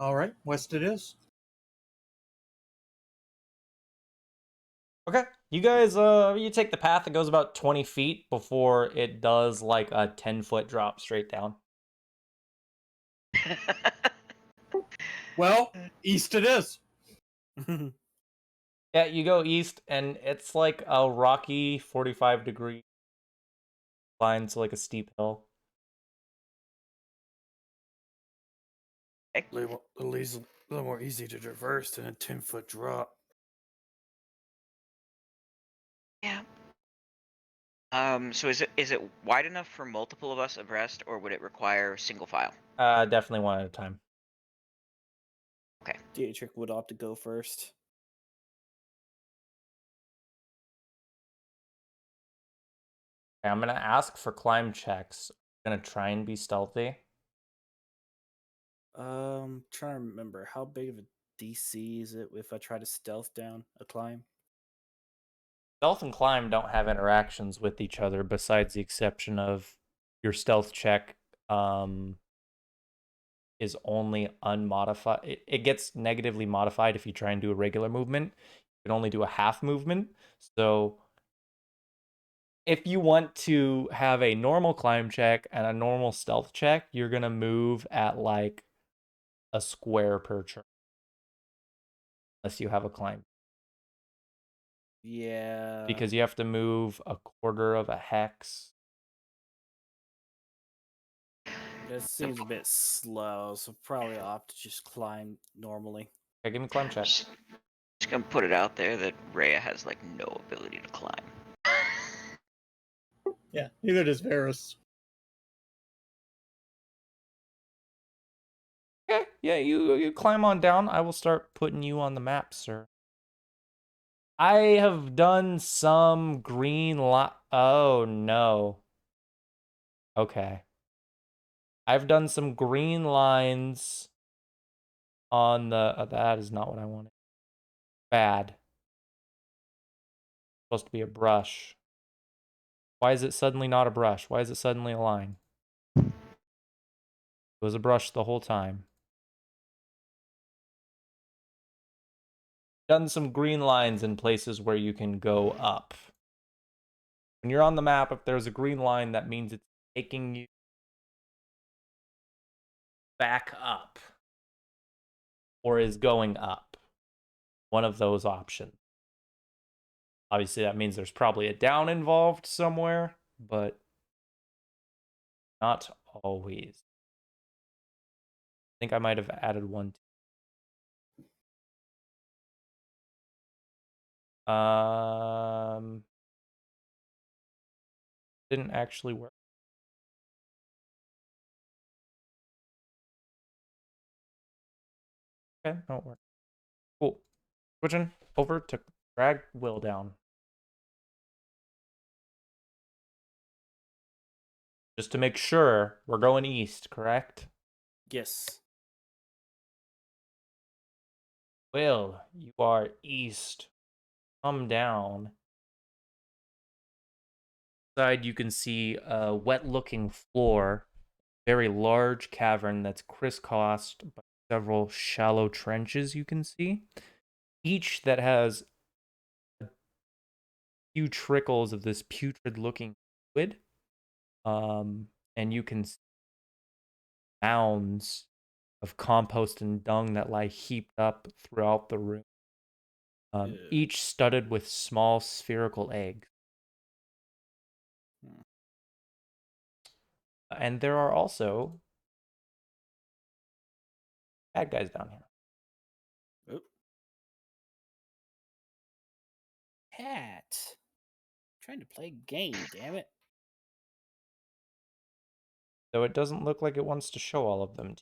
All right, west it is. Okay, you guys, you take the path. It goes about 20 feet before it does like a 10-foot drop straight down. Well, east it is. Yeah, you go east, and it's like a rocky 45-degree line, so like a steep hill. A little more easy to traverse than a 10-foot drop. Yeah. So is it wide enough for multiple of us abreast, or would it require single file? Definitely one at a time. Okay. Dietrich would opt to go first. Okay, I'm gonna ask for climb checks. I'm gonna try and be stealthy. Trying to remember how big of a DC is it if I try to stealth down a climb? Stealth and climb don't have interactions with each other besides the exception of your stealth check is only unmodified. It gets negatively modified if you try and do a regular movement. You can only do a half movement. So if you want to have a normal climb check and a normal stealth check, you're going to move at like a square per turn. Unless you have a climb. Yeah. Because you have to move a quarter of a hex. That seems a bit slow, so probably opt to just climb normally. Okay, give me climb check. Just gonna put it out there that Rhea has like no ability to climb. Yeah, neither does Varus. Okay, yeah, you climb on down. I will start putting you on the map, sir. I have done some green Oh, no. Okay. I've done some green lines on the... that is not what I wanted. Bad. Supposed to be a brush. Why is it suddenly not a brush? Why is it suddenly a line? It was a brush the whole time. Done some green lines in places where you can go up. When you're on the map, if there's a green line, that means it's taking you back up or is going up. One of those options. Obviously, that means there's probably a down involved somewhere, but not always. I think I might have added one. Didn't actually work. Okay, no, it worked. Cool. Switching over to drag Will down. Just to make sure we're going east, correct? Yes. Will, you are east. Come down. Side, you can see a wet-looking floor. Very large cavern that's crisscrossed by several shallow trenches you can see. Each that has a few trickles of this putrid-looking fluid. And you can see mounds of compost and dung that lie heaped up throughout the room. Each studded with small spherical eggs. And there are also bad guys down here. Oop. Cat. Trying to play a game, damn it. Though it doesn't look like it wants to show all of them.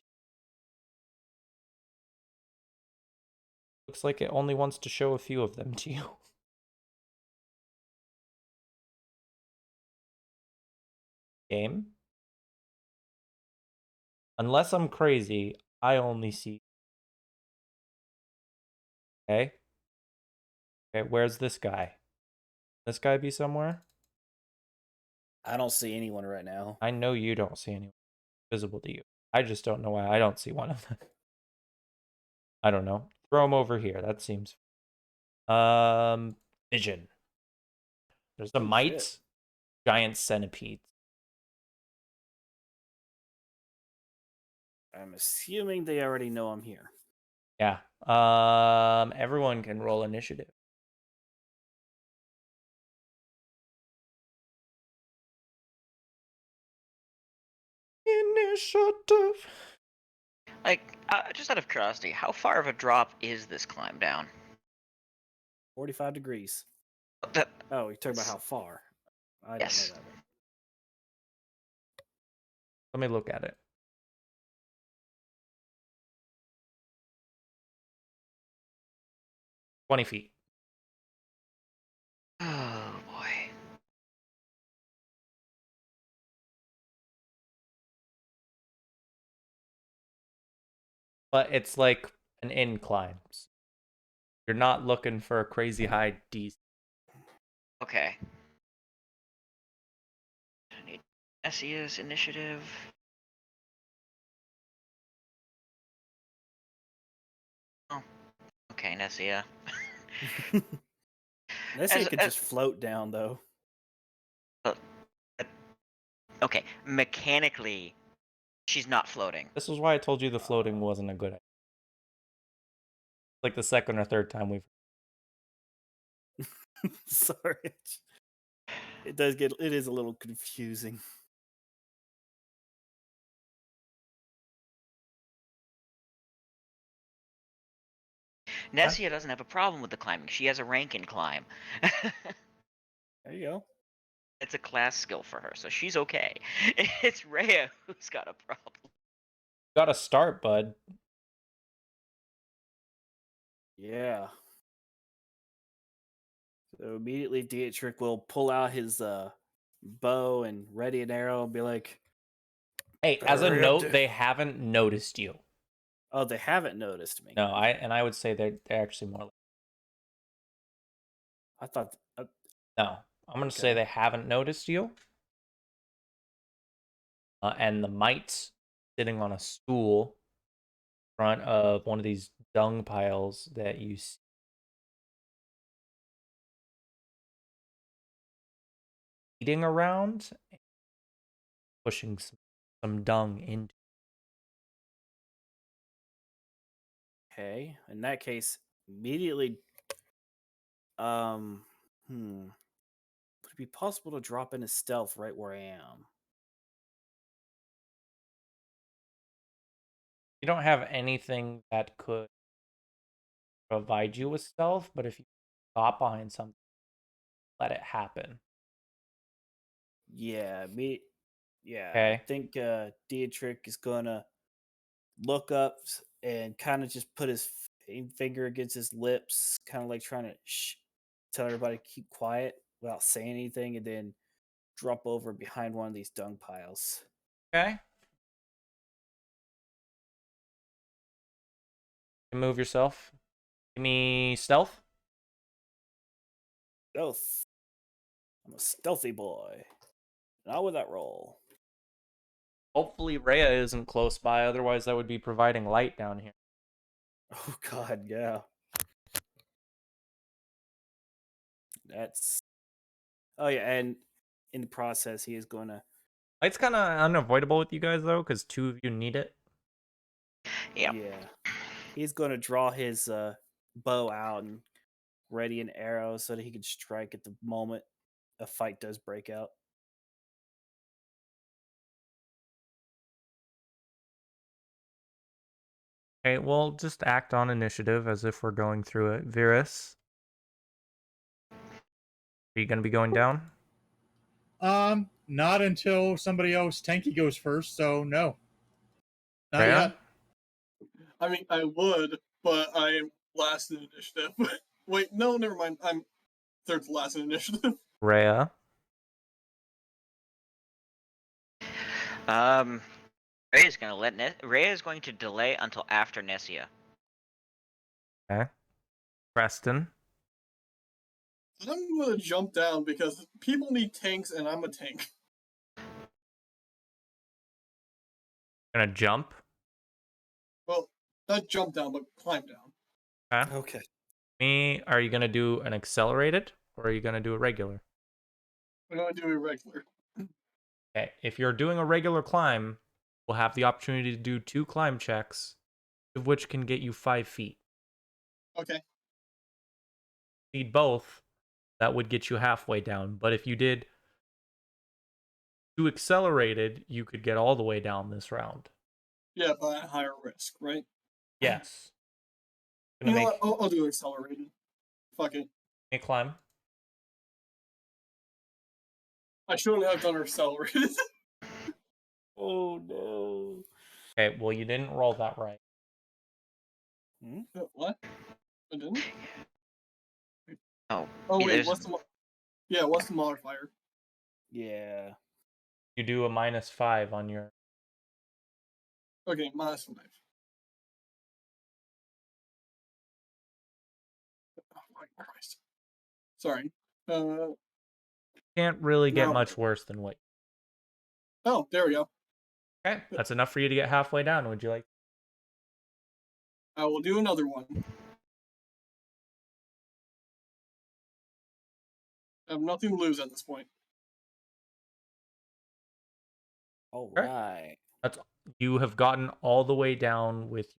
Looks like it only wants to show a few of them to you. Game? Unless I'm crazy, I only see. Okay. Okay, where's this guy? This guy be somewhere? I don't see anyone right now. I know you don't see anyone visible to you. I just don't know why I don't see one of them. I don't know. Throw him over here. That seems. Vision. There's the Oh, mites, shit. giant centipedes. I'm assuming they already know I'm here. Yeah. Everyone can roll initiative. Initiative. Like, just out of curiosity, how far of a drop is this climb down? 45 degrees. That, Oh, you're talking about how far? I Yes. don't know that. Let me look at it. 20 feet. oh boy. But it's like an incline. You're not looking for a crazy high DC. Okay. I need Nessia's initiative. Oh, okay, Nessia. Nessie could just float down, though. Okay, mechanically, she's not floating. This is why I told you the floating wasn't a good idea. Like the second or third time we've. Sorry. It is a little confusing. Nessia doesn't have a problem with the climbing. She has a rank in climb. There you go. It's a class skill for her, so she's okay. It's Rhea who's got a problem. Got to start, bud. Yeah. So immediately Dietrich will pull out his bow and ready an arrow and be like, Hey, as a Hurry up, note, dude. they haven't noticed you. oh, they haven't noticed me. No, I would say they're actually more. I thought. No, I'm gonna say Okay. they haven't noticed you. And the mites sitting on a stool in front of one of these dung piles that you see. Eating around, pushing some dung into. Okay. In that case, immediately. Would it be possible to drop into stealth right where I am? You don't have anything that could provide you with stealth, but if you got behind something, let it happen. Yeah, I Okay. think Dietrich is gonna look up and kind of just put his finger against his lips, kind of like trying to tell everybody to keep quiet without saying anything, and then drop over behind one of these dung piles. Okay. Move yourself. Give me stealth. Stealth. I'm a stealthy boy. Not with that roll. Hopefully Rhea isn't close by, otherwise that would be providing light down here. Oh God, yeah. That's. Oh yeah, and in the process, he is going to. Light's kind of unavoidable with you guys though, because two of you need it. Yeah. Yeah, he's going to draw his bow out and ready an arrow so that he can strike at the moment a fight does break out. Okay, well, just act on initiative as if we're going through it. Virus, are you going to be going down? Not until somebody else tanky goes first. So no, not Rhea? yet. I mean, I would, but I'm last in initiative. Wait, no, never mind. I'm third to last in initiative. Rhea? Rhea is gonna Rhea is going to delay until after Nessia. Okay. Preston? I'm gonna jump down because people need tanks, and I'm a tank. Gonna jump? Well, not jump down, but climb down. Okay. Okay. Me, are you gonna do an accelerated or are you gonna do a regular? I'm gonna do a regular. Okay. If you're doing a regular climb, we'll have the opportunity to do 2 climb checks, of which can get you 5 feet. Okay. Need both, that would get you halfway down. But if you did 2 accelerated, you could get all the way down this round. Yeah, but at higher risk, right? Yes. You Gonna know make what? I'll do accelerated. Fuck it. a climb. I shouldn't have done accelerated. Oh no. Okay, well, you didn't roll that right. What? I didn't? Oh, Oh wait, there's what's the what's the modifier? Yeah. You do a -5 on your. Okay, -5. Oh my Christ. Sorry. Can't really get No. much worse than what. Oh, there we go. Okay, that's enough for you to get halfway down. Would you like? I will do another one. I have nothing to lose at this point. All Okay. right. That's you have gotten all the way down with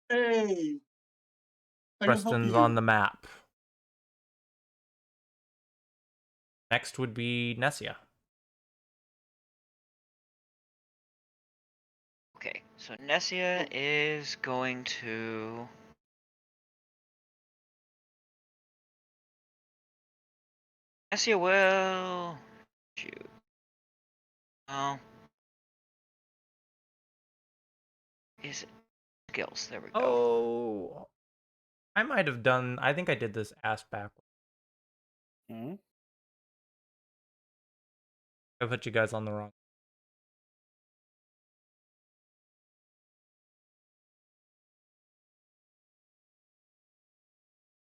Hey! I can help Preston's you. on the map. Next would be Nessia. okay. So Nessia is going to. Nessia will shoot. Oh, is it skills? There we go. Oh, I might have done. I think I did this ass backwards. Hmm? I put you guys on the wrong.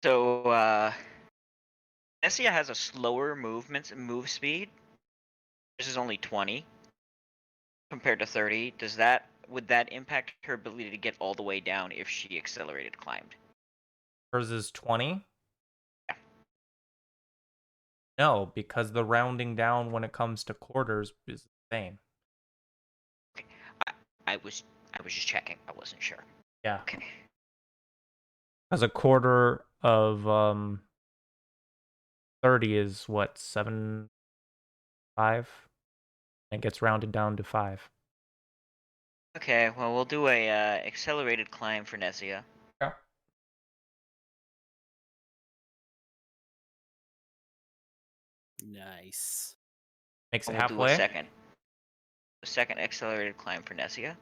So Nessia has a slower move speed. This is only 20 compared to 30. Would that impact her ability to get all the way down if she accelerated climbed? Hers is 20. Yeah. No, because the rounding down when it comes to quarters is the same. Okay. I was just checking. I wasn't sure. Yeah. Okay. Because a quarter of 30 is what, 7, 5? And it gets rounded down to 5. Okay, well, we'll do a accelerated climb for Nessia. Yeah. Nice. Makes it And we'll do halfway. a second accelerated climb for Nessia.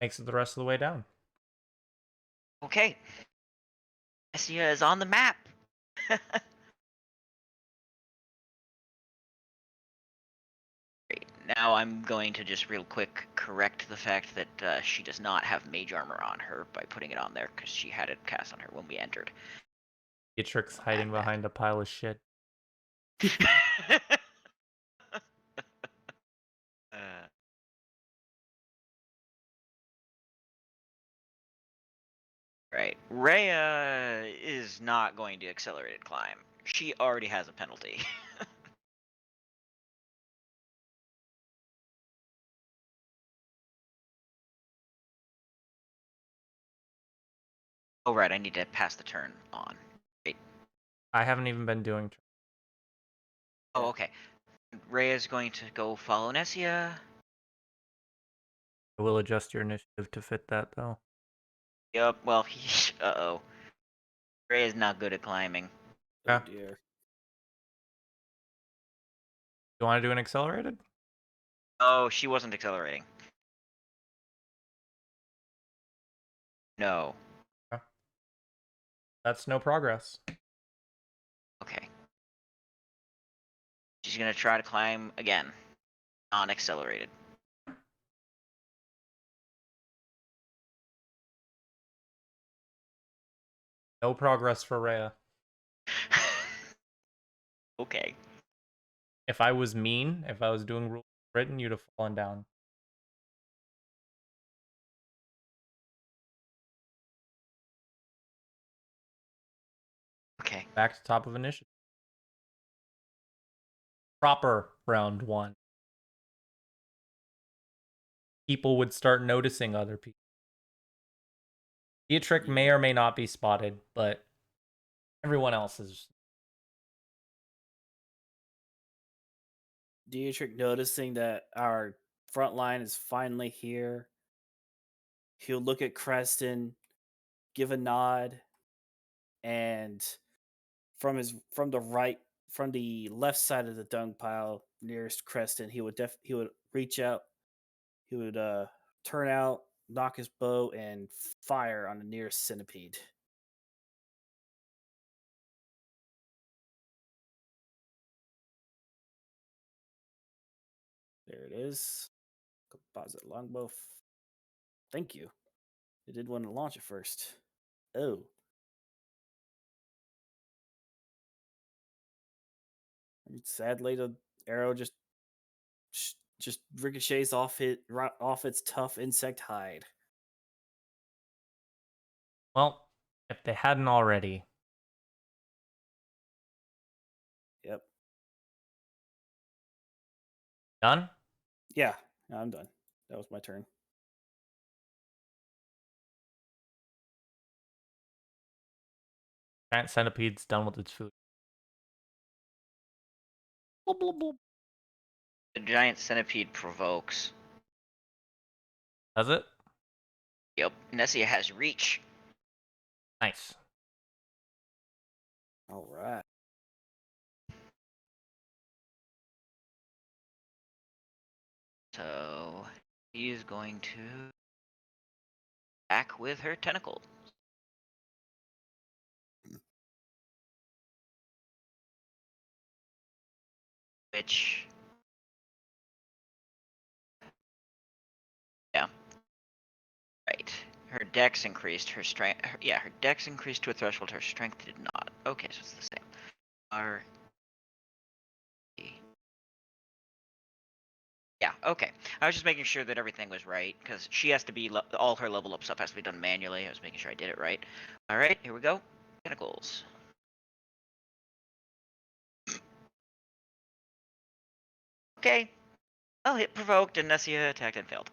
Makes it the rest of the way down. Okay. Nessia is on the map. Great. Now I'm going to just real quick correct the fact that she does not have mage armor on her by putting it on there because she had it cast on her when we entered. Beatrix hiding behind a pile of shit. Right. Rhea is not going to accelerated climb. She already has a penalty. Oh, right. I need to pass the turn on. Wait. I haven't even been doing. Oh, okay. Rhea's going to go follow Nessia. I will adjust your initiative to fit that, though. Yup, well, uh-oh. Rhea's not good at climbing. Oh Yeah. dear. You want to do an accelerated? Oh, she wasn't accelerating. No. That's no progress. Okay. She's gonna try to climb again. Non-accelerated. No progress for Rhea. Okay. If I was mean, if I was doing rules written, you'd have fallen down. Okay. Back to top of initiative. Proper round 1. People would start noticing other people. Dietrich may or may not be spotted, but everyone else is. Dietrich noticing that our front line is finally here. He'll look at Creston, give a nod, and from the left side of the dung pile nearest Creston, he would reach out, he would turn out, knock his bow, and fire on the nearest centipede. There it is. Composite longbow. Thank you. I did want to launch it first. Oh. Sadly, the arrow just ricochets off its tough insect hide. Well, if they hadn't already. Yep. Done? Yeah, I'm done. That was my turn. Giant centipede's done with its food. Blub, blub, blub. The giant centipede provokes. Does it? Yep. Nessia has reach. Nice. All right. So he is going to attack with her tentacle. Which, yeah, right. Her dex increased. Her strength. Her dex increased to a threshold. Her strength did not. Okay, so it's the same. R. Yeah. Okay. I was just making sure that everything was right because she has to be all her level up stuff has to be done manually. I was making sure I did it right. All right. Here we go. Tentacles. Okay. I'll hit provoked, and Nessia attacked and failed.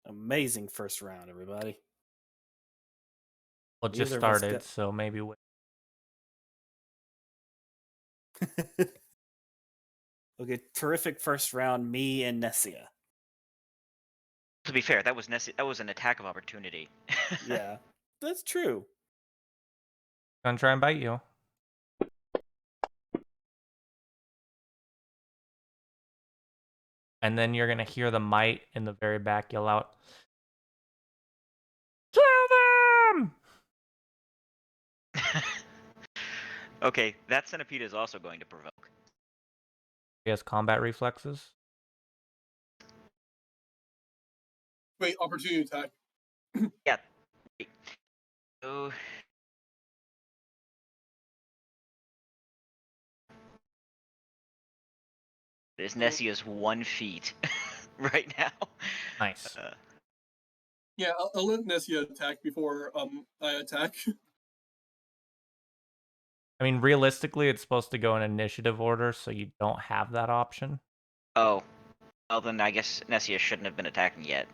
Amazing first round, everybody. Well, it just Neither of us started, got- so maybe. Okay, terrific first round, me and Nessia. To be fair, that was Nessia. That was an attack of opportunity. Yeah, that's true. Gonna try and bite you. And then you're gonna hear the mite in the very back yell out, "Kill them!" Okay, that centipede is also going to provoke. He has combat reflexes. Wait, opportunity attack. Yeah. So this Nessia's 1 feet right now. Nice. Yeah, I'll let Nessia attack before I attack. I mean, realistically, it's supposed to go in initiative order, so you don't have that option. Oh. Well, then I guess Nessia shouldn't have been attacking yet.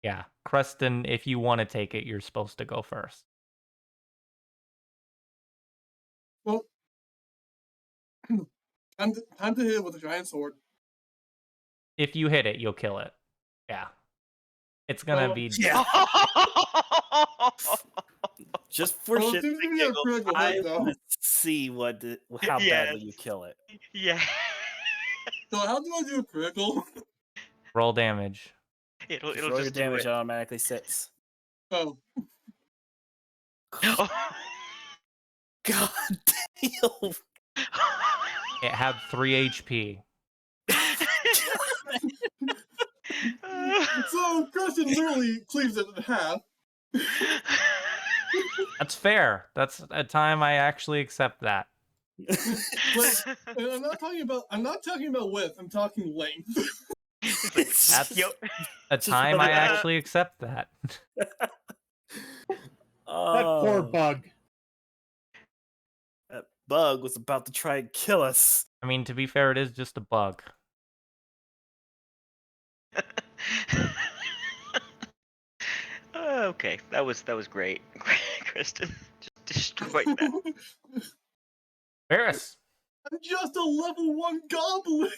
Yeah. Creston, if you want to take it, you're supposed to go first. Well, Time to hit it with a giant sword. If you hit it, you'll kill it. Yeah. It's gonna be. Yeah. Just for Well, shit it's gonna and be a giggles, critical I hit, though. want to see how Yes. badly you kill it. Yeah. So how do I do a critical? Roll damage. It'll Just roll your just do damage it. automatically sits. Oh, God damn. It had 3 HP. so Kristen literally cleaves it in half. That's fair. That's a time I actually accept that. But and I'm not talking about width. I'm talking length. That's Yo. a Just time run I it out. actually accept that. That Oh, poor bug. that bug was about to try and kill us. I mean, to be fair, it is just a bug. Okay, that was great, Kristen. Just destroyed that. Varys, I'm just a level 1 goblin.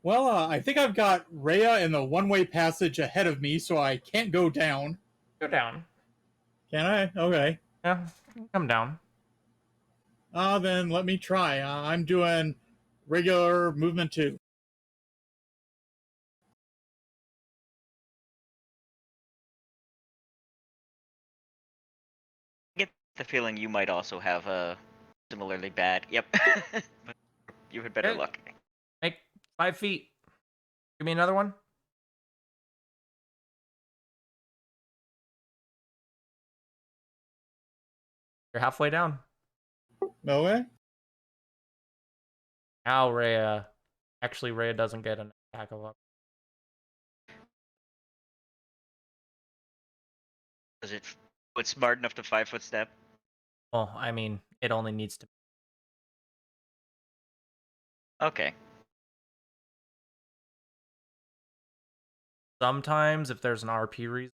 Well, I think I've got Rhea in the one-way passage ahead of me, so I can't go down. go down. Can I? Okay. Yeah, come down. Then let me try. I'm doing regular movement 2. I get the feeling you might also have a similarly bad. Yep. But you had better Okay. luck. Make 5 feet. Give me another one. You're halfway down. Okay. Now Rhea. Actually, Rhea doesn't get an attack of up. Was it? What's smart enough to 5-foot step? Well, I mean, it only needs to. Okay. Sometimes, if there's an RP reason,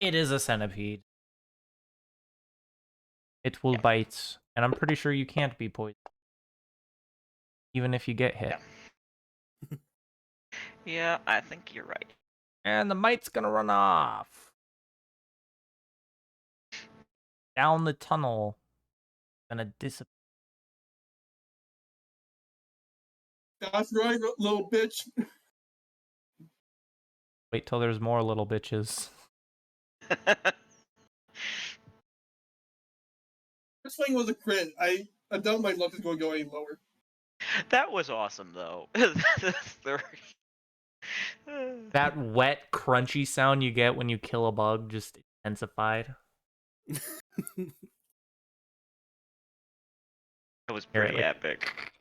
it is a centipede. It will bite, and I'm pretty sure you can't be poisoned, even if you get hit. Yeah. Yeah, I think you're right. And the mite's gonna run off down the tunnel. Gonna disappear. That's right, little bitch. Wait till there's more little bitches. This thing was a crit. I doubt my luck is going to go any lower. That was awesome, though. The 30. That wet, crunchy sound you get when you kill a bug just intensified. That was Here, pretty like- epic.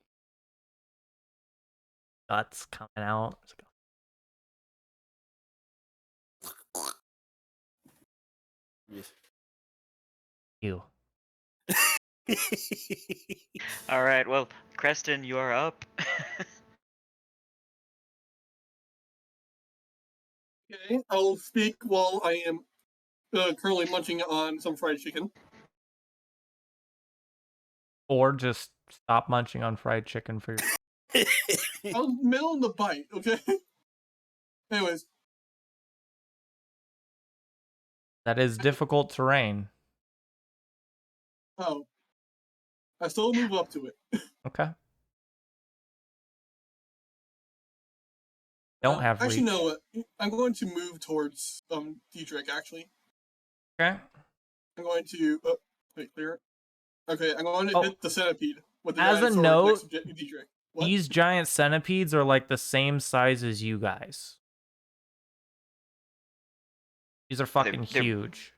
Guts coming out. Ew. All right, well, Creston, you are up. Okay, I'll speak while I am currently munching on some fried chicken. Or just stop munching on fried chicken for your. I was middle in the bite, okay? Anyways, That is difficult terrain. oh. I still move up to it. Okay. Don't have Actually, reach. no. I'm going to move towards Dietrich, actually. Okay. I'm going to... wait, clear. Okay, I'm going to Oh. hit the centipede with the As giant a sword note, next to Dietrich. What? These giant centipedes are like the same size as you guys. These are fucking they're- huge.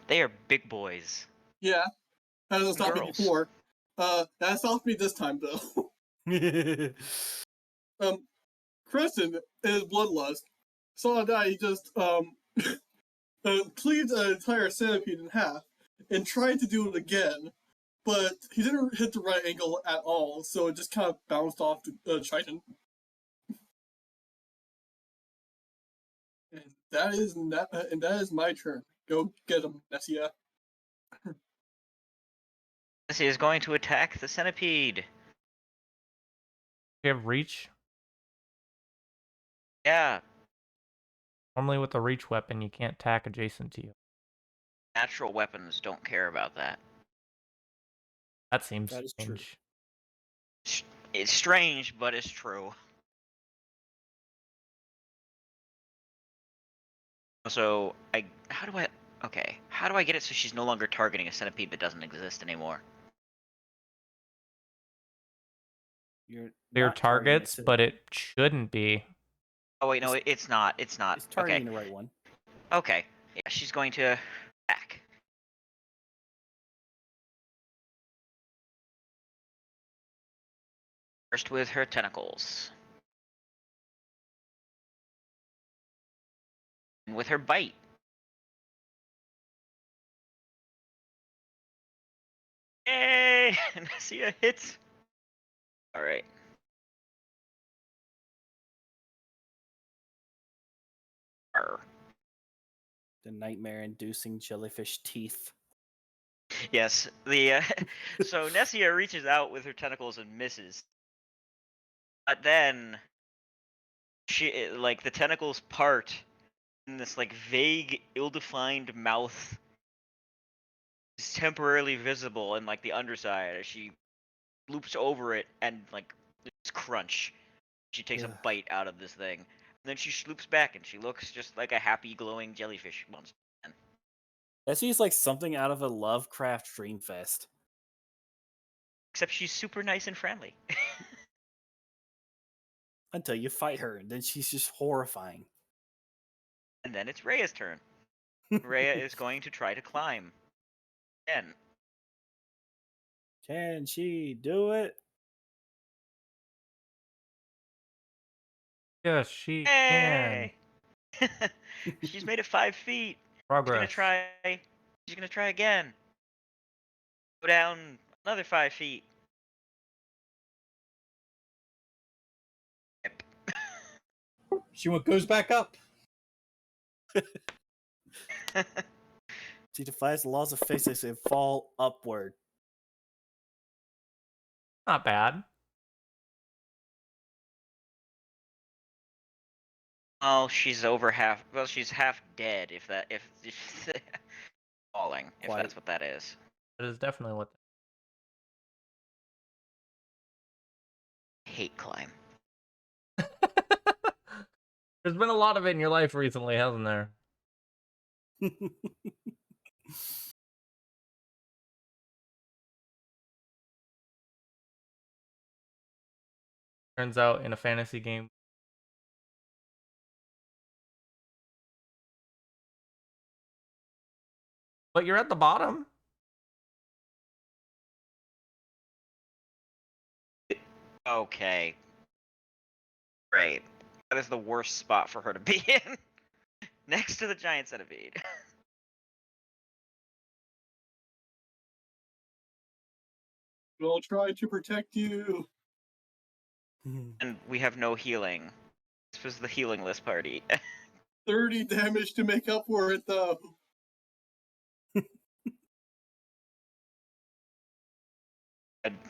They are big boys. Yeah. That hasn't stopped me Girls. before. That stopped me this time, though. Kristen, in his bloodlust, saw a guy just cleaved an entire centipede in half and tried to do it again, but he didn't hit the right angle at all, so it just kind of bounced off the chitin. And that is my turn. Go get him, Nessia. Nessie is going to attack the centipede. You have reach. Yeah, Normally with the reach weapon, you can't attack adjacent to you. natural weapons don't care about that. That seems That is true. strange. It's strange, but it's true. So, how do I get it so she's no longer targeting a centipede that doesn't exist anymore? You're Clear not targeting targets, but it shouldn't be. Oh wait, no, it's not. It's not. It's targeting Okay. the right one. Okay. Yeah, she's going to attack. First with her tentacles. And with her bite. Yay! Nessia hits. Alright. The nightmare-inducing jellyfish teeth. Yes, the so Nessia reaches out with her tentacles and misses. But then the tentacles part in this like vague, ill-defined mouth is temporarily visible in like the underside as she loops over it and like this crunch. She takes a Ugh. bite out of this thing. And then she sloops back and she looks just like a happy, glowing jellyfish monster. That seems like something out of a Lovecraft Dreamfest. Except she's super nice and friendly. Until you fight her, and then she's just horrifying. And then it's Rhea's turn. Rhea is going to try to climb. Again. Can she do it? Yes, she can. Hey! She's made it 5 feet. Progress. She's gonna try again. Go down another 5 feet. Yep. She goes back up. She defies the laws of physics and fall upward. Not bad. Oh, she's over half. Well, she's half dead. If falling, if Quite. that's what that is. That is definitely what. Hate climb. There's been a lot of it in your life recently, hasn't there? Turns out in a fantasy game. But you're at the bottom. Okay. Great. That is the worst spot for her to be in. Next to the giant centipede. We'll try to protect you. And we have no healing. This was the healingless party. 30 damage to make up for it, though.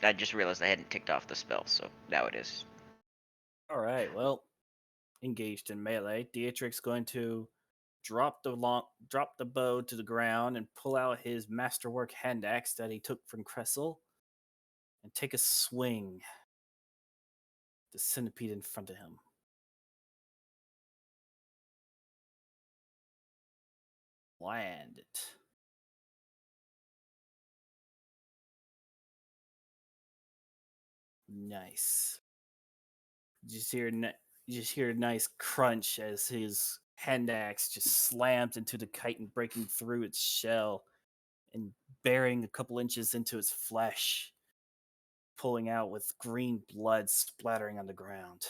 I just realized I hadn't ticked off the spell, so now it is. All right. Well, engaged in melee, Dietrich's going to drop the bow to the ground and pull out his masterwork hand axe that he took from Kressel and take a swing. The centipede in front of him. Land it. Nice. You just hear a nice crunch as his hand axe just slams into the chitin, breaking through its shell and burying a couple inches into its flesh, pulling out with green blood splattering on the ground.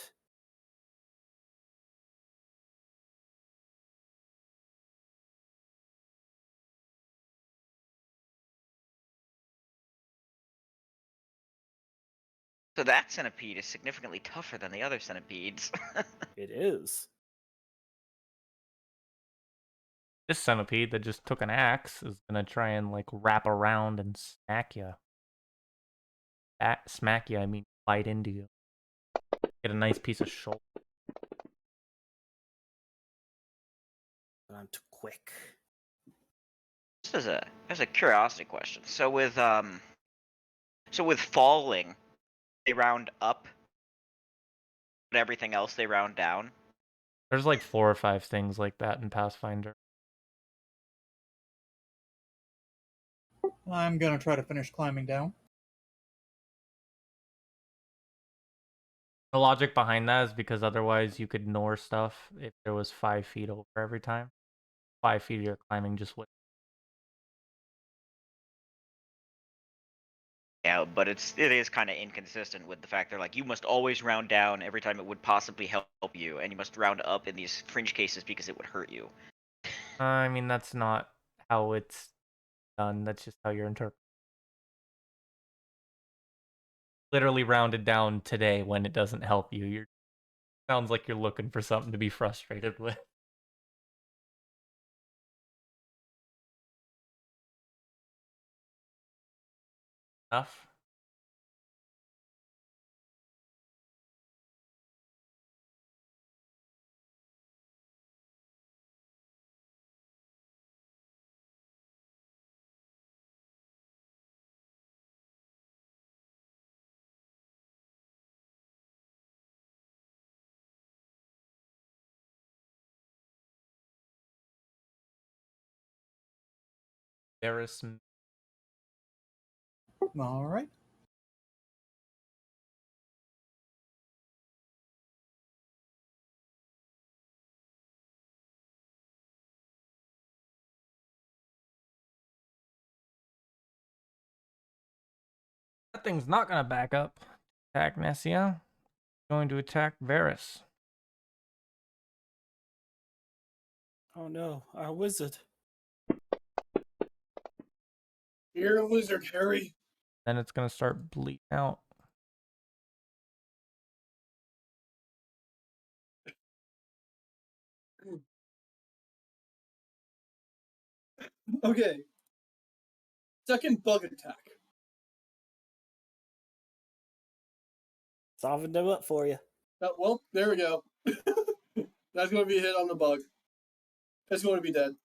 So that centipede is significantly tougher than the other centipedes. It is. This centipede that just took an axe is gonna try and like wrap around and snack you. smack you, I mean bite into you. Get a nice piece of shoulder. But I'm too quick. This is a curiosity question. So with falling, they round up, but everything else they round down. There's like 4 or 5 things like that in Pathfinder. I'm gonna try to finish climbing down. The logic behind that is because otherwise you could ignore stuff if there was 5 feet over every time. 5 feet of your climbing just would. Yeah, but it is kind of inconsistent with the fact they're like, you must always round down every time it would possibly help you, and you must round up in these fringe cases because it would hurt you. I mean, that's not how it's done. That's just how you're interpreting. Literally rounded down today when it doesn't help you. You're sounds like you're looking for something to be frustrated with. Enough. There is some. All right. That thing's not gonna back up. Attack Nessia. Going to attack Varys. Oh no, our wizard. You're a wizard, Harry. Then it's gonna start bleeding out. Okay. Second bug attack. Solving them up for you. Well, there we go. That's going to be a hit on the bug. It's going to be dead.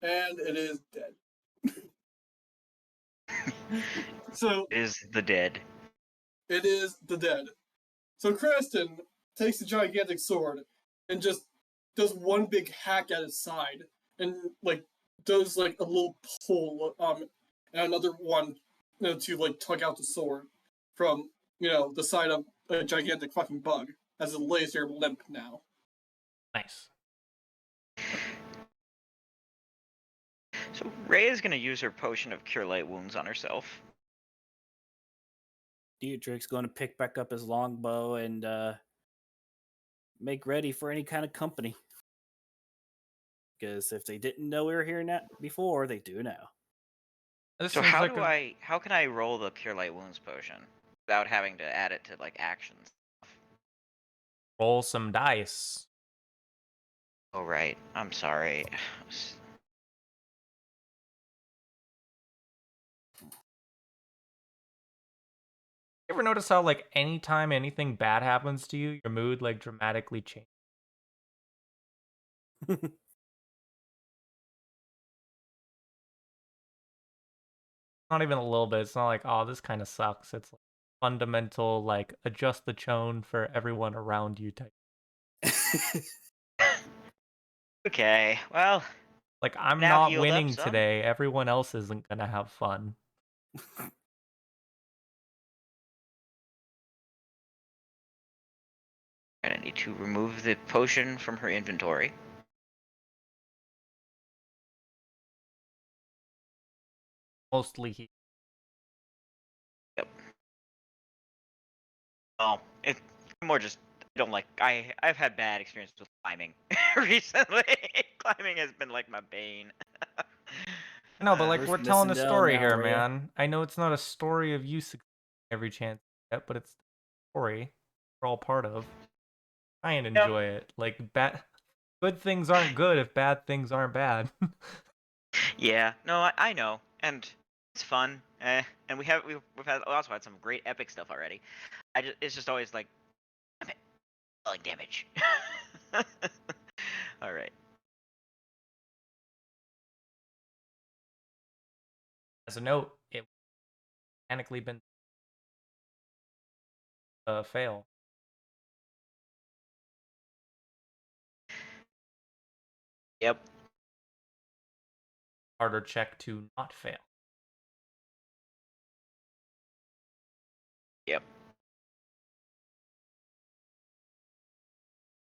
And it is dead. So Is the dead. it is the dead. So Creston takes the gigantic sword and just does one big hack at his side and like does like a little pull and another one to like tug out the sword from the side of a gigantic fucking bug as it lays there limp now. Nice. So Rhea is gonna use her potion of cure light wounds on herself. Dietrich's going to pick back up his longbow and make ready for any kind of company. Because if they didn't know we were here before, they do now. This So seems how like how can I roll the cure light wounds potion without having to add it to like actions? roll some dice. Oh right, I'm sorry. You ever notice how like anytime anything bad happens to you, your mood like dramatically changes? Not even a little bit. It's not like, oh, this kind of sucks. It's like fundamental, like adjust the tone for everyone around you type. Okay, well, Like I'm now not healed up winning some. today. Everyone else isn't gonna have fun. I need to remove the potion from her inventory. Mostly he. Yep. Oh, it's more just I don't like I've had bad experiences with climbing recently. Climbing has been like my bane. No, but like We're we're telling a missing down story now, here, Rhea. man. I know it's not a story of you succeeding every chance you get, but it's a story we're all part of. I and enjoy it. Like good things aren't good if bad things aren't bad. Yeah, no, I know, and it's fun, And we've also had some great epic stuff already. It's just always like, damn it, like damage. All right. As a note, it mechanically been fail. Yep. Harder check to not fail. Yep.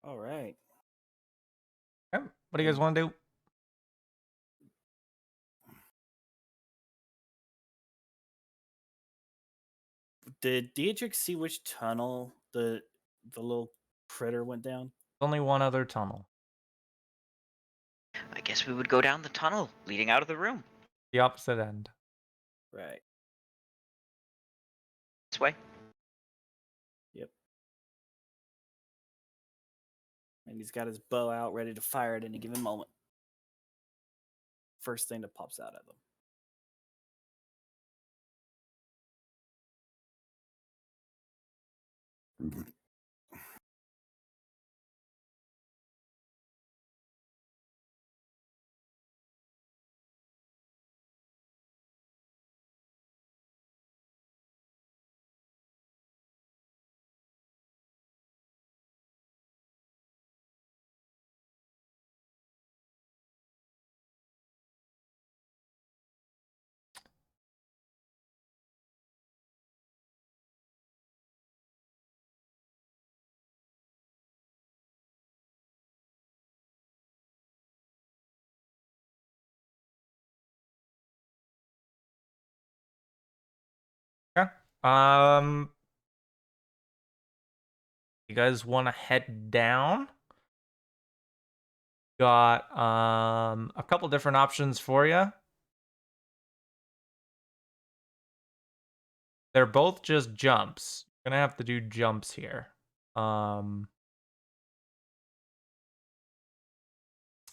All right. Okay. What do you guys want to do? Did Dietrich see which tunnel the little critter went down? Only one other tunnel. I guess we would go down the tunnel leading out of the room. The opposite end. Right. This way. Yep. And he's got his bow out ready to fire at any given moment. First thing that pops out at them. Okay. You guys want to head down? Got a couple different options for you. They're both just jumps. You're gonna have to do jumps here. And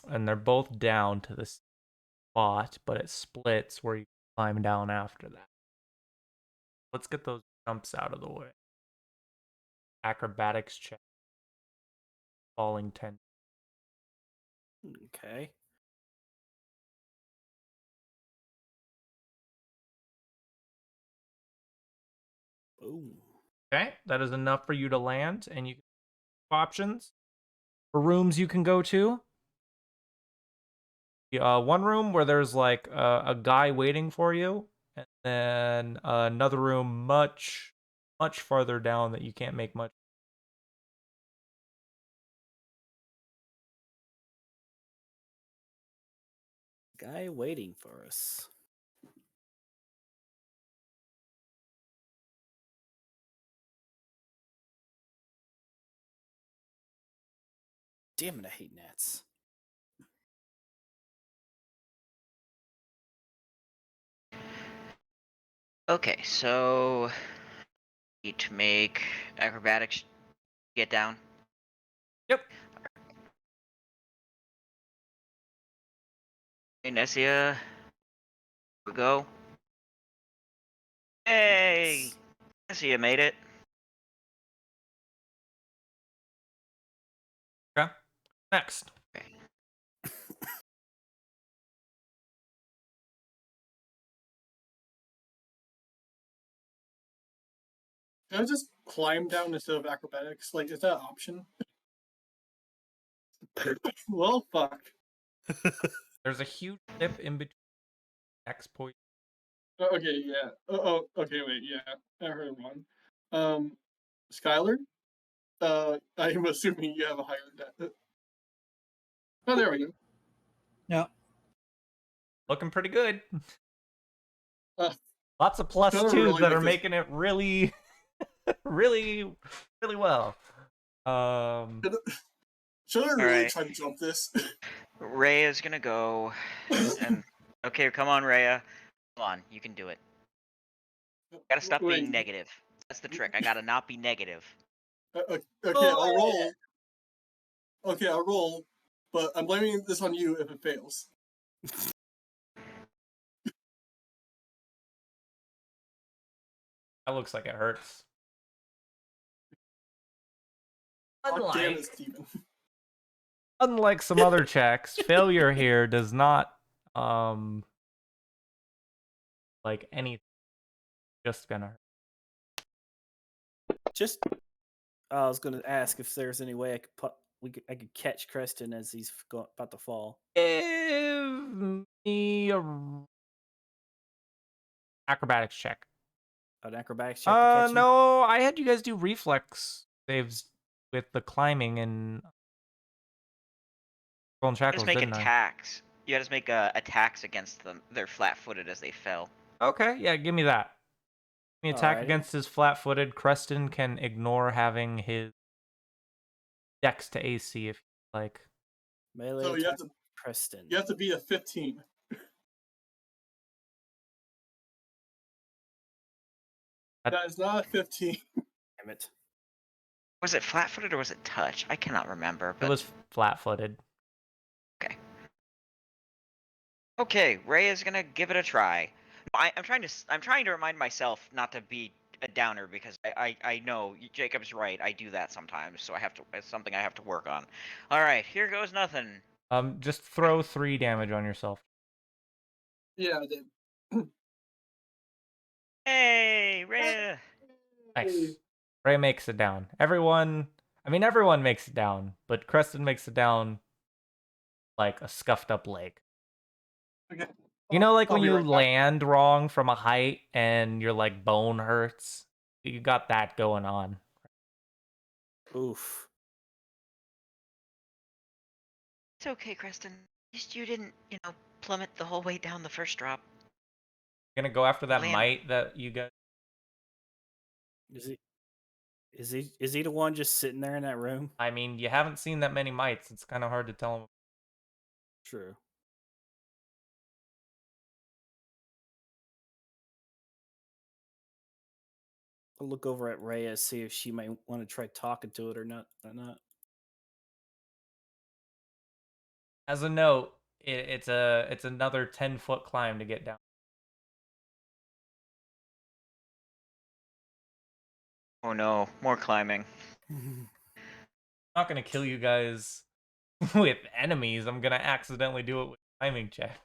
they're both down to the spot, but it splits where you climb down after that. Let's get those jumps out of the way. Acrobatics check. Falling 10. Okay. Boom. Okay, that is enough for you to land, and you have options for rooms you can go to. One room where there's like a guy waiting for you, and then another room much farther down that you can't make much. Guy waiting for us. Damn it, I hate gnats. Okay, so need to make acrobatics get down. Yep. Hey, Nessia. We go. Hey, Nessia made it. Okay. Next. Okay. Can I just climb down instead of acrobatics? Like, is that an option? Well, fuck. There's a huge dip in between X point. Okay, yeah. Okay, wait, yeah. I heard one. Skylar? I'm assuming you have a higher debt. Oh, there we go. Yeah. Looking pretty good. Uh, Lots of plus Skylar twos really that are makes making it really, really well. Should I really Alright. try to jump this? Rhea's gonna go and okay, come on, Rhea. Come on, you can do it. Gotta stop Wait. being negative. That's the trick. I gotta not be negative. Okay, Oh, I'll roll. Okay, I'll roll, but I'm blaming this on you if it fails. That looks like it hurts. God damn it, Unlike, Steven. unlike some other checks, failure here does not like anything. Just gonna hurt. Just, I was gonna ask if there's any way I could I could catch Creston as he's about to fall. Give me a acrobatics check. An acrobatics check to catch him. No, I had you guys do reflex saves with the climbing and golden Just shackles, make didn't I? attacks. You had to make attacks against them. They're flat-footed as they fell. Okay, yeah, give me that. Give me attack Alrighty. against his flat-footed. Creston can ignore having his dex to AC if you like. Melee So attack, Creston. you have to be a 15. That is not a 15. Damn it. Was it flat-footed or was it touch? I cannot remember. But It was flat-footed. okay, Ray is gonna give it a try. I'm trying to remind myself not to be a downer because I know Jacob's right. I do that sometimes, so it's something I have to work on. All right, here goes nothing. Just throw 3 damage on yourself. Yeah, I did. Hey, Ray. Nice. Ray makes it down. Everyone makes it down, but Creston makes it down like a scuffed up leg. Okay. You know, like I'll when be you right back. land wrong from a height and your like bone hurts? You got that going on. Oof. It's okay, Creston. At least you didn't, plummet the whole way down the first drop. You're gonna go after that Land. mite that you got. Is he the one just sitting there in that room? I mean, you haven't seen that many mites. It's kind of hard to tell them. True. I'll look over at Rhea, see if she might want to try talking to it or not. As a note, it's another 10-foot climb to get down. Oh no, more climbing. I'm not gonna kill you guys with enemies. I'm gonna accidentally do it with timing check.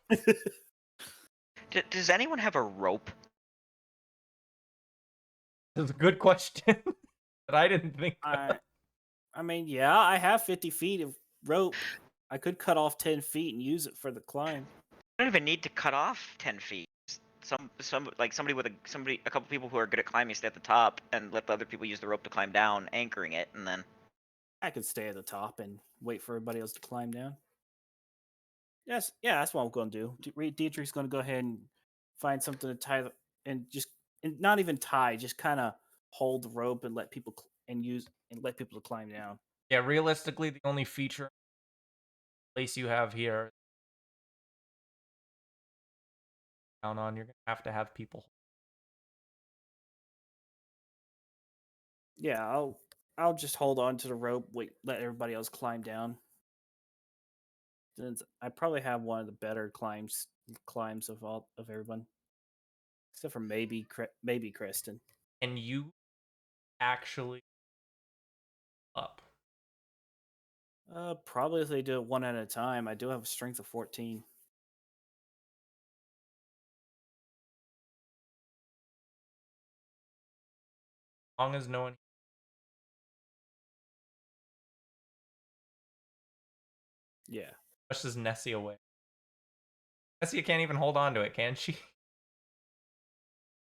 Does anyone have a rope? That's a good question, but I didn't think. I mean, yeah, I have 50 feet of rope. I could cut off 10 feet and use it for the climb. I don't even need to cut off 10 feet. A couple people who are good at climbing stay at the top and let the other people use the rope to climb down, anchoring it, and then. I could stay at the top and wait for everybody else to climb down. Yes, yeah, that's what I'm going to do. Dietrich's going to go ahead and find something to tie and not even tie, just kind of hold the rope and let people let people to climb down. Yeah, realistically, the only feature place you have here down on, you're gonna have to have people. Yeah, I'll just hold on to the rope, let everybody else climb down. Since I probably have one of the better climbs of everyone, except for maybe Creston. And you actually up. Probably if they do it one at a time. I do have a strength of 14. As long as no one pushes Nessie away. Nessie can't even hold on to it, can she?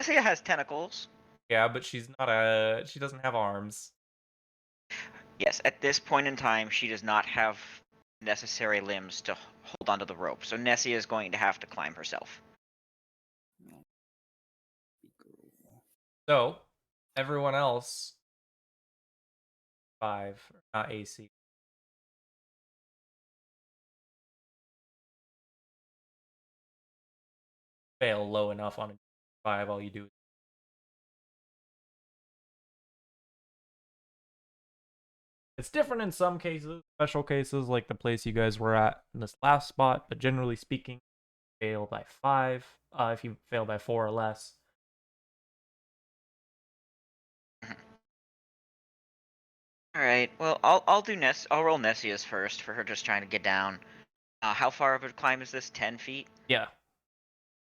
Nessia has tentacles. Yeah, but she doesn't have arms. Yes, at this point in time, she does not have necessary limbs to hold onto the rope, so Nessia is going to have to climb herself. So, everyone else 5, not AC. Fail low enough on a 5, all you do is it's different in some cases, special cases like the place you guys were at in this last spot, but generally speaking, fail by 5. If you fail by 4 or less, All right. Well, I'll do I'll roll Nessia's first for her just trying to get down. How far of a climb is this? 10 feet. Yeah.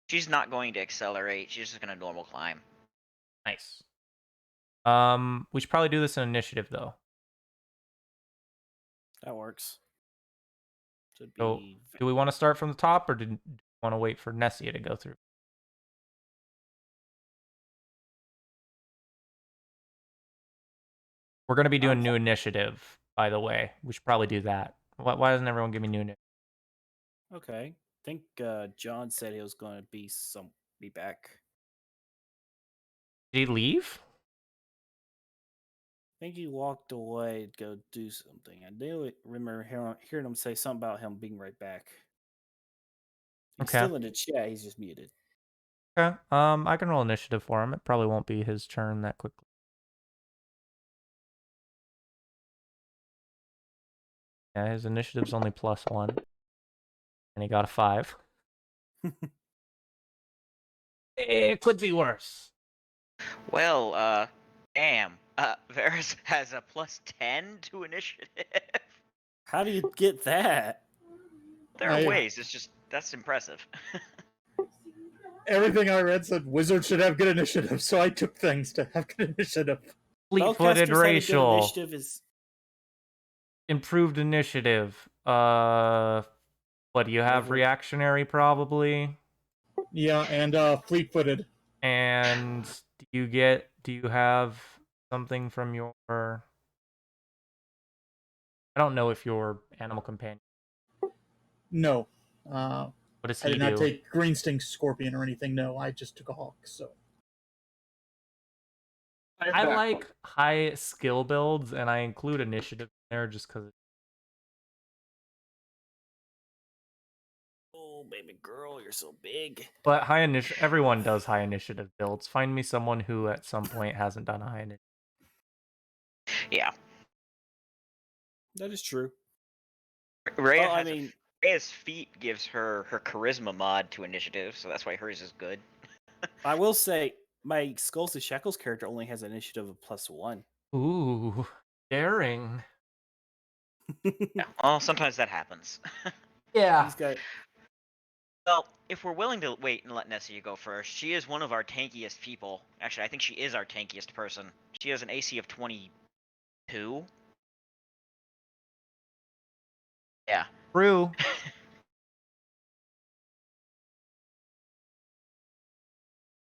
She's not going to accelerate. She's just gonna normal climb. Nice. We should probably do this in initiative though. That works. Should So, be. do we want to start from the top, or do you want to wait for Nessia to go through? We're going to be doing new initiative, by the way. We should probably do that. Why doesn't everyone give me new initiative? Okay. I think John said he was going to be back. Did he leave? I think he walked away to go do something. I do remember hearing him say something about him being right back. He's Okay. still in the chat. He's just muted. Okay. I can roll initiative for him. It probably won't be his turn that quickly. Yeah, his initiative's only +1. And he got a 5. It could be worse. Well, damn. Varys has a +10 to initiative. How do you get that? There are ways. It's just that's impressive. Everything I read said wizards should have good initiative, so I took things to have good initiative. Fleet-footed Spellcasters having good racial. initiative is Improved initiative. What do you have? Level- Reactionary, probably. Yeah, and fleet-footed. And do you have something from your... I don't know if your animal companion... No. What does I he did not do? take Green Sting Scorpion or anything. No, I just took a hawk. So I like high skill builds, and I include initiative in there just because... Oh, baby girl, you're so big. But everyone does high initiative builds. Find me someone who at some point hasn't done a high initiative. Yeah. That is true. Rhea Well, I has mean, Rhea's feat gives her charisma mod to initiative, so that's why hers is good. I will say my Skulls and Shackles character only has an initiative of +1. Ooh, daring. Yeah, well, sometimes that happens. Yeah. He's got Well, if we're willing to wait and let Nessia go first, she is one of our tankiest people. Actually, I think she is our tankiest person. She has an AC of 22. Yeah. True.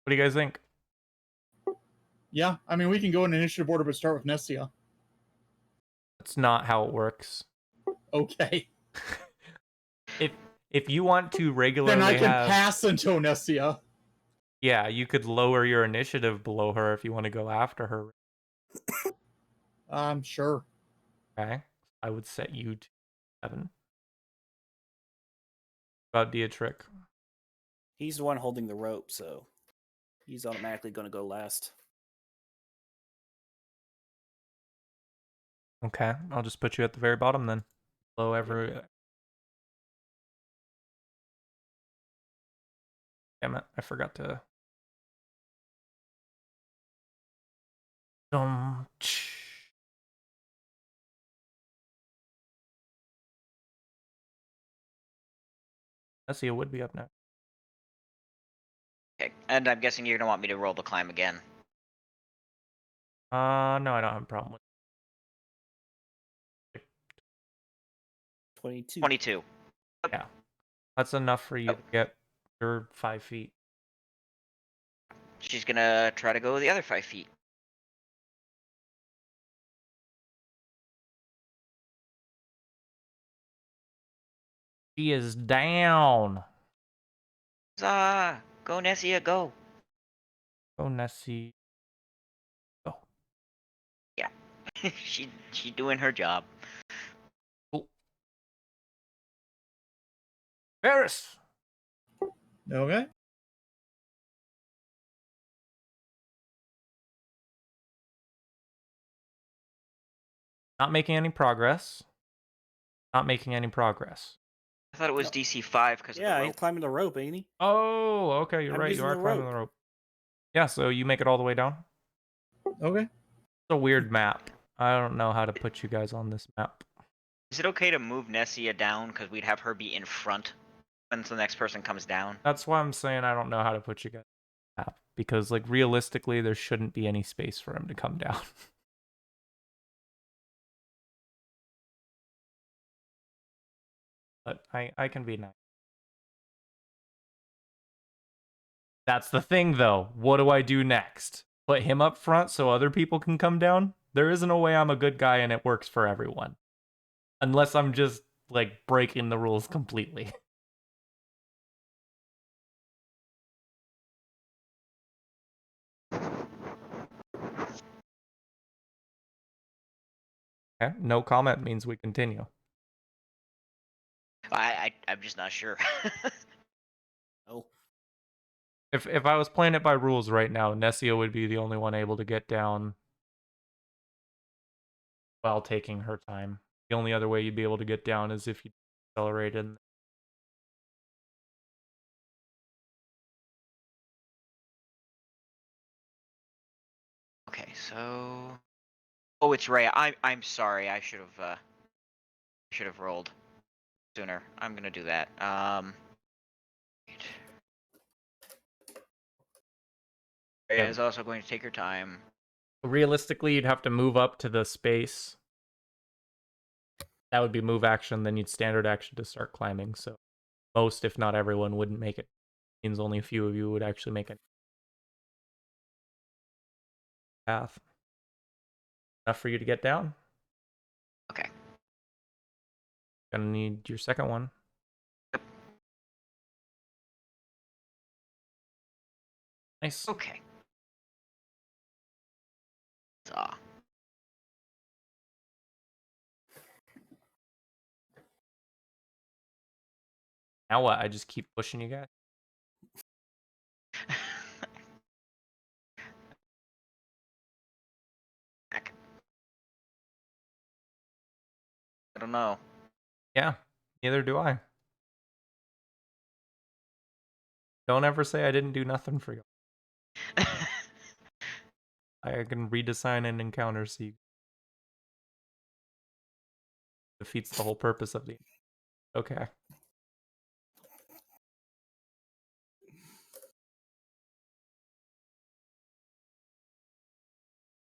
What do you guys think? yeah, I mean we can go in initiative order, but start with Nessia. That's not how it works. Okay. If you want to regularly Then I can have... pass until Nessia. Yeah, you could lower your initiative below her if you want to go after her. Sure. Okay. I would set you to 7. About Dietrich. he's the one holding the rope, so he's automatically going to go last. Okay, I'll just put you at the very bottom then. Below every... Damn it, I forgot to... Nessia would be up next. Okay, and I'm guessing you're gonna want me to roll the climb again. No, I don't have a problem with 22. 22. it. Yeah. That's enough for you to get your 5 feet. She's gonna try to go the other 5 feet. She is down. Huzzah! Go, Nessia, go! Go, Nessie. Go. Yeah. she doing her job. Cool. Varys! Okay. Not making any progress. Not making any progress. I thought it was DC 5 because of the Yeah, he's rope. climbing the rope, ain't he? Oh, okay, you're I'm right. You using are the climbing rope. the rope. Yeah, so you make it all the way down. Okay. It's a weird map. I don't know how to put you guys on this map. Is it okay to move Nessia down because we'd have her be in front when the next person comes down? That's why I'm saying I don't know how to put you guys on the map. Because, like, realistically, there shouldn't be any space for him to come down. But I can be nice. That's the thing, though. What do I do next? Put him up front so other people can come down? There isn't a way I'm a good guy and it works for everyone. Unless I'm just, like, breaking the rules completely. Okay, no comment means we continue. I'm just not sure. Oh, If I was playing it by rules right now, Nessia would be the only one able to get down while taking her time. The only other way you'd be able to get down is if you accelerated. Okay, so oh, it's Ray. I'm sorry. I should have rolled sooner. I'm gonna do that. Ray Yeah. is also going to take her time. Realistically, you'd have to move up to the space. That would be move action, then you'd standard action to start climbing. So most, if not everyone, wouldn't make it. Means only a few of you would actually make it. Path. Enough for you to get down. Okay. Gonna need your second one. Nice. Okay. So, Now what? I just keep pushing you guys. Heck. I don't know. Yeah, neither do I. Don't ever say I didn't do nothing for you. I can redesign an encounter so you defeats the whole purpose of the. Okay.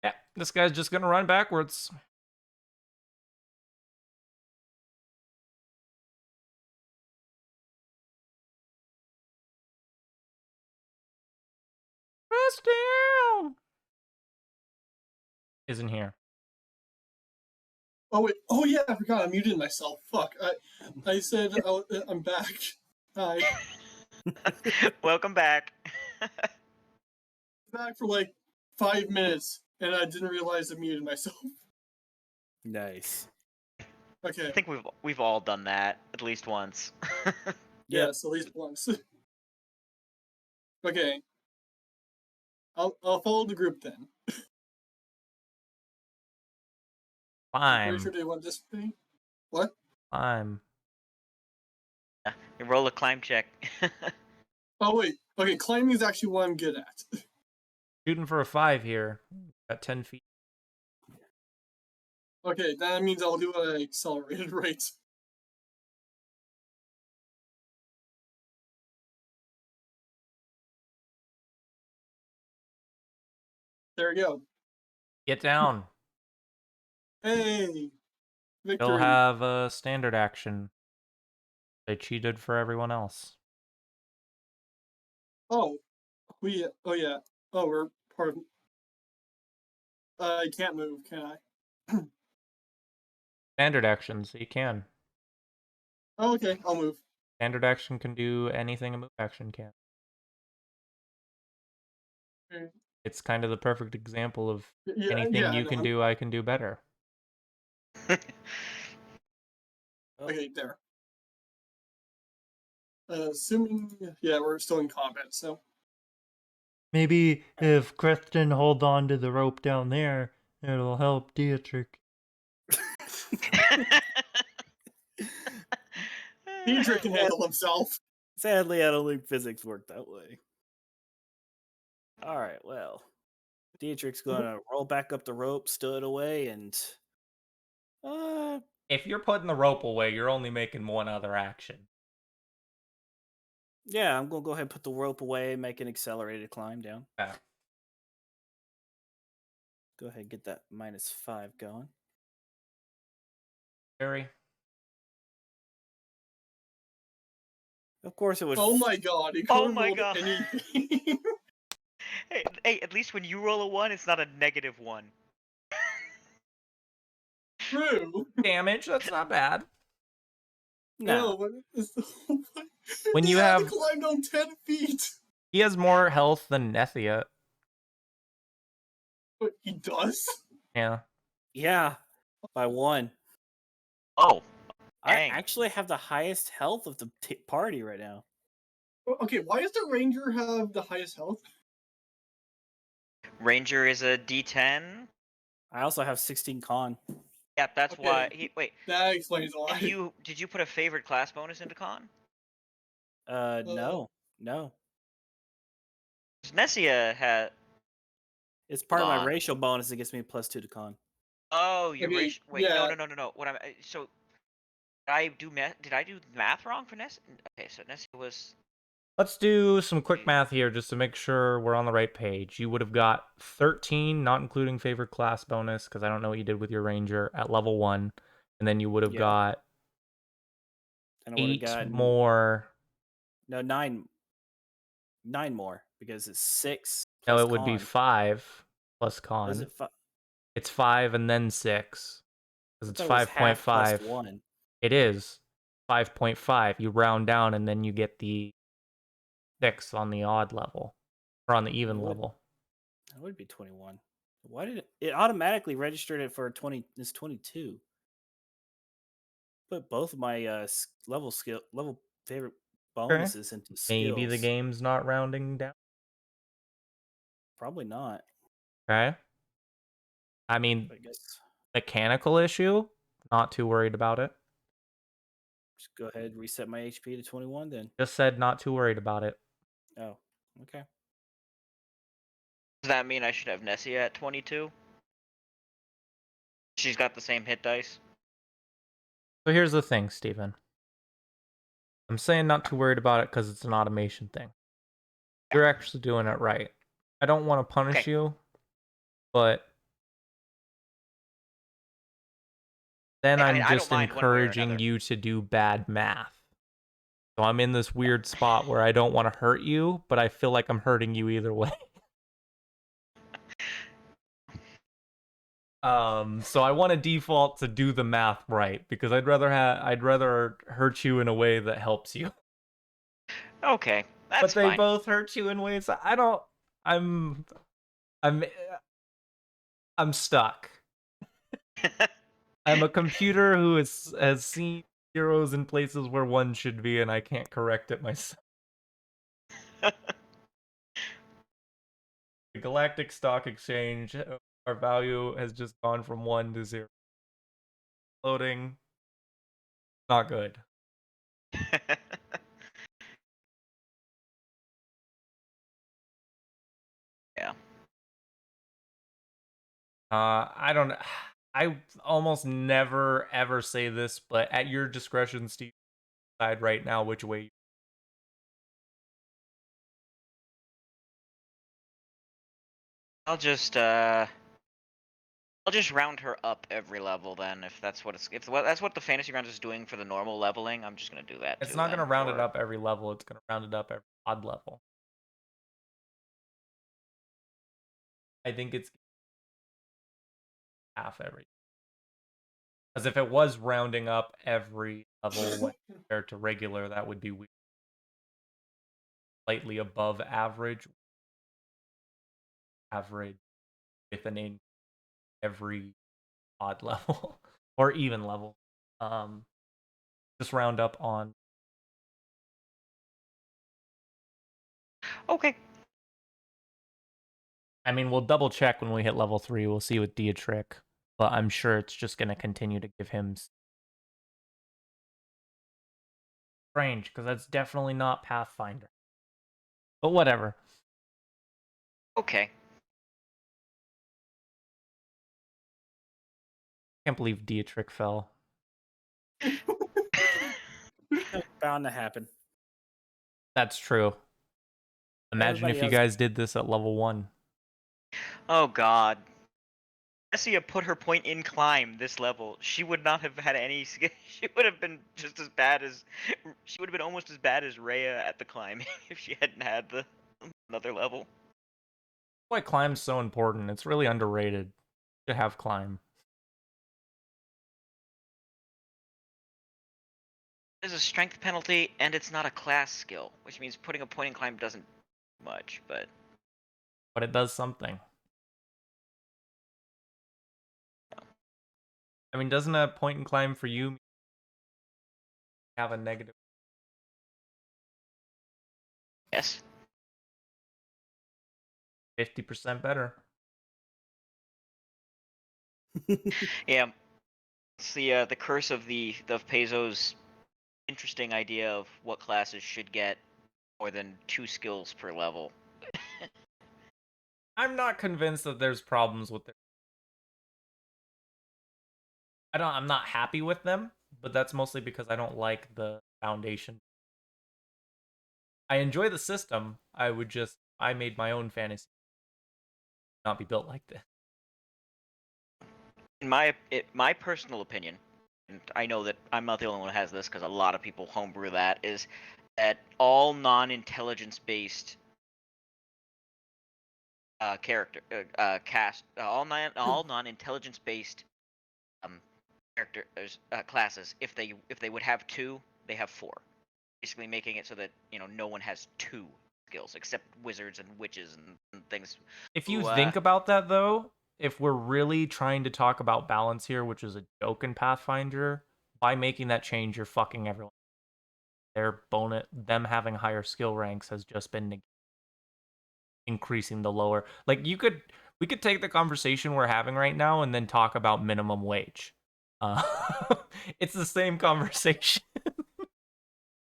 Yeah, this guy's just gonna run backwards. Press down. Isn't here. Oh wait. Oh yeah, I forgot. I muted myself. Fuck. I said I'm back. Hi. Welcome back. Back for like 5 minutes, and I didn't realize I muted myself. nice. Okay. I think we've all done that at least once. Yes, at least once. Okay. I'll follow the group then. I'm pretty Climb. sure they want this thing. What? Climb. You roll a climb check. Oh wait. Okay, climbing is actually what I'm good at. Shooting for a 5 here. At 10 feet. Okay, that means I'll do an accelerated rate. There we go. Get down. Hey, They'll victory. have a standard action. They cheated for everyone else. Oh, Oh yeah. Oh, we're part of. I can't move, can I? Standard action, so you can. Oh, okay, I'll move. Standard action can do anything a move action can. Okay. It's kind of the perfect example of Yeah, anything yeah, I you know. can do, I can do better. Okay, there. Assuming, yeah, we're still in combat, so. Maybe if Creston hold on to the rope down there, it'll help Dietrich. Dietrich can handle himself. Sadly, I don't think physics work that way. All right, well, Dietrich's gonna roll back up the rope, stow it away, and If you're putting the rope away, you're only making one other action. yeah, I'm gonna go ahead and put the rope away, make an accelerated climb down. Okay. Go ahead and get that -5 going. Barry? Of course, it would. Oh my god, he Oh couldn't my roll god. anything. Hey, at least when you roll a 1, it's not a -1. True. Damage, that's not bad. No, but it's, When he you had have- to climb down 10 feet. He has more health than Nethia. But he does? Yeah. yeah, by 1. Oh, I dang. actually have the highest health of the party right now. Okay, why does the ranger have the highest health? Ranger is a D10. I also have 16 con. Yeah, that's Okay. why. Wait, That explains why. and did you put a favorite class bonus into con? No. 'Cause Nessia had. It's part of my on. racial bonus that gets me +2 to con. Oh, your Okay, racial. Wait, yeah. no. What I'm so. Did I do math wrong for Nessia? Okay, so Nessia was. Let's do some quick math here just to make sure we're on the right page. You would have got 13, not including favorite class bonus, because I don't know what you did with your ranger at level 1. And then you would have Yeah. got And I would have 8 gotten more. No, 9. 9 more because it's 6 No, plus it would be con. 5 plus Or con. is it It's 5 and then 6. Because it's That was half plus 5.5. 1. It is 5.5. You round down and then you get the 6 on the odd level. Or on the even Would- level. That would be 21. Why did it automatically registered it for 20? It's 22. Put both of my level favorite bonuses into skills. Maybe the game's not rounding down. Probably not. Okay. I mean, I guess mechanical issue, not too worried about it. just go ahead and reset my HP to 21 then. Just said not too worried about it. Oh, okay. Does that mean I should have Nessia at 22? She's got the same hit dice. So here's the thing, Steven. I'm saying not too worried about it because it's an automation thing. You're actually doing it right. I don't want to punish Okay. you, but then I I'm mean, I don't just mind one way or encouraging another. you to do bad math. So I'm in this weird spot where I don't want to hurt you, but I feel like I'm hurting you either way. So I want to default to do the math right because I'd rather hurt you in a way that helps you. Okay, that's But they fine. both hurt you in ways that I'm stuck. I'm a computer who has seen heroes in places where one should be, and I can't correct it myself. The Galactic Stock Exchange, our value has just gone from 1 to 0. Loading. Not good. Yeah. I don't. I almost never ever say this, but at your discretion, Steve, decide right now which way. I'll just round her up every level then, if that's what that's what the fantasy round is doing for the normal leveling. I'm just gonna do that. It's too, not gonna then, round it for- up every level. It's gonna round it up every odd level. I think it's half every. Because if it was rounding up every level when compared to regular, that would be weird. Slightly above average. Average with an in every odd level or even level. Just round up on. Okay. I mean, we'll double check when we hit level 3. We'll see with Dietrich, but I'm sure it's just going to continue to give him strange because that's definitely not Pathfinder. But whatever. Okay. Can't believe Dietrich fell. Bound to happen. That's true. Imagine Everybody if you else- guys did this at level 1. Oh God. Essia put her point in climb this level. She would not have had any. She would have been just as bad as. She would have been almost as bad as Rhea at the climbing if she hadn't had the another level. That's why climb's so important. It's really underrated to have climb. There's a strength penalty, and it's not a class skill, which means putting a point in climb doesn't do much, but It does something. I mean, doesn't a point and climb for you have a negative? yes. 50% better. Yeah. It's the curse of Paizo's interesting idea of what classes should get more than 2 skills per level. I'm not convinced that there's problems with it. I'm not happy with them, but that's mostly because I don't like the foundation. I enjoy the system. I made my own fantasy. Not be built like this. In my personal opinion, and I know that I'm not the only one who has this because a lot of people homebrew that, is that all non-intelligence based all non-intelligence based characters classes, if they would have 2, they have 4, basically making it so that no one has 2 skills except wizards and witches and things. If you think about that, though, if we're really trying to talk about balance here, which is a joke in Pathfinder, by making that change, you're fucking everyone. Them having higher skill ranks has just been increasing the lower. Like we could take the conversation we're having right now and then talk about minimum wage. It's the same conversation.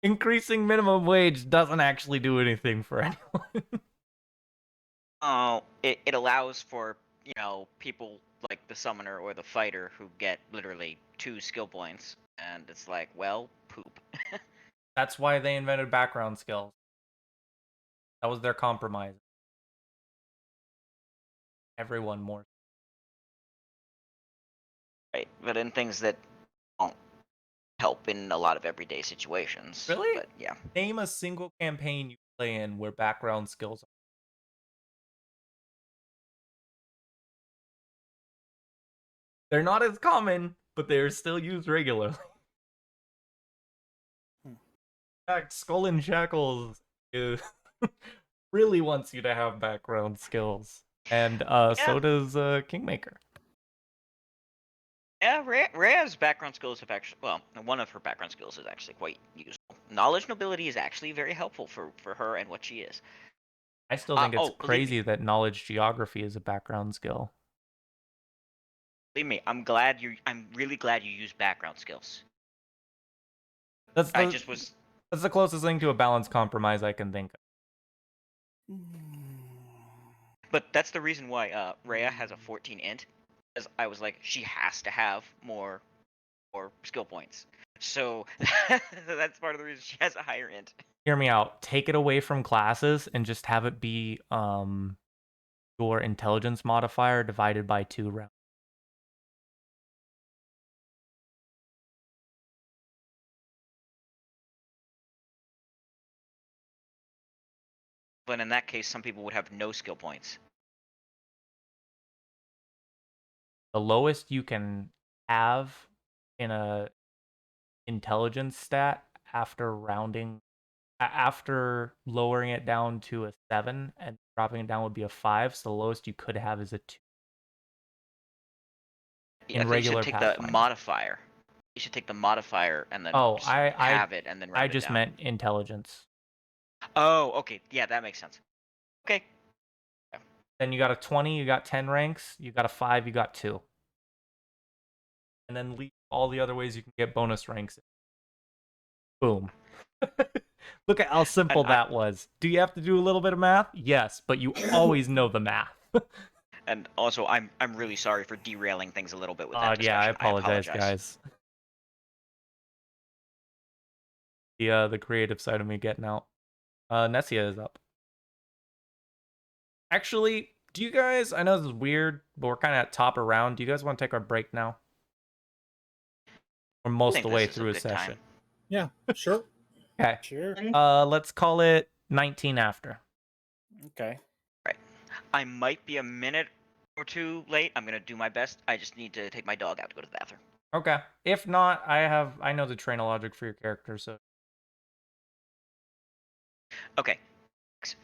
Increasing minimum wage doesn't actually do anything for anyone. Oh, it allows for people like the summoner or the fighter who get literally 2 skill points, and it's like, well, poop. That's why they invented background skills. That was their compromise. Everyone more. Right, but in things that don't help in a lot of everyday situations. Really? But yeah. Name a single campaign you play in where background skills are. They're not as common, but they're still used regularly. In fact, Skull and Shackles really wants you to have background skills. And so does Kingmaker. Yeah, Rhea's background skills have actually, well, one of her background skills is actually quite useful. Knowledge nobility is actually very helpful for her and what she is. I still think it's crazy that knowledge geography is a background skill. Believe me, I'm really glad you use background skills. That's the closest thing to a balanced compromise I can think of. But that's the reason why Rhea has a 14 int. Because I was like, she has to have more skill points. So that's part of the reason she has a higher int. Hear me out. Take it away from classes and just have it be your intelligence modifier divided by 2 rounds. But in that case, some people would have no skill points. The lowest you can have in a intelligence stat after lowering it down to a 7 and dropping it down would be a 5. So the lowest you could have is a 2. Yeah, I think you should take the modifier. You should take the modifier and then have it and then round I it just down. meant intelligence. Oh, okay. Yeah, that makes sense. Okay. Yeah. Then you got a 20, you got 10 ranks, you got a 5, you got 2. And then leave all the other ways you can get bonus ranks. Boom. Look at how simple that was. Do you have to do a little bit of math? Yes, but you always know the math. And also, I'm really sorry for derailing things a little bit with that Yeah, I discussion. apologize, guys. The creative side of me getting out. Nessia is up. Actually, do you guys? I know this is weird, but we're kind of at top of round. Do you guys want to take our break now? We're I most of think the this way is a through a good session. time. Yeah, sure. Okay. Sure. Let's call it 19 after. Okay. Right. I might be a minute or two late. I'm gonna do my best. I just need to take my dog out to go to the bathroom. Okay. If not, I know the train of logic for your character, so Okay. Thanks.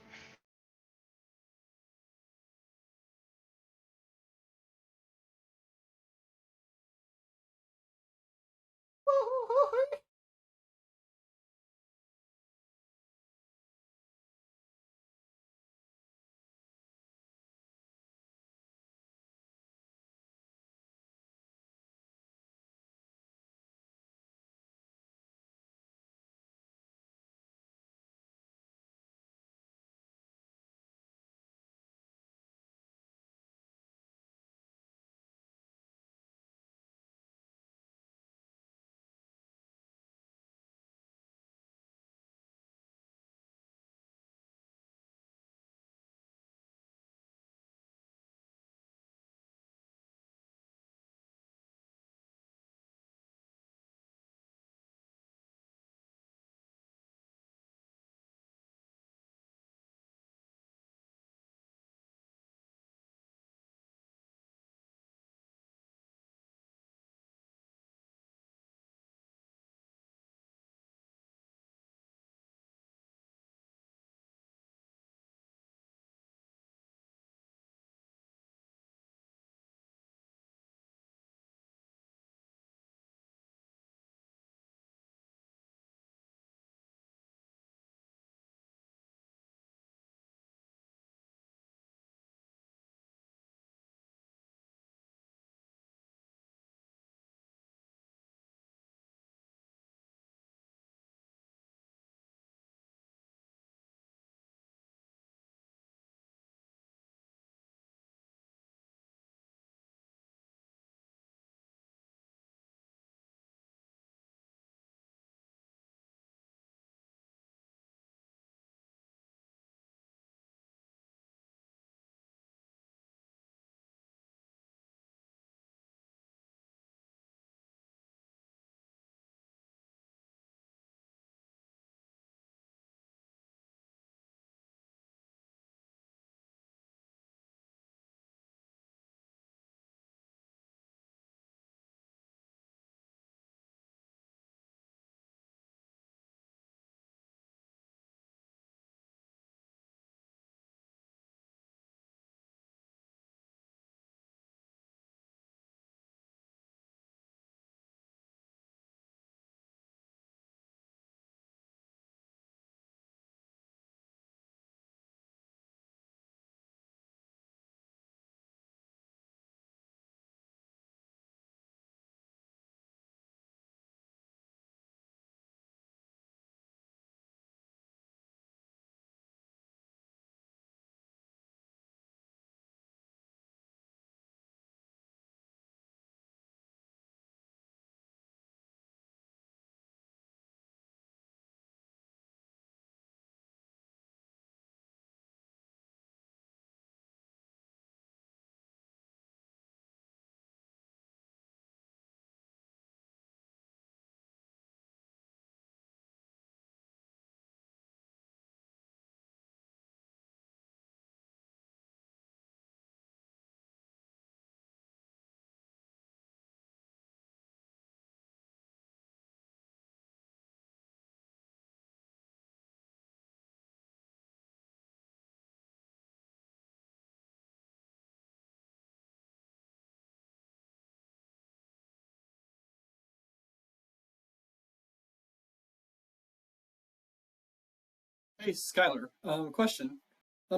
Hey, Skylar. Question.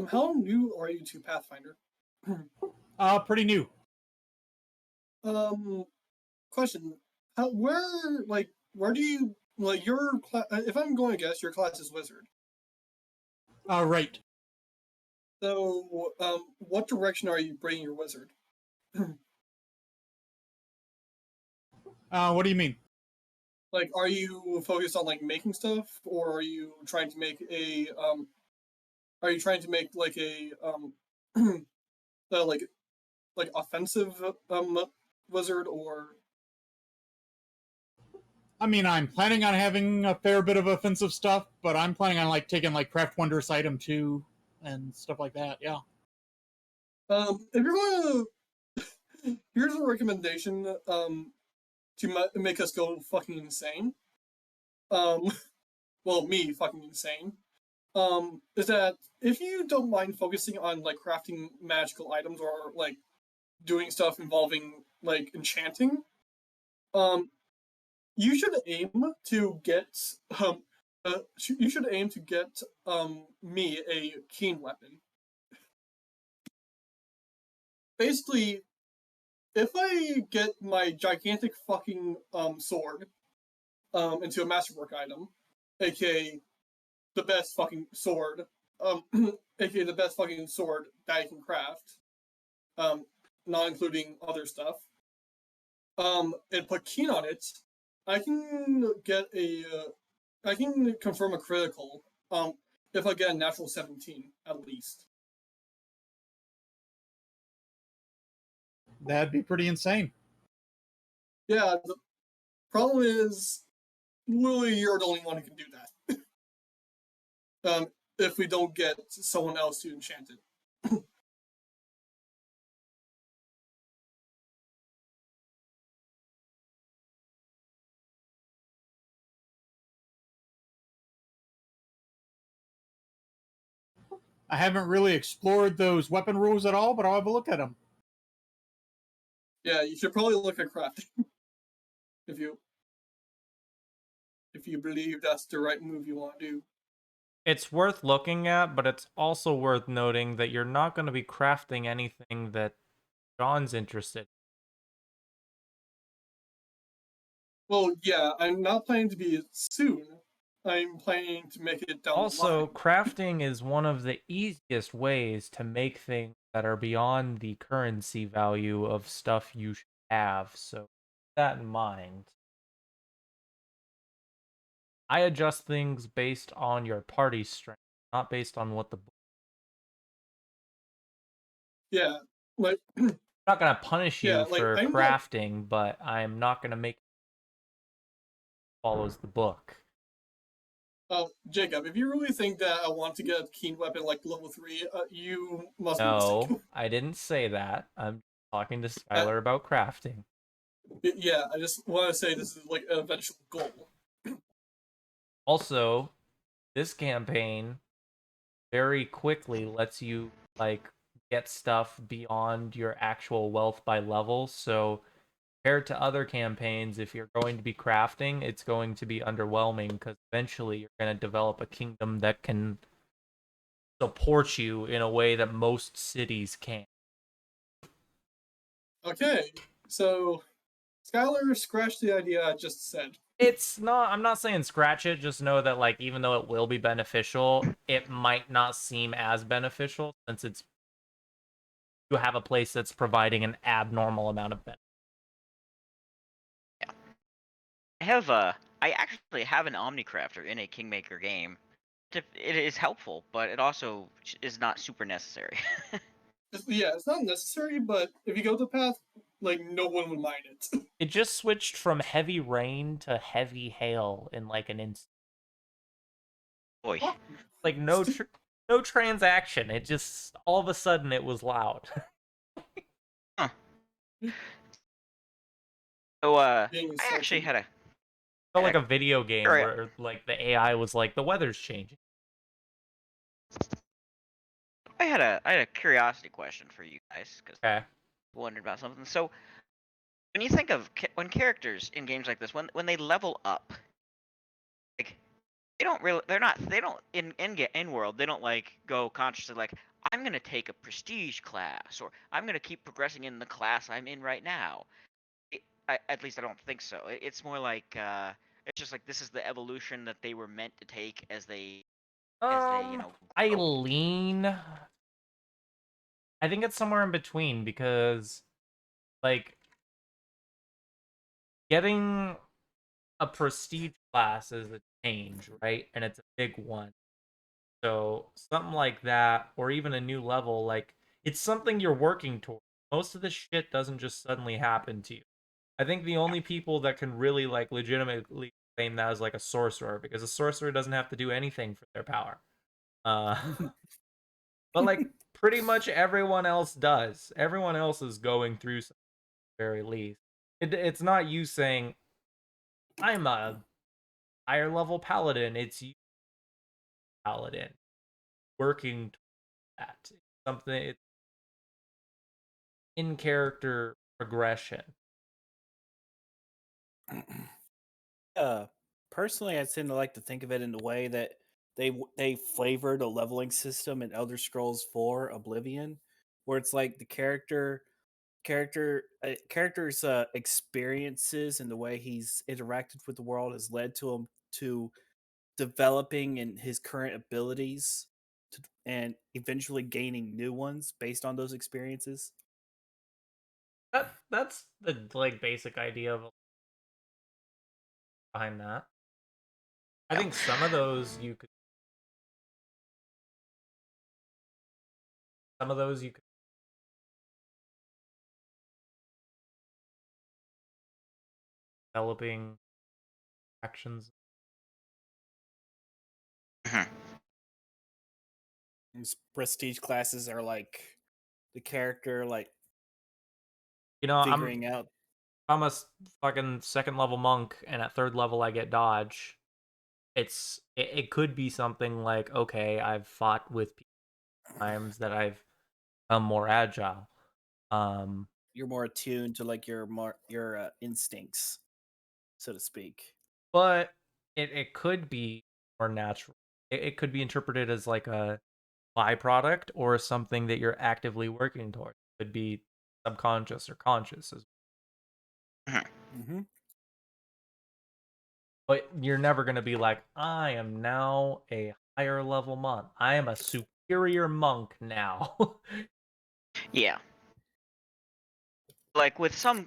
How new are you to Pathfinder? Pretty new. Um, question. Where do you like your class? If I'm going to guess, your class is wizard. Right. So, what direction are you bringing your wizard? What do you mean? Like, are you focused on like making stuff, or are you trying to make a Are you trying to make like a like offensive wizard, or I mean, I'm planning on having a fair bit of offensive stuff, but I'm planning on like taking like Craft Wondrous item 2 and stuff like that. Yeah. if you're going to, here's a recommendation to make us go fucking insane. Um, well, me fucking insane. Is that if you don't mind focusing on like crafting magical items or like doing stuff involving like enchanting, um, you should aim to get you should aim to get me a keen weapon. Basically, if I get my gigantic fucking sword into a masterwork item, aka the best fucking sword, aka the best fucking sword that I can craft, not including other stuff, and put keen on it, I can get I can confirm a critical, if I get a natural 17 at least. That'd be pretty insane. Yeah, the problem is, literally, you're the only one who can do that. If we don't get someone else to enchant it. I haven't really explored those weapon rules at all, but I'll have a look at them. Yeah, you should probably look at crafting if you believe that's the right move you want to do. It's worth looking at, but it's also worth noting that you're not going to be crafting anything that John's interested in. Well, yeah, I'm not planning to be soon. I'm planning to make it down the Also, line. crafting is one of the easiest ways to make things that are beyond the currency value of stuff you should have, so keep that in mind. I adjust things based on your party strength, not based on what the book. Yeah, like I'm not gonna punish yeah, you like for I'm not. crafting, but I'm not gonna make it follows the book. Jacob, if you really think that I want to get a keen weapon like level 3, you must be mistaken. No, I didn't say that. I'm talking to Uh, Skylar about crafting. yeah, I just want to say this is like an eventual goal. Also, this campaign very quickly lets you like get stuff beyond your actual wealth by level. So compared to other campaigns, if you're going to be crafting, it's going to be underwhelming because eventually you're going to develop a kingdom that can support you in a way that most cities can't. Okay, so Skylar scratched the idea I just said. It's not, I'm not saying scratch it, just know that like even though it will be beneficial, it might not seem as beneficial since it's you have a place that's providing an abnormal amount of benefit. Yeah. I actually have an Omnicrafter in a Kingmaker game. It is helpful, but it also is not super necessary. Yeah, it's not necessary, but if you go the path, like no one would mind it. It just switched from heavy rain to heavy hail in like an instant. Boy. Like no transaction. It just all of a sudden it was loud. Huh. So I Being actually insulting. had a Felt like a video game Alright. where like the AI was like the weather's changing. I had a curiosity question for you guys because Okay. I wondered about something. So when you think of when characters in games like this, when they level up, like they don't in world they don't like go consciously like I'm gonna take a prestige class or I'm gonna keep progressing in the class I'm in right now. At least I don't think so. It's more like it's just like this is the evolution that they were meant to take as they I grow. lean I think it's somewhere in between because, like, getting a prestige class is a change, right? And it's a big one. So something like that, or even a new level, like it's something you're working toward. Most of this shit doesn't just suddenly happen to you. I think the only people that can really like legitimately claim that as like a sorcerer, because a sorcerer doesn't have to do anything for their power. Uh, but like pretty much everyone else does. Everyone else is going through something at the very least. It's not you saying I'm a higher level paladin. It's you paladin working toward that. It's something. It's in character progression. Uh, Personally, I tend to like to think of it in the way that they flavored a leveling system in Elder Scrolls 4 Oblivion, where it's like the character's experiences and the way he's interacted with the world has led to him to developing in his current abilities and eventually gaining new ones based on those experiences. That's the like basic idea of behind that. I Yeah. think some of those you could developing actions. Mhm. These prestige classes are like the character like You know, figuring out. I'm a fucking second level monk, and at third level I get dodge. It could be something like, okay, I've fought with people times that I've become more agile. You're more attuned to like your instincts, so to speak. But it could be more natural. It could be interpreted as like a byproduct or something that you're actively working towards. It could be subconscious or conscious as Mhm. Mm-hmm. but you're never going to be like, I am now a higher level monk. I am a superior monk now. Yeah. Like with some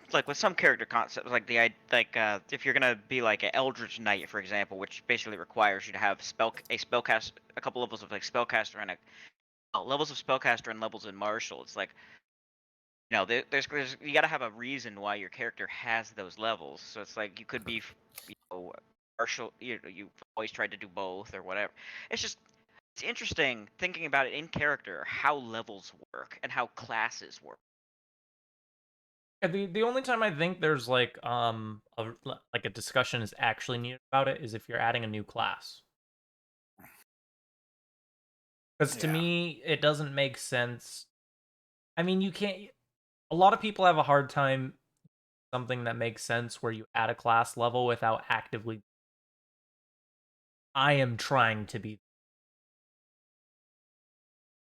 character concepts, like if you're gonna be like an Eldritch Knight, for example, which basically requires you to have a couple levels of like spellcaster and levels of spellcaster and levels in martial. It's like, there's you got to have a reason why your character has those levels. So it's like you could be, martial. You've always tried to do both or whatever. It's interesting thinking about it in character, how levels work and how classes work. Yeah, the only time I think there's like like a discussion is actually needed about it is if you're adding a new class. Because to Yeah. me, it doesn't make sense. I mean, you can't. A lot of people have a hard time something that makes sense where you add a class level without actively. I am trying to be.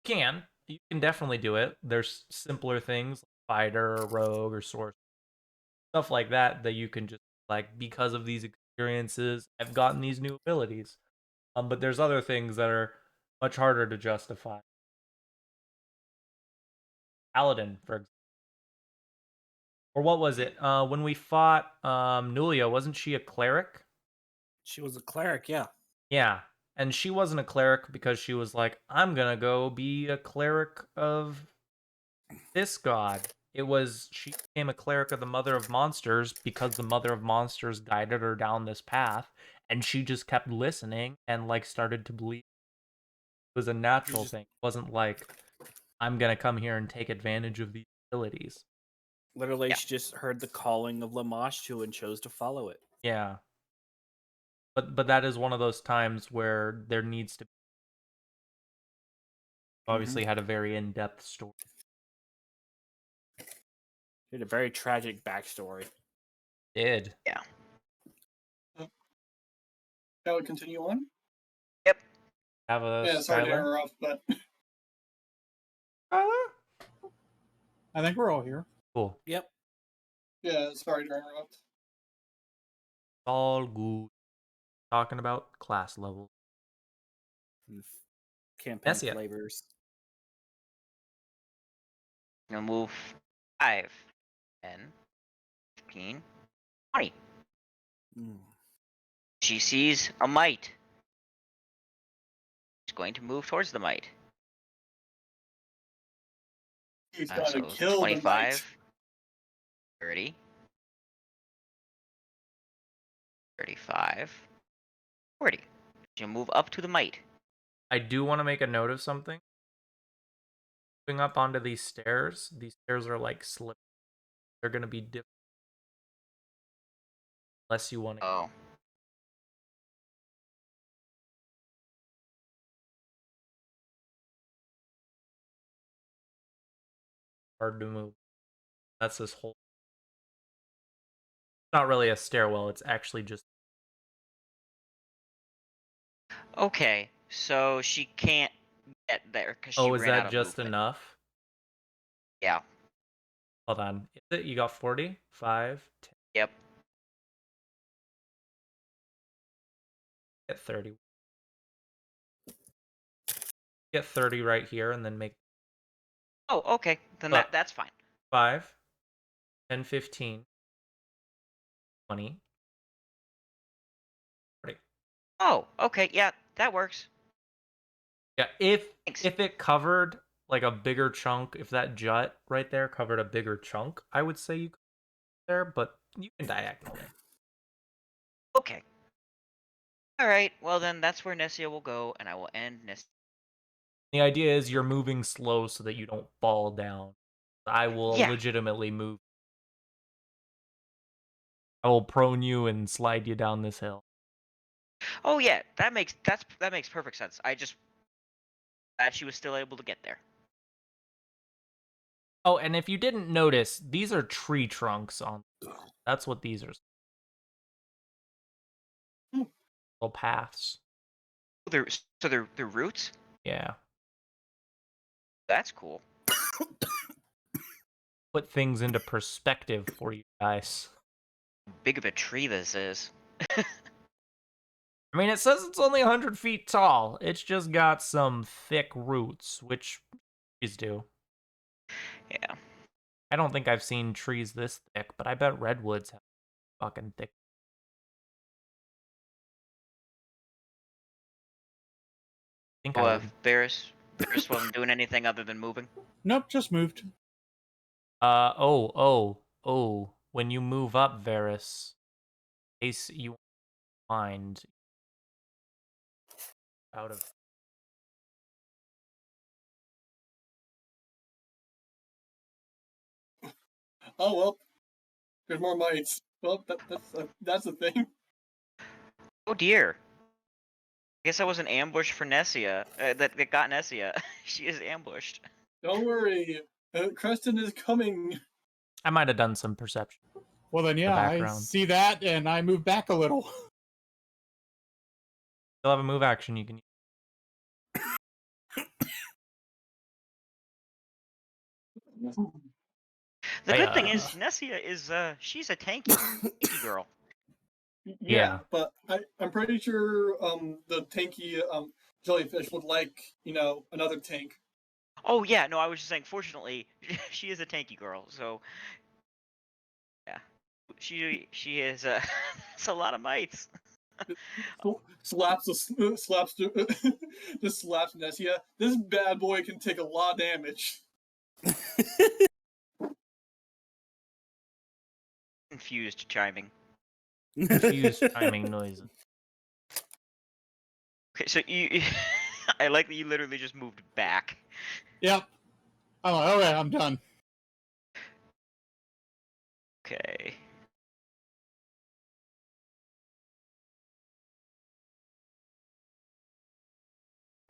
You can definitely do it. There's simpler things like fighter or rogue or source stuff like that that you can just like because of these experiences I've gotten these new abilities. But there's other things that are much harder to justify. Paladin, for example. Or what was it? When we fought Nulia, wasn't she a cleric? She was a cleric, yeah. Yeah. And she wasn't a cleric because she was like, I'm gonna go be a cleric of this god. It was she became a cleric of the Mother of Monsters because the Mother of Monsters guided her down this path, and she just kept listening and like started to believe it was a She's natural just thing. It wasn't like I'm gonna come here and take advantage of these abilities. literally Yeah. she just heard the calling of Lamashtu and chose to follow it. Yeah. But that is one of those times where there needs to Mm-hmm. obviously had a very in-depth story. She had a very tragic backstory. Did Yeah. Shall we continue on? Yep. have a Yeah, sorry to Skylar? interrupt, but Skylar? I think we're all here. Cool. Yep. yeah, sorry to interrupt. All good. Talking about class levels. And campaign Yes, yeah. flavors. Gonna move 5, 10, 15, 20. Mm. She sees a mite. She's going to move towards the mite. He's gonna So kill the 25, knight. 30, 35, 40. She'll move up to the mite. I do want to make a note of something. Moving up onto these stairs are like slippery. They're gonna be different unless you want to. Oh. Hard to move. That's this whole. It's not really a stairwell. It's actually just. Okay, so she can't get there because she Oh, is ran out that of just movement. enough? Yeah. Hold on. Is it? You got 40? 5, 10, Yep. get 30. Get 30 right here and then make Oh, okay. Then Look. that's fine. 5, 10, 15, 20, 40. Oh, okay. Yeah, that works. Yeah, if Thanks. it covered like a bigger chunk, if that jut right there covered a bigger chunk, I would say you could there, but you can diagonal it. Okay. All right. Well, then that's where Nessia will go, and I will end Nessia. The idea is you're moving slow so that you don't fall down. I will Yeah. legitimately move. I will prone you and slide you down this hill. Oh yeah, that makes perfect sense. I just glad she was still able to get there. Oh, and if you didn't notice, these are tree trunks on. That's what these are. Little paths. They're roots. Yeah. That's cool. Put things into perspective for you guys. Big of a tree this is. I mean, it says it's only 100 feet tall. It's just got some thick roots, which trees do. Yeah. I don't think I've seen trees this thick, but I bet redwoods have fucking thick. I think I would. Varys wasn't doing anything other than moving. Nope, just moved. Oh. When you move up, Varys, in case you find out of. Oh well, there's more mites. Well, that's a thing. Oh dear. I guess that was an ambush for Nessia. That got Nessia. She is ambushed. Don't worry, Creston is coming. I might have done some perception. Well, then, yeah, I background. see that, and I move back a little. Still have a move action you can use. The good thing Yeah. is Nessia is she's a tanky girl. Yeah. But I'm pretty sure the tanky jellyfish would like another tank. Oh yeah, no, I was just saying. Fortunately, she is a tanky girl, so yeah, she is. It's a lot of mites. Slaps just slaps Nessia. This bad boy can take a lot of damage. Confused chiming. Confused chiming noises. Okay, so you, I like that you literally just moved back. Yep. I'm like, okay, I'm done. Okay.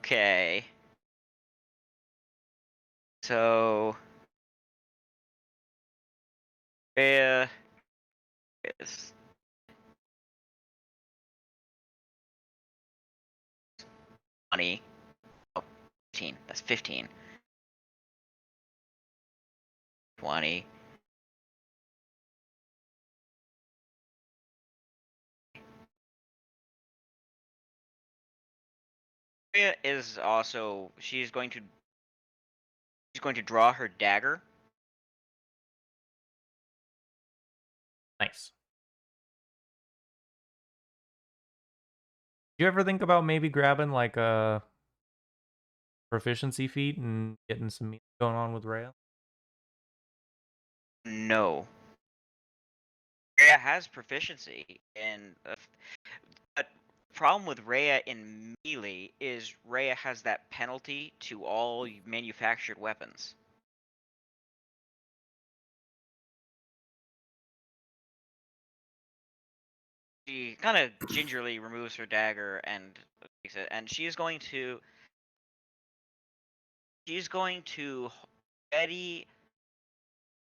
Okay. So. Is 20. Oh, 15. That's 15. 20. Is also she's going to draw her dagger you ever think about maybe grabbing like a proficiency feat and getting some meat going on with Rhea? No. Rhea has proficiency in. But problem with Rhea in melee is Rhea has that penalty to all manufactured weapons. She kind of gingerly removes her dagger and takes it, and she's going to ready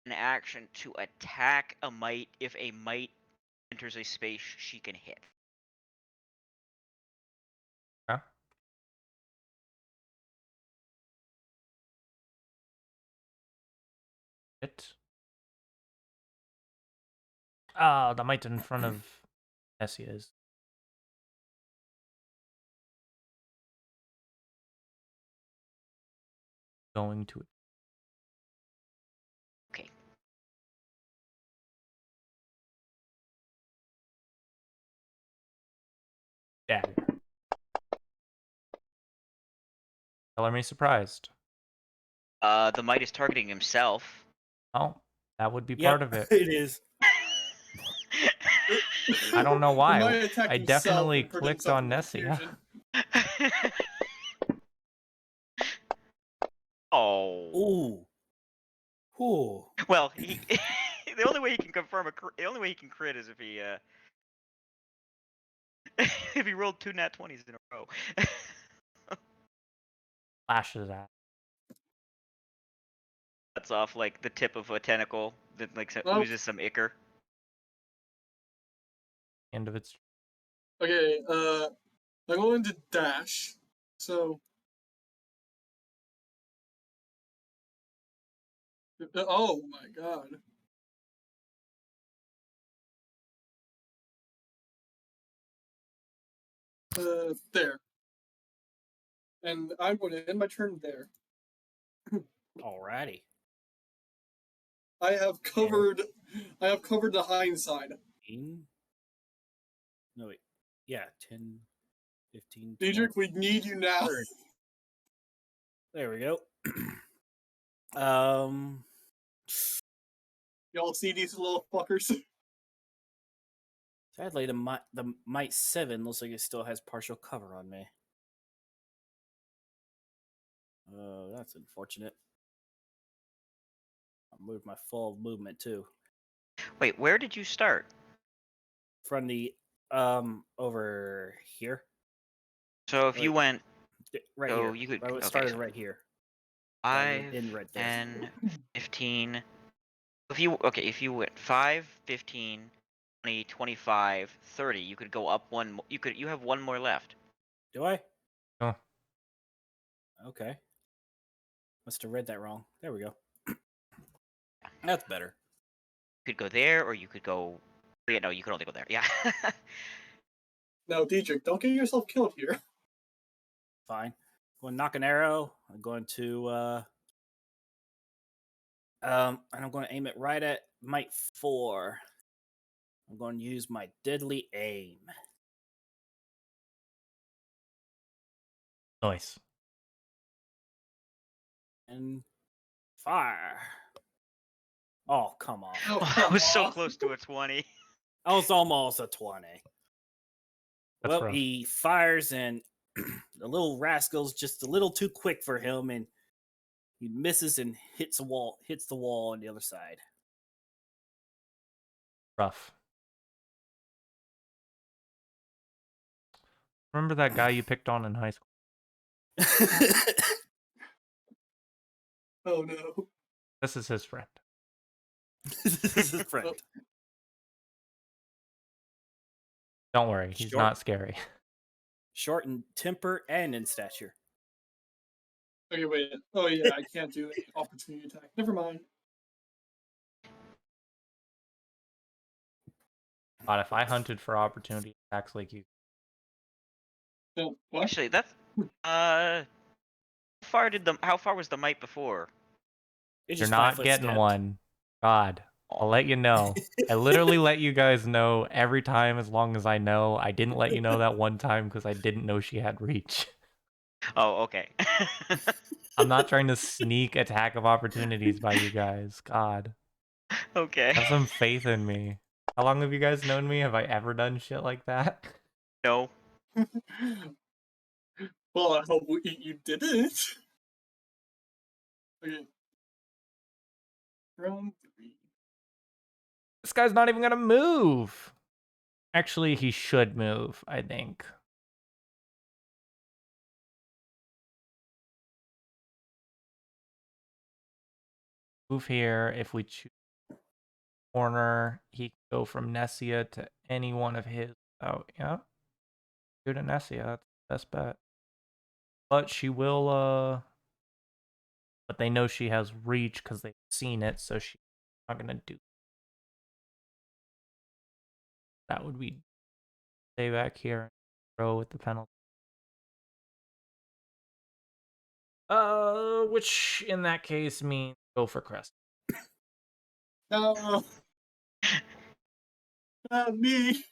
an action to attack a mite if a mite enters a space she can hit. Yeah. Hit. Ah, the mite in front of Nessia is. Going to it. Okay. Dagger. Color me surprised. The mite is targeting himself. Oh, that would be Yep, part of it. it is. I don't know why. He might attack I himself definitely and put clicked himself on in Nessia. confusion. Oh. Ooh. Ooh. Well, he the only way he can confirm the only way he can crit is if he if he rolled 2 nat 20s in a row. Flashes at. That's off like the tip of a tentacle that like Oh. oozes some ichor. End of its. Okay, I'm going to dash. So. Oh my god. There. And I'm going to end my turn there. Alrighty. I have covered the hindsight. 15. No, wait. Yeah, 10, 15. Diedrich, we need you now. 30. There we go. um, Y'all see these little fuckers? sadly, the Might 7 looks like it still has partial cover on me. That's unfortunate. I moved my full movement too. Wait, where did you start? From the over here. So if you Like, went right so here. you could I okay, started so right here. 5, In right there. 10, 15. If you went 5, 15, 20, 25, 30, you could go up one. You have one more left. Do I? Oh. Okay. Must have read that wrong. There we go. That's better. You could go there, or you could go. Yeah, no, you could only go there. Yeah. No, Diedrich, don't get yourself killed here. Fine. Going to knock an arrow. I'm going to and I'm going to aim it right at Might 4. I'm going to use my deadly aim. Nice. And fire. Oh, come on. Oh, I come was so on. close to a 20. I was almost a 20. That's Well, rough. he fires, and the little rascal's just a little too quick for him, and he misses and hits the wall on the other side. Rough. Remember that guy you picked on in high school? Oh no. This is his friend. This is his friend. Don't worry, he's Short. not scary. Short in temper and in stature. Okay, wait. Oh yeah, I can't do any opportunity attack. Never mind. But if I hunted for opportunity attacks like you, No, what? Actually, that's how far was the mite before? It's you're just not 5 foot getting steps. one. God I'll let you know. I literally let you guys know every time as long as I know. I didn't let you know that one time because I didn't know she had reach. Oh, okay. I'm not trying to sneak attack of opportunities by you guys. God. Okay. Have some faith in me. How long have you guys known me? Have I ever done shit like that? No. Well, I hope you didn't. Okay. Round 3. This guy's not even gonna move. Actually, he should move, I think. Move here. If we choose corner, he can go from Nessia to any one of his. Oh, yeah. Go to Nessia. That's the best bet. But she will, but they know she has reach because they've seen it, so she's not gonna do that. Would be stay back here and throw with the penalty. Which in that case means go for Crest. No. Not me.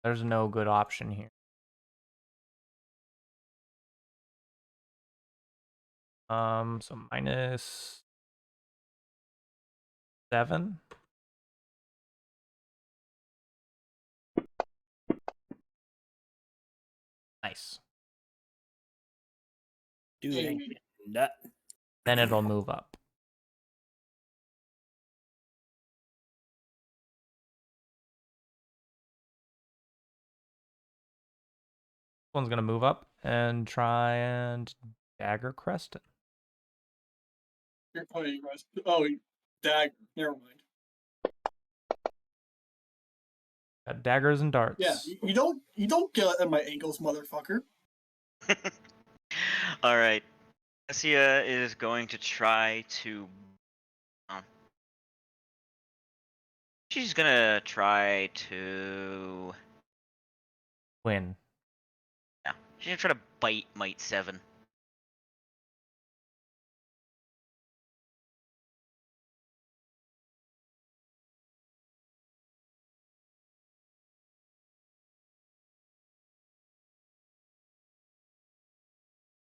There's no good option here. So -7. Nice. Do that nut. Then it'll move up. One's gonna move up and try and dagger Creston. You're playing Rust. Oh, dagger. Never mind. Got daggers and darts. Yeah, you don't get at my ankles, motherfucker. All right. Nessia is going to try to. She's gonna try to. Win. Yeah, she's gonna try to bite Might 7.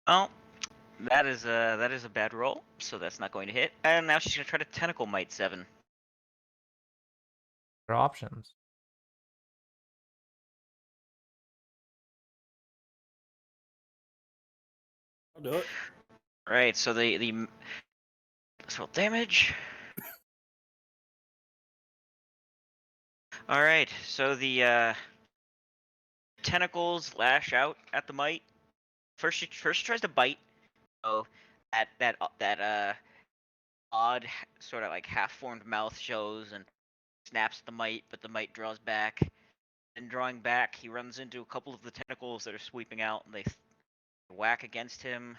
Oh, that is a bad roll, so that's not going to hit. And now she's gonna try to tentacle Might 7. There are options. I'll do it. Right, so the let's roll damage. All right, so the tentacles lash out at the Mite. First she tries to bite. So that odd sort of like half-formed mouth shows and snaps at the Mite, but the Mite draws back. And drawing back, he runs into a couple of the tentacles that are sweeping out, and they whack against him.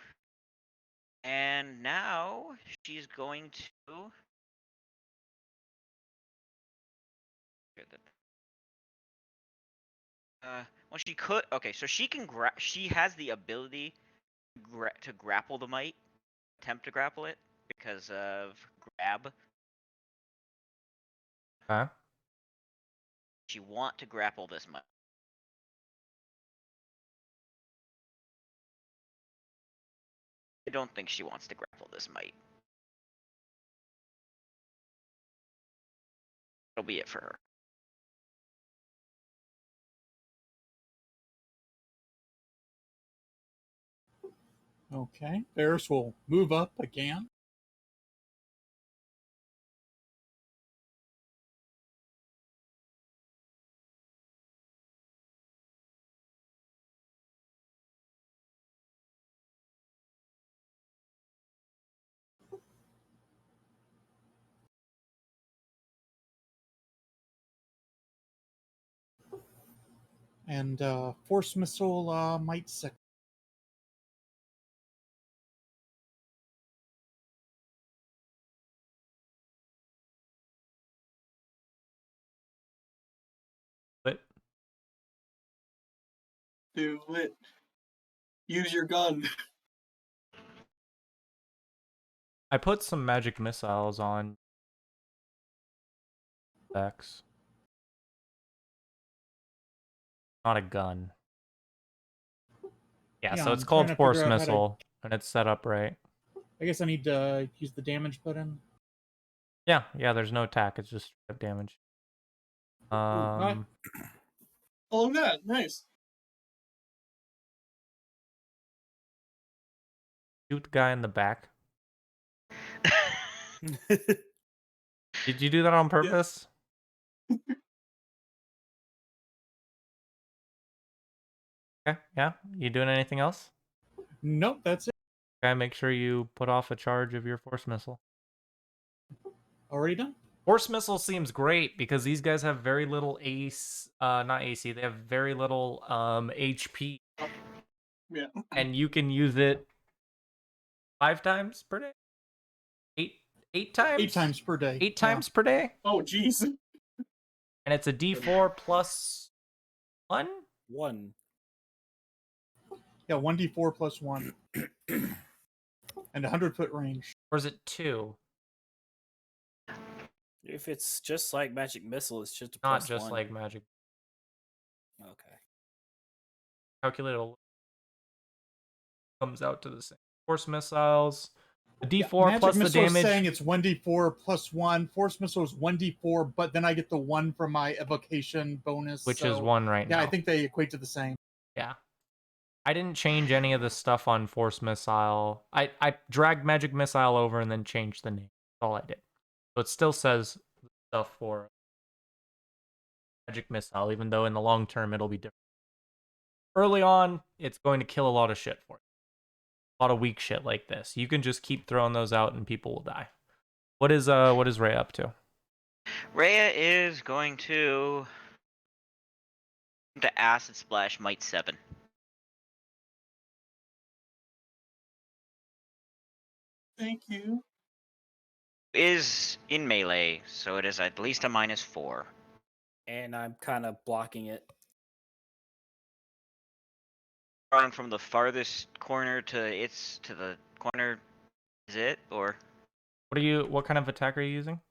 And now she's going to. Well, she could. Okay, so she can she has the ability to grapple the Mite, attempt to grapple it because of grab. Huh? She want to grapple this Mite. I don't think she wants to grapple this Mite. That'll be it for her. Okay. Ferris will move up again. And force missile might 6. But Do it. Use your gun. I put some magic missiles on X. Not a gun. Yeah, so I'm it's trying called to Force figure out how to- Missile, and it's set up right. I guess I need to use the damage button. Yeah, there's no attack, it's just straight up damage. Hi. Oh, look at that. Nice. Shoot the guy in the back. Did you do that on purpose? Okay, yeah. You doing anything else? Nope, that's it. Okay, make sure you put off a charge of your Force Missile. Already done? Force Missile seems great because these guys have very little not AC, they have very little HP. Yeah. And you can use it 5 times per day? 8 times? 8 times per day. 8 times per day? Oh, jeez. And it's a D4 plus 1? 1. Yeah, 1d4 plus 1. And 100-foot range. Or is it 2? If it's just like magic missile, it's just a Not plus just 1. like magic. Okay. Calculated comes out to the same. Force missiles. The D4 Magic plus the missile is damage. saying it's 1d4 plus 1. Force missile is 1d4, but then I get the 1 from my evocation bonus. Which so, is 1 right now. Yeah, I think they equate to the same. Yeah. I didn't change any of the stuff on Force Missile. I dragged Magic Missile over and then changed the name. That's all I did. So it still says stuff for Magic Missile, even though in the long term it'll be different. Early on, it's going to kill a lot of shit for you. A lot of weak shit like this. You can just keep throwing those out and people will die. What is Ray up to? Rhea is going to Acid Splash Might 7. Thank you. Is in melee, so it is at least a -4. And I'm kind of blocking it. Drawing from the farthest corner to the corner, is it? Or What kind of attack are you using?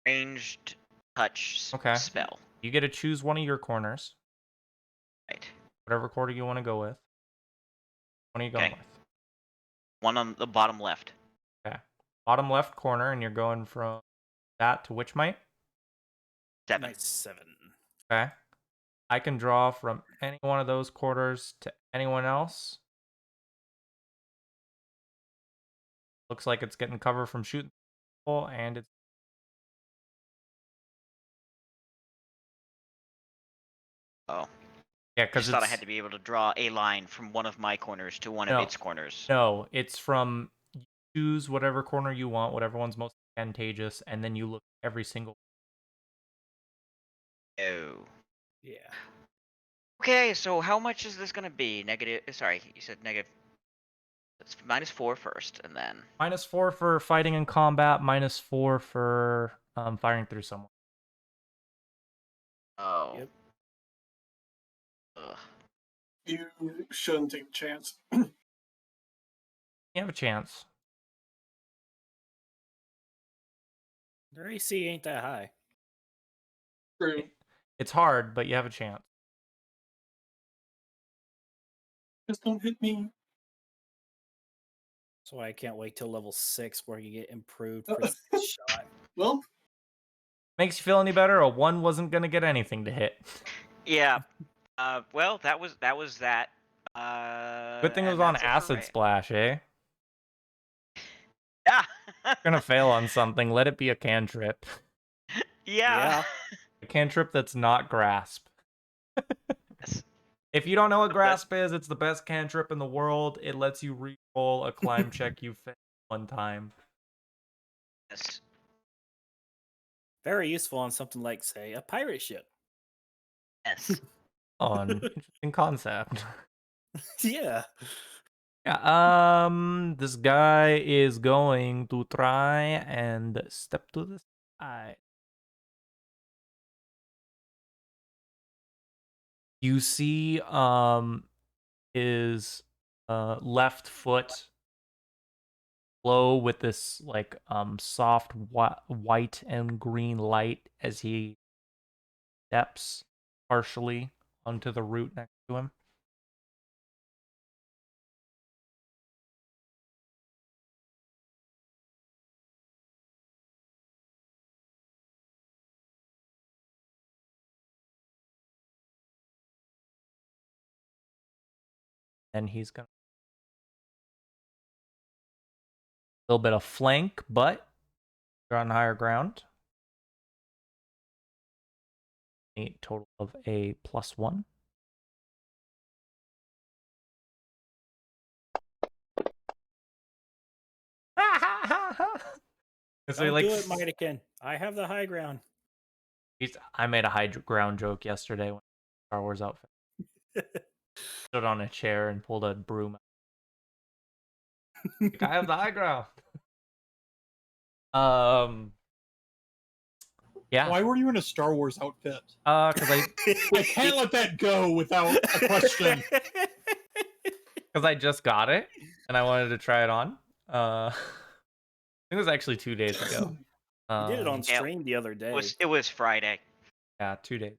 ranged touch Okay. spell. You get to choose one of your corners. Right. Whatever quarter you want to go with. What are you going Okay. with? One on the bottom left. Okay. Bottom left corner, and you're going from that to which might? 7. Nice 7. Okay. I can draw from any one of those quarters to anyone else. Looks like it's getting cover from shooting people, and it's Oh. yeah, I because just thought I had to be able to draw a line from one of my corners to one No. of its corners. No, it's from you choose whatever corner you want, whatever one's most advantageous, and then you look at every single. Oh. Yeah. Okay, so how much is this gonna be? Negative. Sorry, you said negative. It's -4 first, and then -4 for fighting in combat, -4 for firing through someone. oh. Yep. Ugh. You shouldn't take a chance. You have a chance. Their AC ain't that high. True. It's hard, but you have a chance. Just don't hit me. That's why I can't wait till level 6 where you get improved Uh, precision shot. Well, Makes you feel any better? A 1 wasn't gonna get anything to hit. Yeah. Well, that was that. Good thing it was and on that's it for Acid Ray. Splash, eh? Yeah. Gonna fail on something. Let it be a cantrip. Yeah. A cantrip that's not Grasp. Yes. If you don't know what But that- Grasp is, it's the best cantrip in the world. It lets you re-roll a climb check you failed one time. Yes. Very useful on something like, say, a pirate ship. Yes. On interesting concept. Yeah. Yeah, this guy is going to try and step to the side. You see, his left foot glow with this like soft white and green light as he steps partially onto the root next to him. And he's gonna a little bit of flank, but you're on higher ground. A total of a +1. So Don't like, do it, Mightykin. I have the high ground. I made a high ground joke yesterday when Star Wars outfit. Stood on a chair and pulled a broom. Like, I have the high ground. Yeah. Why were you in a Star Wars outfit? Because I can't let that go without a question. Because I just got it and I wanted to try it on. I think it was actually 2 days ago. You did it on Yeah, stream the other day. It was Friday. Yeah, 2 days.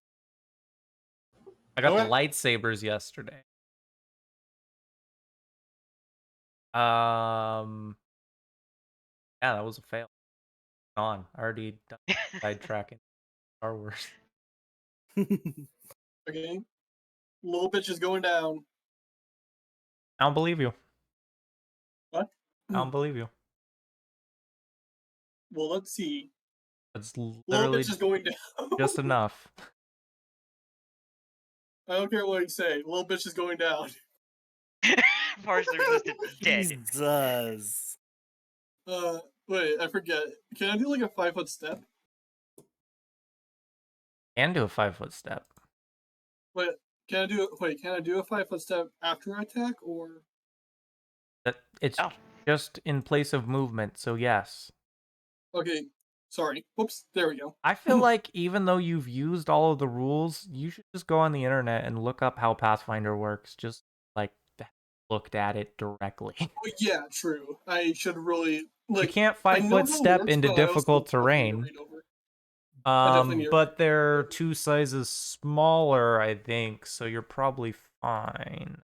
I got the lightsabers yesterday. Yeah, that was a fail. I already done sidetracking Star Wars. Okay. Little bitch is going down. I don't believe you. What? I don't believe you. Well, let's see. It's Little literally bitch is going down. just enough. I don't care what you say. Little bitch is going down. Partially resistant dead. Jesus. Wait, I forget. Can I do like a 5-foot step? And do a 5-foot step. Wait, can I do a 5-foot step after I attack, or? It's just in place of movement, so yes. Okay, sorry. Whoops, there we go. I feel like even though you've used all of the rules, you should just go on the internet and look up how Pathfinder works. Just like looked at it directly. Oh, yeah, true. I should really You can't 5-foot step into difficult terrain. But they're 2 sizes smaller, I think, so you're probably fine.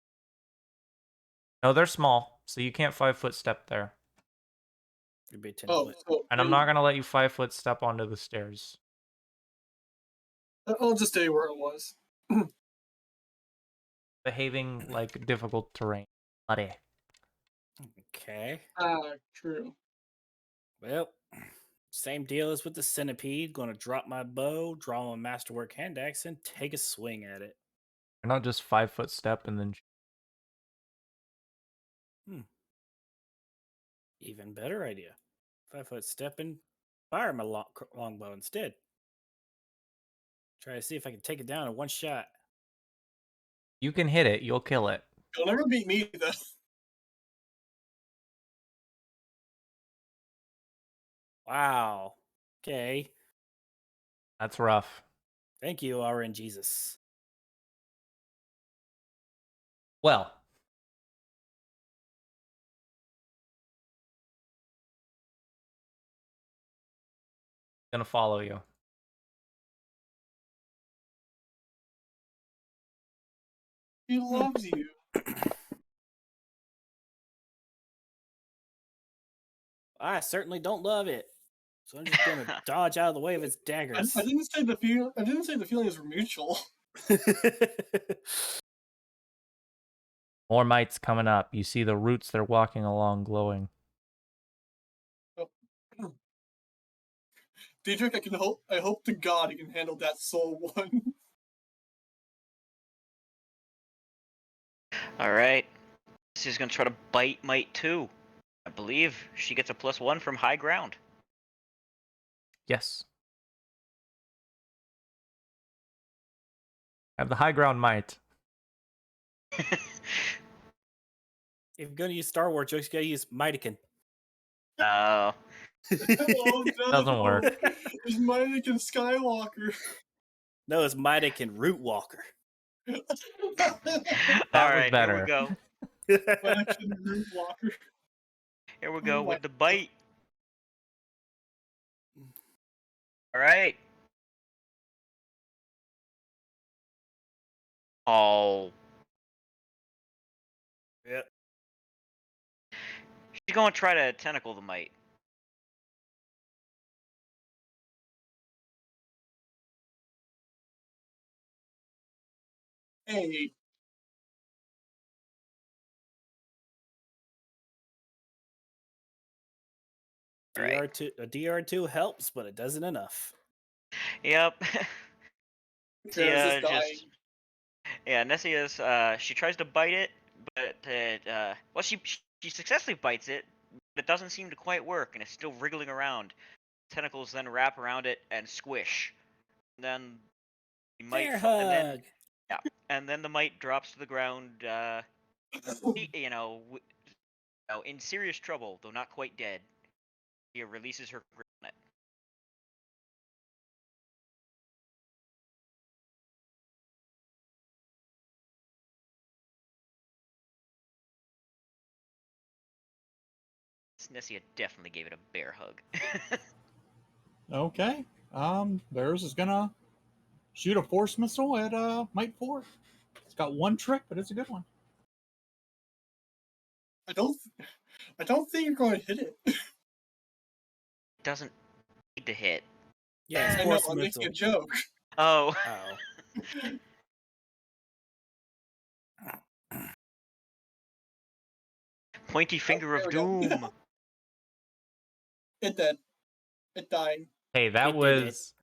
No, they're small, so you can't 5-foot step there. It'd be 10 Oh, foot. And I'm not gonna let you 5-foot step onto the stairs. I'll just stay where I was. Behaving like difficult terrain, buddy. Okay. True. Well, same deal as with the centipede. Gonna drop my bow, draw my masterwork hand axe, and take a swing at it. You're not just 5-foot step and then. Even better idea. 5-foot step and fire my longbow instead. Try to see if I can take it down in one shot. You can hit it, you'll kill it. You'll never beat me, though. Wow. Okay. That's rough. Thank you, RN Jesus. Well. Gonna follow you. He loves you. I certainly don't love it. So I'm just gonna dodge out of the way of its daggers. I didn't say the feel. I didn't say the feelings were mutual. More mites coming up. You see the roots they're walking along glowing. Oh. Diedrich, I hope to God you can handle that soul one. Alright. She's gonna try to bite Mite 2. I believe she gets a +1 from high ground. Yes. I have the high ground mite. If you're gonna use Star Wars jokes, you gotta use Mightykin. Oh. Oh, no. Doesn't work. It's Mightykin Skywalker. No, it's Mightykin Root Walker. That Alright, was better. here we go. Mightykin Root Walker. Here we go my with the bite. All right. Oh, Yep. she's going to try to tentacle the mite. Hey, All right. DR2 a DR2 helps, but it doesn't enough. Yep. Kara's Nessia just dying. just yeah, Nessia's she tries to bite it, but well she successfully bites it, but it doesn't seem to quite work, and it's still wriggling around. Tentacles then wrap around it and squish. And then the mite Bear and then hug. yeah, and then the mite drops to the ground. In serious trouble, though not quite dead. She releases her grip on it. Nessia definitely gave it a bear hug. Okay. Theirs is gonna shoot a force missile at Mite 4. It's got one trick, but it's a good one. I don't think you're going to hit it. Doesn't need to hit. Yeah, it's I know. force I'm missile. making a joke. Oh. Oh. Pointy finger there of we go. doom. It dead. It died. Hey, that It did it. was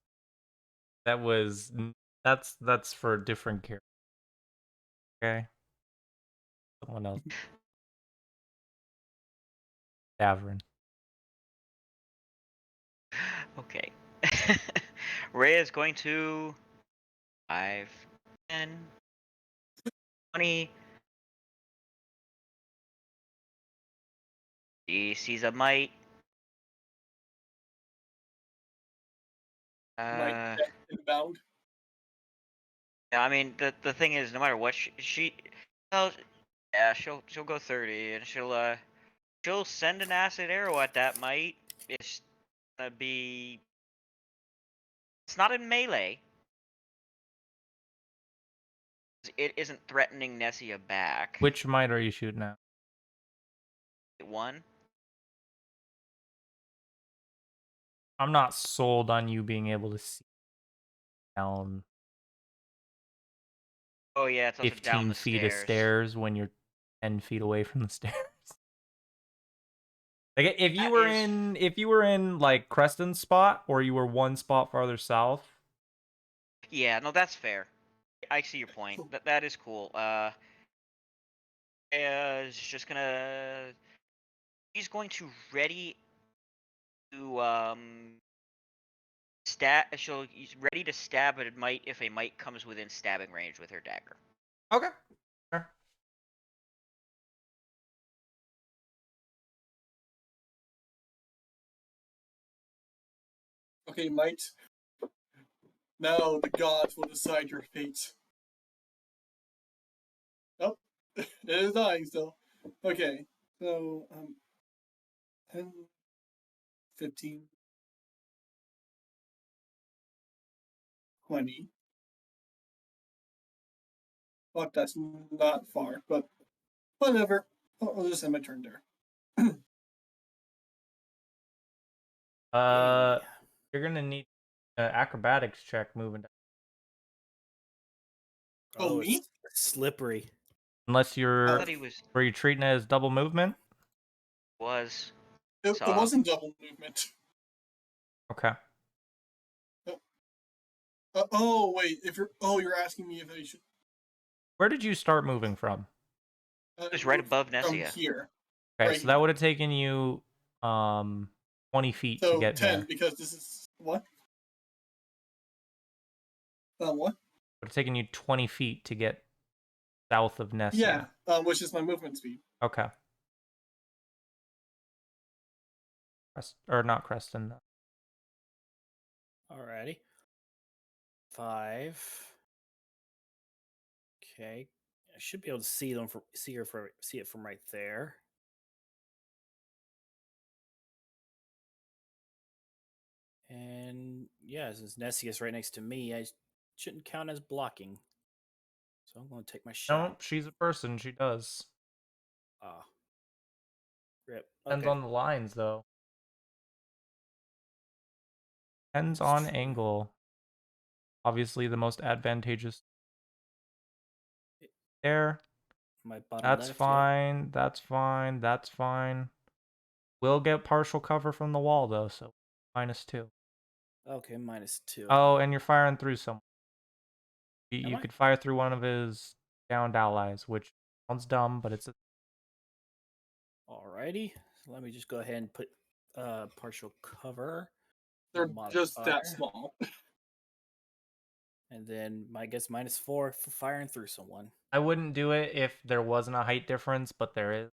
that was that's for a different character. Okay. Someone else. Davrin. Okay. Ray is going to 5, 10, 20. He sees a mite. Might Uh, dead inbound. yeah, I mean the thing is, no matter what well, yeah, she'll go 30, and she'll send an acid arrow at that mite. It's gonna be. It's not in melee. It isn't threatening Nessia back. Which mite are you shooting at? 1. I'm not sold on you being able to see down Oh yeah, it's also down 15 the feet of stairs. stairs when you're 10 feet away from the stairs. Like if you That were is- in like Creston's spot, or you were one spot farther south. Yeah, no, that's fair. I see your point. That is cool. Is just gonna. He's going to ready to stab. He's ready to stab at a mite if a mite comes within stabbing range with her dagger. Okay. Sure. Okay, might. Now the gods will decide your fate. Oh, it is dying still. Okay, so 10, 15, 20. Fuck, that's not far, but whatever. I'll just end my turn there. Uh, Yay. you're gonna need an acrobatics check moving down. Oh, me? It's slippery. Unless I you're thought he was were you treating it as double movement? It Saw. wasn't double movement. Okay. Oh wait, you're asking me if I should. Where did you start moving from? It was right above From Nessia. here. Okay, Right so that here. would have taken you 20 feet to So get 10 there. because this is what? What? Would have taken you 20 feet to get south of Nessia. Yeah, which is my movement speed. Okay. Or not Creston. Alrighty. 5. Okay. I should be able to see it from right there. And yeah, since Nessie is right next to me, I shouldn't count as blocking. So I'm going to take my shot. No, she's a person. She does. Ah. Rip. Depends Okay. on the lines, though. Depends That's on true. angle. Obviously, the most advantageous there. My bottom That's left. fine. That's fine. That's fine. We'll get partial cover from the wall, though, so -2. Yep. Okay, -2. Oh, and you're firing through someone. Am You I? could fire through one of his downed allies, which sounds dumb, but it's a Alrighty. So let me just go ahead and put partial cover. They're just that modifier, small. And then I guess -4 for firing through someone. I wouldn't do it if there wasn't a height difference, but there is.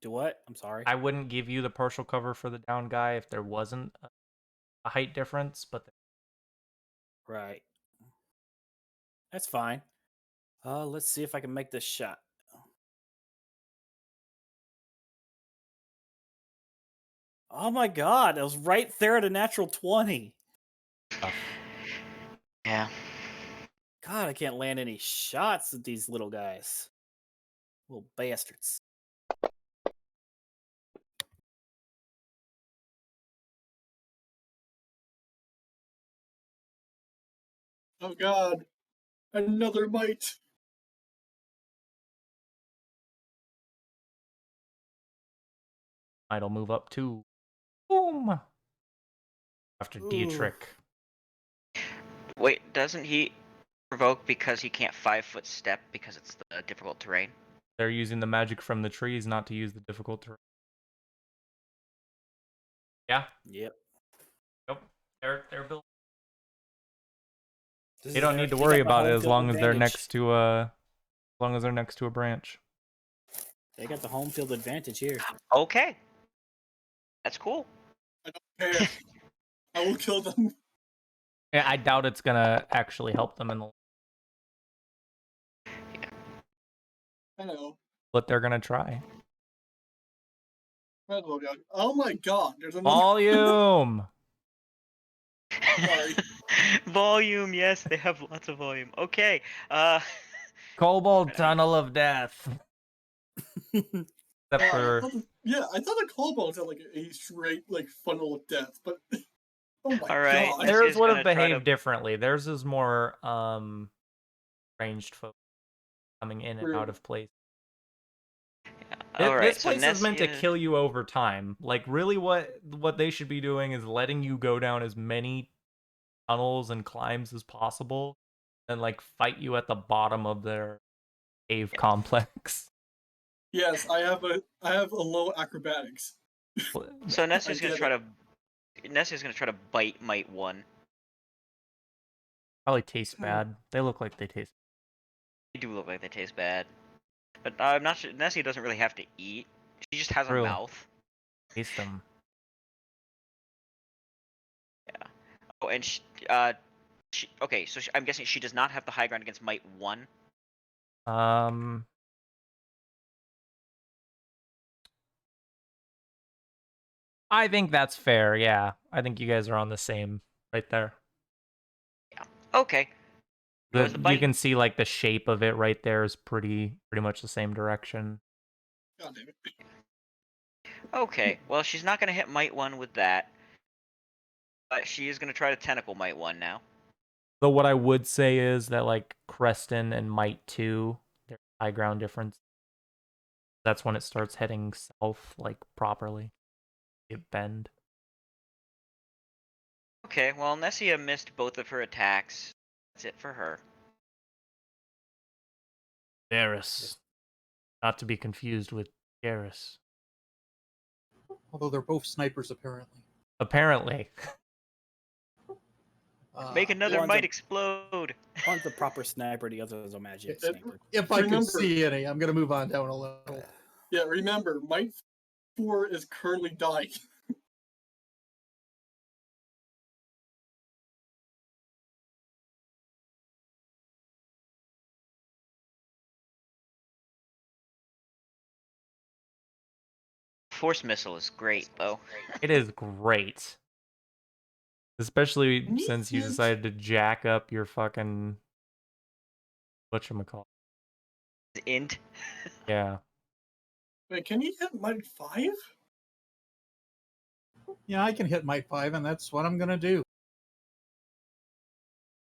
Do what? I'm sorry. I wouldn't give you the partial cover for the down guy if there wasn't a height difference, but Right. That's fine. Let's see if I can make this shot. Oh my god, it was right there at a natural 20. tough. Yeah. God, I can't land any shots at these little guys. Little bastards. Oh god. Another mite. Might'll move up too. Boom. After Ooh. Dietrich. Wait, doesn't he provoke because he can't 5-foot step because it's the difficult terrain? They're using the magic from the trees not to use the difficult terrain. Yeah. Yep. Nope. They're built. This They is don't their- need to they worry got the about it home as field long as they're advantage. next to as long as they're next to a branch. They got the home field advantage here. Okay. That's cool. I don't care. I will kill them. Yeah, I doubt it's gonna actually help them in the, I know. but they're gonna try. Oh my god, there's another Volume. Sorry. Volume, yes, they have lots of volume. Okay. Cobalt Right, Tunnel of Death. Except for I thought the cobalt had like a straight like funnel of death, but oh my All right, god. let's- theirs is would have gonna try to- behaved differently. Theirs is more ranged folk coming in and True. out of place. All right, This so place is meant to Nessia- kill you over time. Like, really, what they should be doing is letting you go down as many tunnels and climbs as possible, and like fight you at the bottom of their cave complex. Yes, I have a low acrobatics. So Nessia's I gonna get try to bite Might 1. Probably taste bad. They look like they taste. They do look like they taste bad. But I'm not sure. Nessia doesn't really have to eat. She just has a True. mouth. Taste them. Yeah. Oh, and okay, so I'm guessing she does not have the high ground against Might 1. I think that's fair. Yeah, I think you guys are on the same right there. Yeah. Okay. Goes the You bite. can see like the shape of it right there is pretty much the same direction. God damn it. Okay. Well, she's not gonna hit Might 1 with that. But she is gonna try to tentacle Might 1 now. Though what I would say is that like Creston and Might 2, their high ground difference. That's when it starts heading south like properly. It bend. Okay, well, Nessia missed both of her attacks. That's it for her. Varys. Not to be confused with Garrus. Although they're both snipers, apparently. Apparently. Make another one's Might a- explode. One's a proper sniper, the other is a magic If- sniper. If I can Remember- see any, I'm gonna move on down a little. Yeah, remember, Might 4 is currently dying. Force missile is great, though. It is great. Especially Can you since you hint- decided to jack up your fucking whatchamacallit. Int. Yeah. Wait, can you hit Might 5? Yeah, I can hit Might 5, and that's what I'm gonna do.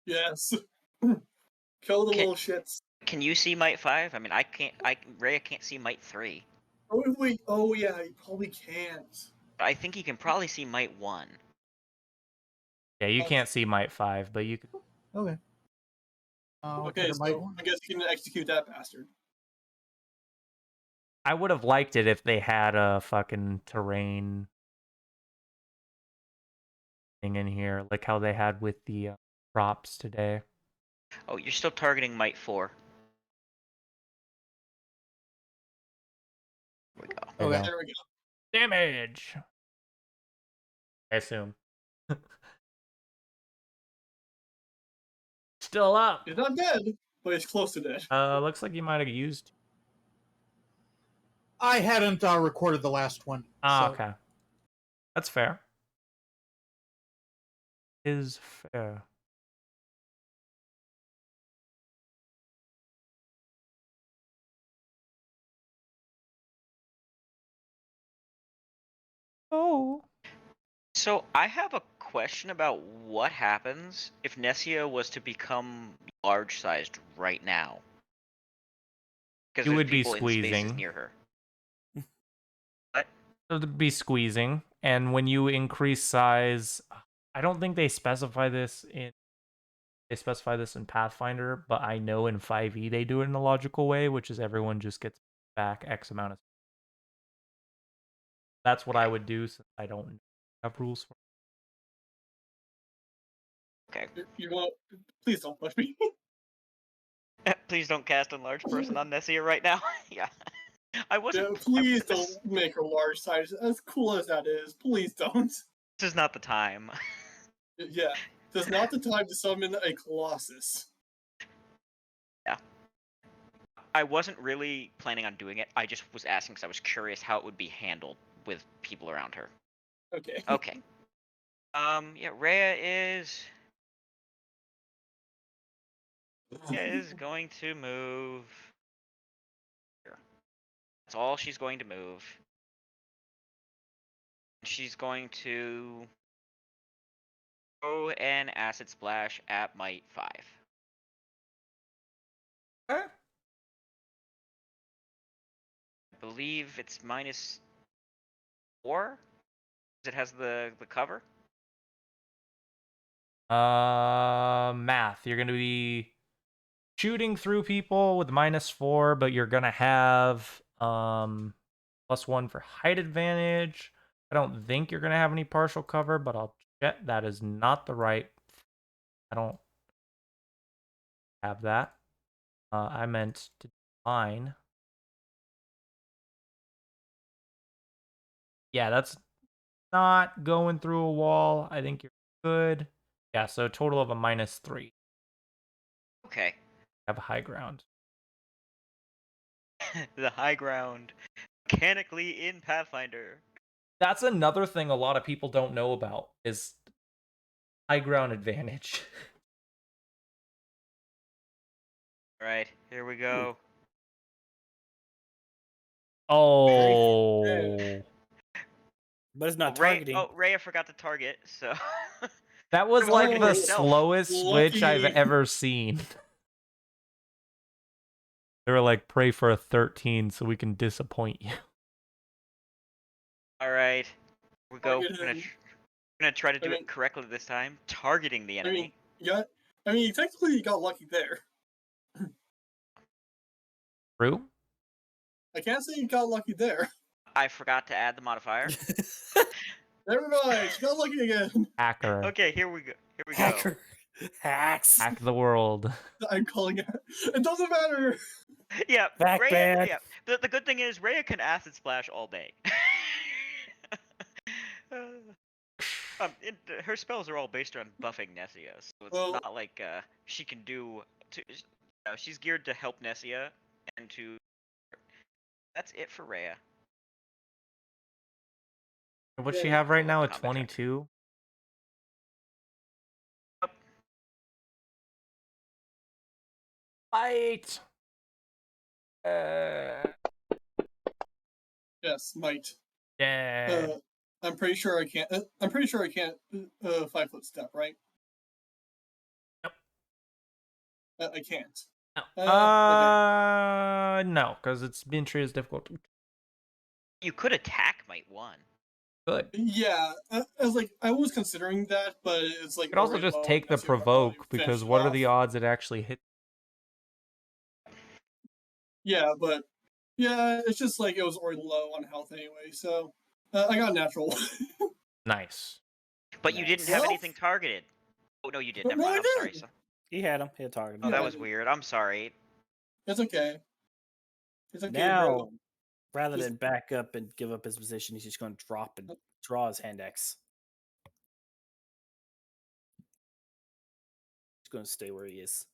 Yes. Kill the Okay. little shits. Can you see Might 5? I mean, I can't. Rhea can't see Might 3. Oh wait, oh yeah, you probably can't. But I think you can probably see Might 1. Yeah, you Okay. can't see Might 5, but you can. Okay. Okay, Might so 1. I guess you can execute that bastard. I would have liked it if they had a fucking terrain thing in here, like how they had with the props today. Oh, you're still targeting Might 4. There we go. There you Okay. go. There we go. Damage! I assume. Still up! He's not dead, but he's close to dead. Looks like you might have used. I hadn't recorded the last one. Ah, so. okay. That's fair. Is fair. Oh. So I have a question about what happens if Nessia was to become large-sized right now. Because You there's would be people in spaces squeezing. near her. What? So to be squeezing, and when you increase size, I don't think they specify this in. They specify this in Pathfinder, but I know in 5e they do it in a logical way, which is everyone just gets back X amount of. That's what I would do since I don't have rules for. Okay. You won't. Please don't push me. Please don't cast enlarge person on Nessia right now. Yeah. I wasn't. Yeah, please this, don't make her large size. As cool as that is, please don't. This is not the time. Yeah, this is not the time to summon a Colossus. Yeah. I wasn't really planning on doing it. I just was asking because I was curious how it would be handled with people around her. Okay. Okay. Yeah, Rhea is going to move here. That's all she's going to move. She's going to throw an acid splash at Might 5. Okay. I believe it's -4. It has the cover. Math. You're gonna be shooting through people with -4, but you're gonna have +1 for height advantage. I don't think you're gonna have any partial cover, but I'll check. That is not the right. I don't have that. I meant to define. Yeah, that's not going through a wall. I think you're good. Yeah, so a total of a -3. Okay. Have a high ground. The high ground. Mechanically in Pathfinder. That's another thing a lot of people don't know about is high ground advantage. Alright, here we go. Oh. But it's not Ray, targeting. Rhea forgot to target, so. That was From like targeting the herself. slowest switch I've Lucky. ever seen. They were like, pray for a 13 so we can disappoint you. Alright. Here we go. Target We're him. gonna try to do I mean- it correctly this time. Targeting the enemy. Technically you got lucky there. True? I can't say you got lucky there. I forgot to add the modifier. Never mind, you got lucky again. Hacker. Okay, here we go. Here we go. Hacker. Hacks. Hack the world. I'm calling it. It doesn't matter. Yeah, Back Rhea. bad. Yeah, the good thing is Rhea can acid splash all day. Her spells are all based around buffing Nessia, so it's Well- not like she can do. She's geared to help Nessia and to. That's it for Rhea. What's she Yay. have right Oh, now at combat track. 22? Yep. Fight! Yes, might. Yeah. I'm pretty sure I can't. I'm pretty sure I can't. 5-foot step, right? Yep. I can't. No. Okay. No, because its entry is difficult. You could attack Might 1. Good. Yeah, I was considering that, but it's like You could also already just low take the enough to probably provoke, finish because it what are off. the odds it actually hit? Yeah, but yeah, it's just like it was already low on health anyway, so I got a natural. Nice. But you didn't have Well- anything targeted. Oh, no, you did. Never No, mind. I I'm sorry. did. He had him. He had targeted Oh, him. that Yeah. was weird. I'm sorry. It's okay. It's okay, Now, bro. rather Just- than back up and give up his position, he's just going to drop and draw his hand X. He's going to stay where he is.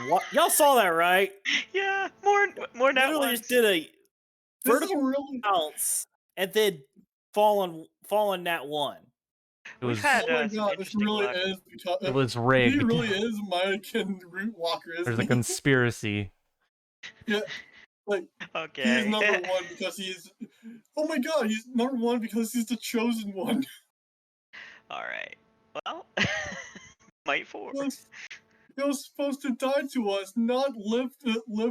What? Y'all saw that, right? Yeah, more nat Literally ones. just did a This is vertical really. bounce and then fallen nat 1. It We've was, had Oh my some god, this interesting really luck. is because it was he rigged. really is Mike and Root Walker, isn't There's a he? conspiracy. Yeah, like Okay. he's number one because he's. Oh my god, he's number one because he's the chosen one. All right. Well, Might 4. It was supposed to die to us, not live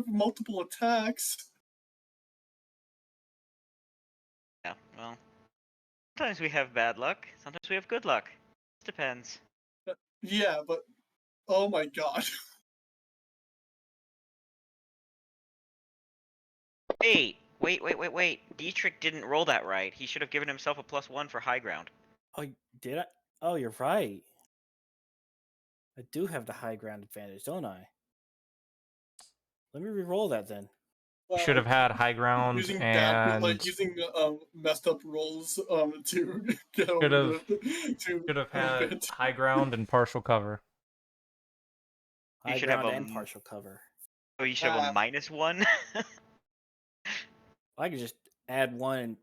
multiple attacks. Yeah. Well, sometimes we have bad luck. Sometimes we have good luck. It depends. Yeah, but oh my god. Wait. Dietrich didn't roll that right. He should have given himself a +1 for high ground. Oh, did I? Oh, you're right. I do have the high ground advantage, don't I? Let me re-roll that then. You should have had high ground using and using messed up rolls to get Should over have- to should have had bit. high ground and partial cover. You High should have ground a and partial cover. Oh, you should have a -1. I could just add one and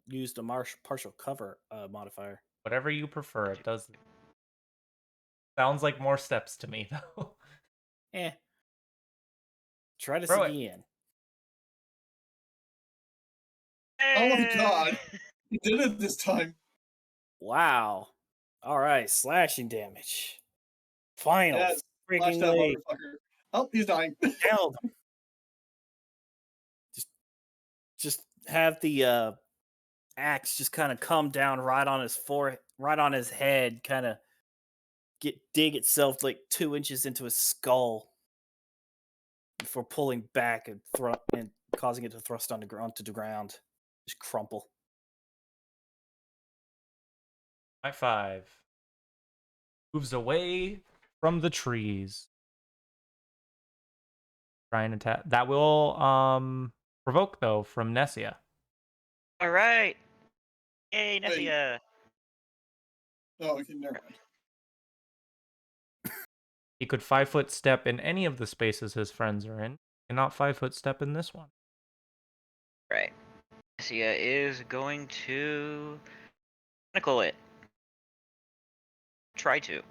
use the partial cover modifier. Whatever you prefer. It does. Sounds like more steps to me, though. Eh. Try this Throw it. again. Oh my god. He did it this time. Wow. All right, slashing damage. Final Yes, Flash freaking that way motherfucker. Oh, he's dying. down. Just have the axe just kind of come down right on his forehead, right on his head, kind of dig itself like 2 inches into his skull before pulling back and causing it to thrust onto the ground. Just crumple. High 5 moves away from the trees. Try and attack. That will provoke though from Nessia. All right. Yay, Wait. Nessia. Oh, okay, never mind. He could 5-foot step in any of the spaces his friends are in, and not 5-foot step in this one. Right. Nessia is going to tentacle it. Try to.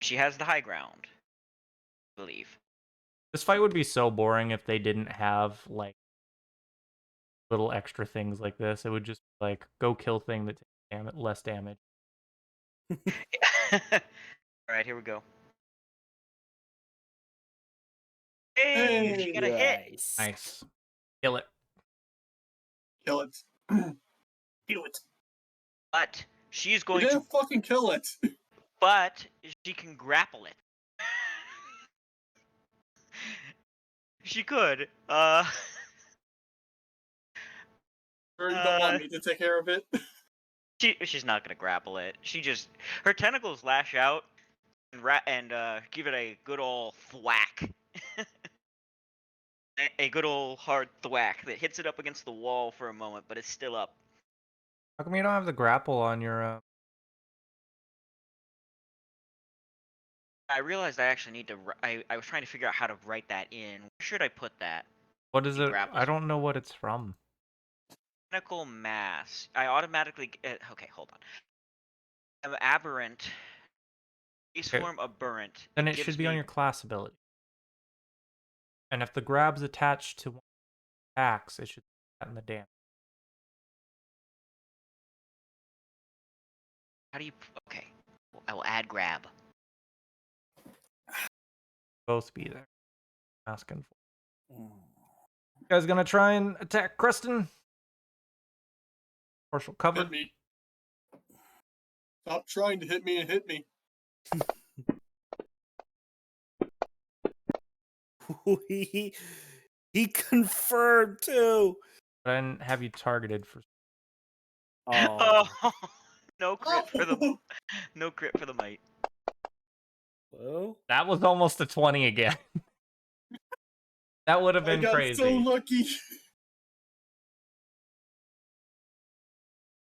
She has the high ground, I believe. This fight would be so boring if they didn't have like little extra things like this. It would just be like go kill thing that takes less damage. All right, here we go. Hey, she got a hit. Nice. Kill it. Kill it. Kill it. But she's You going to. didn't fucking kill it. But she can grapple it. She could. Or you don't want me to take care of it. She's not gonna grapple it. Her tentacles lash out and give it a good old thwack. A good old hard thwack that hits it up against the wall for a moment, but it's still up. How come you don't have the grapple on your I realized I actually need to. I was trying to figure out how to write that in. Where should I put that? What is The it? grapples. I don't know what it's from. Tentacle mass. I automatically. Okay, hold on. Aberrant. Base Okay. form aberrant. Then it gives should be me. on your class ability. And if the grab's attached to one of the attacks, it should be that in the damage. How do you? Okay. I will add grab. Both be there. Asking for. Mm. You guys gonna try and attack Creston? Partial cover. Hit me. Stop trying to hit me and hit me. he confirmed too. But I didn't have you targeted for. Oh, Oh, no crit for the. Oh, No crit for the mite. well, That was almost a 20 again. That would have I been got crazy. so lucky.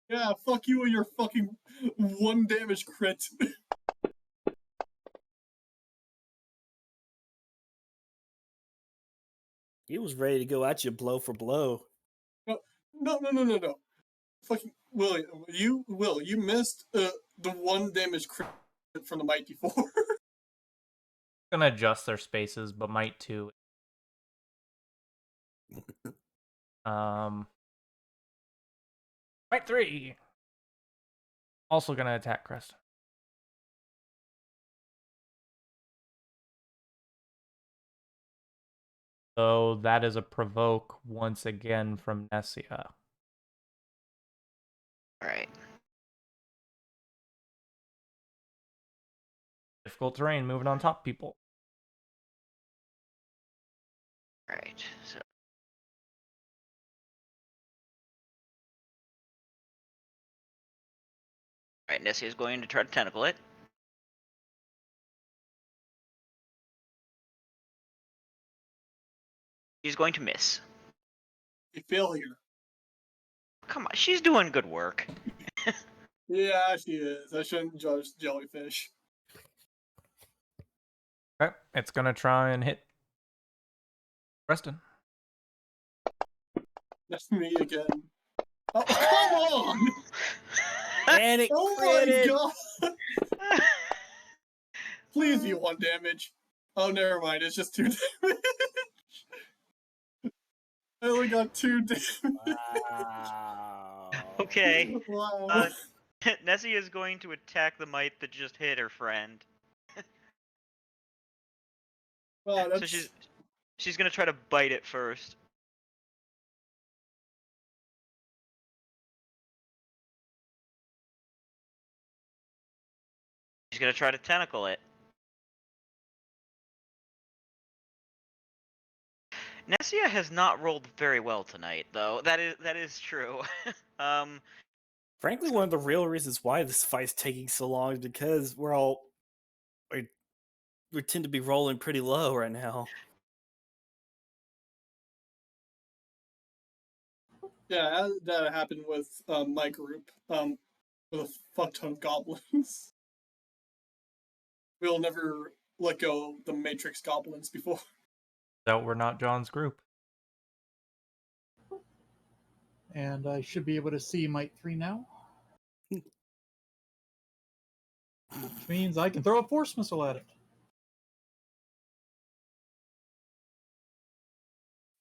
Yeah, fuck you and your fucking 1 damage crit. he was ready to go at you blow for blow. No. Fucking Will, you missed the 1 damage crit from the Mighty Four. Gonna adjust their spaces, but might too. Might 3. Also gonna attack Creston. So that is a provoke once again from Nessia. Alright. Difficult terrain, moving on top of people. Alright. So. Alright, Nessie is going to try to tentacle it. She's going to miss. A failure. Come on, she's doing good work. Yeah, she is. I shouldn't judge jellyfish. Okay, it's gonna try and hit Preston. That's me again. Oh, come on! And it Oh critted. my god! Please be 1 damage. Oh, never mind. It's just 2 damage. I only got 2 damage. Wow. Okay. Wow. Nessie is going to attack the mite that just hit her friend. Wow, that's... So she's gonna try to bite it first. She's gonna try to tentacle it. Nessia has not rolled very well tonight, though. That is true. Frankly, one of the real reasons why this fight's taking so long is because we tend to be rolling pretty low right now. Yeah, that happened with my group. With a fuck ton of goblins. We'll never let go of the Matrix goblins before. So we're not John's group. And I should be able to see Mite 3 now. Which means I can throw a force missile at it.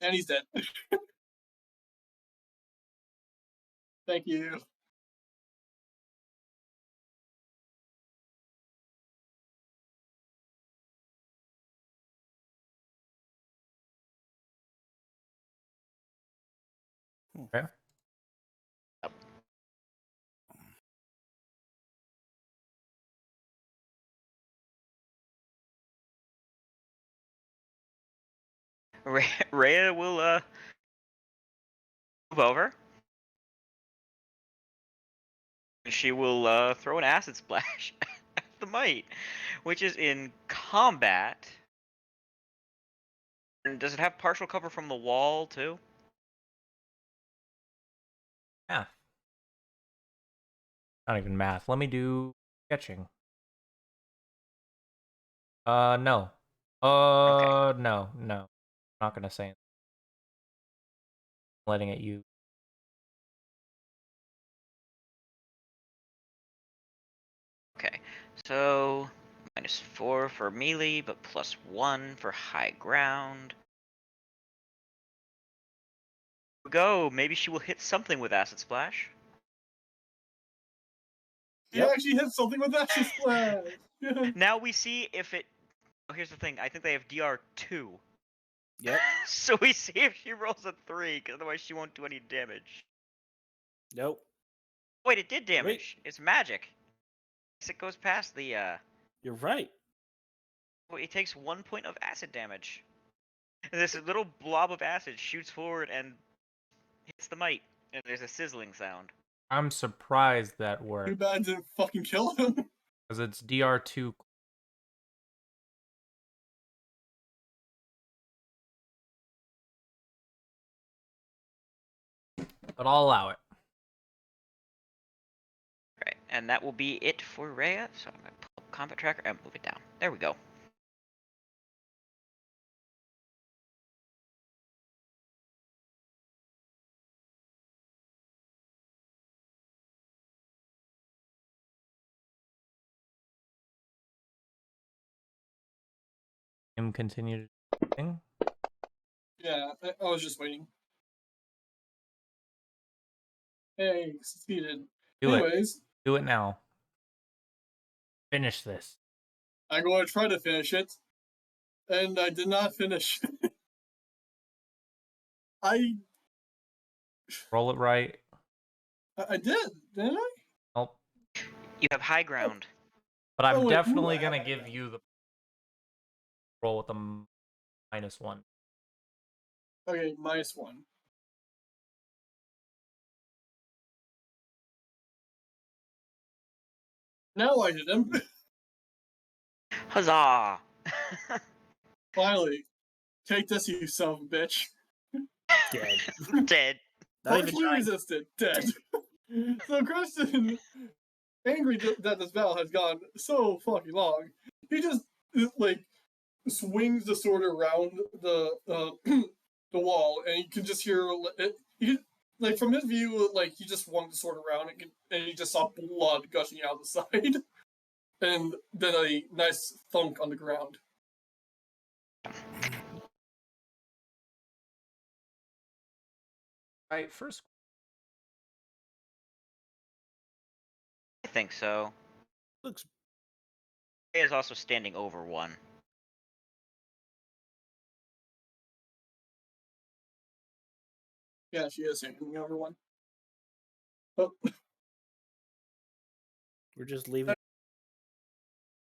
And he's dead. Thank you. Okay. Rhea will move over. She will throw an acid splash at the mite, which is in combat. And does it have partial cover from the wall too? Math. Not even math. Let me do sketching. No. No. I'm not gonna say anything. I'm letting it you. Okay, so -4 for melee, but +1 for high ground. Go. Maybe she will hit something with Acid Splash. He actually hit something with that splash. Now we see if it. Oh, here's the thing. I think they have DR2. Yep. So we see if she rolls a 3, because otherwise she won't do any damage. Nope. Wait, it did damage. It's magic. It goes past the. You're right. It takes 1 point of acid damage. And this little blob of acid shoots forward and hits the mite, and there's a sizzling sound. I'm surprised that Too worked bad it didn't fucking kill him. because it's DR2. But I'll allow it. Right, and that will be it for Rhea. So I'm gonna pull up combat tracker and move it down. There we go. Him continue to thing. Yeah, I was just waiting. Hey, succeeded. Do it. Anyways, Do it now. Finish this. I'm going to try to finish it, and I did not finish. I Roll it right. did, didn't I? Nope. You have high ground. But I'm Oh, wait, definitely ooh, gonna give you the roll with the -1. Okay, -1. Now I hit him. Huzzah! Finally. Take this, you son of a bitch. Dead. Dead. Not even Partially trying. resisted. Dead. So Kristen, angry that this battle has gone so fucking long, he just like swings the sword around the the wall, and you can just hear it. You can, like from his view, like he just swung the sword around, and you just saw blood gushing out the side, and then a nice thunk on the ground. Right, first. I think so. Looks. Rhea is also standing over one. Yeah, she is hanging over one. Oh, We're just leaving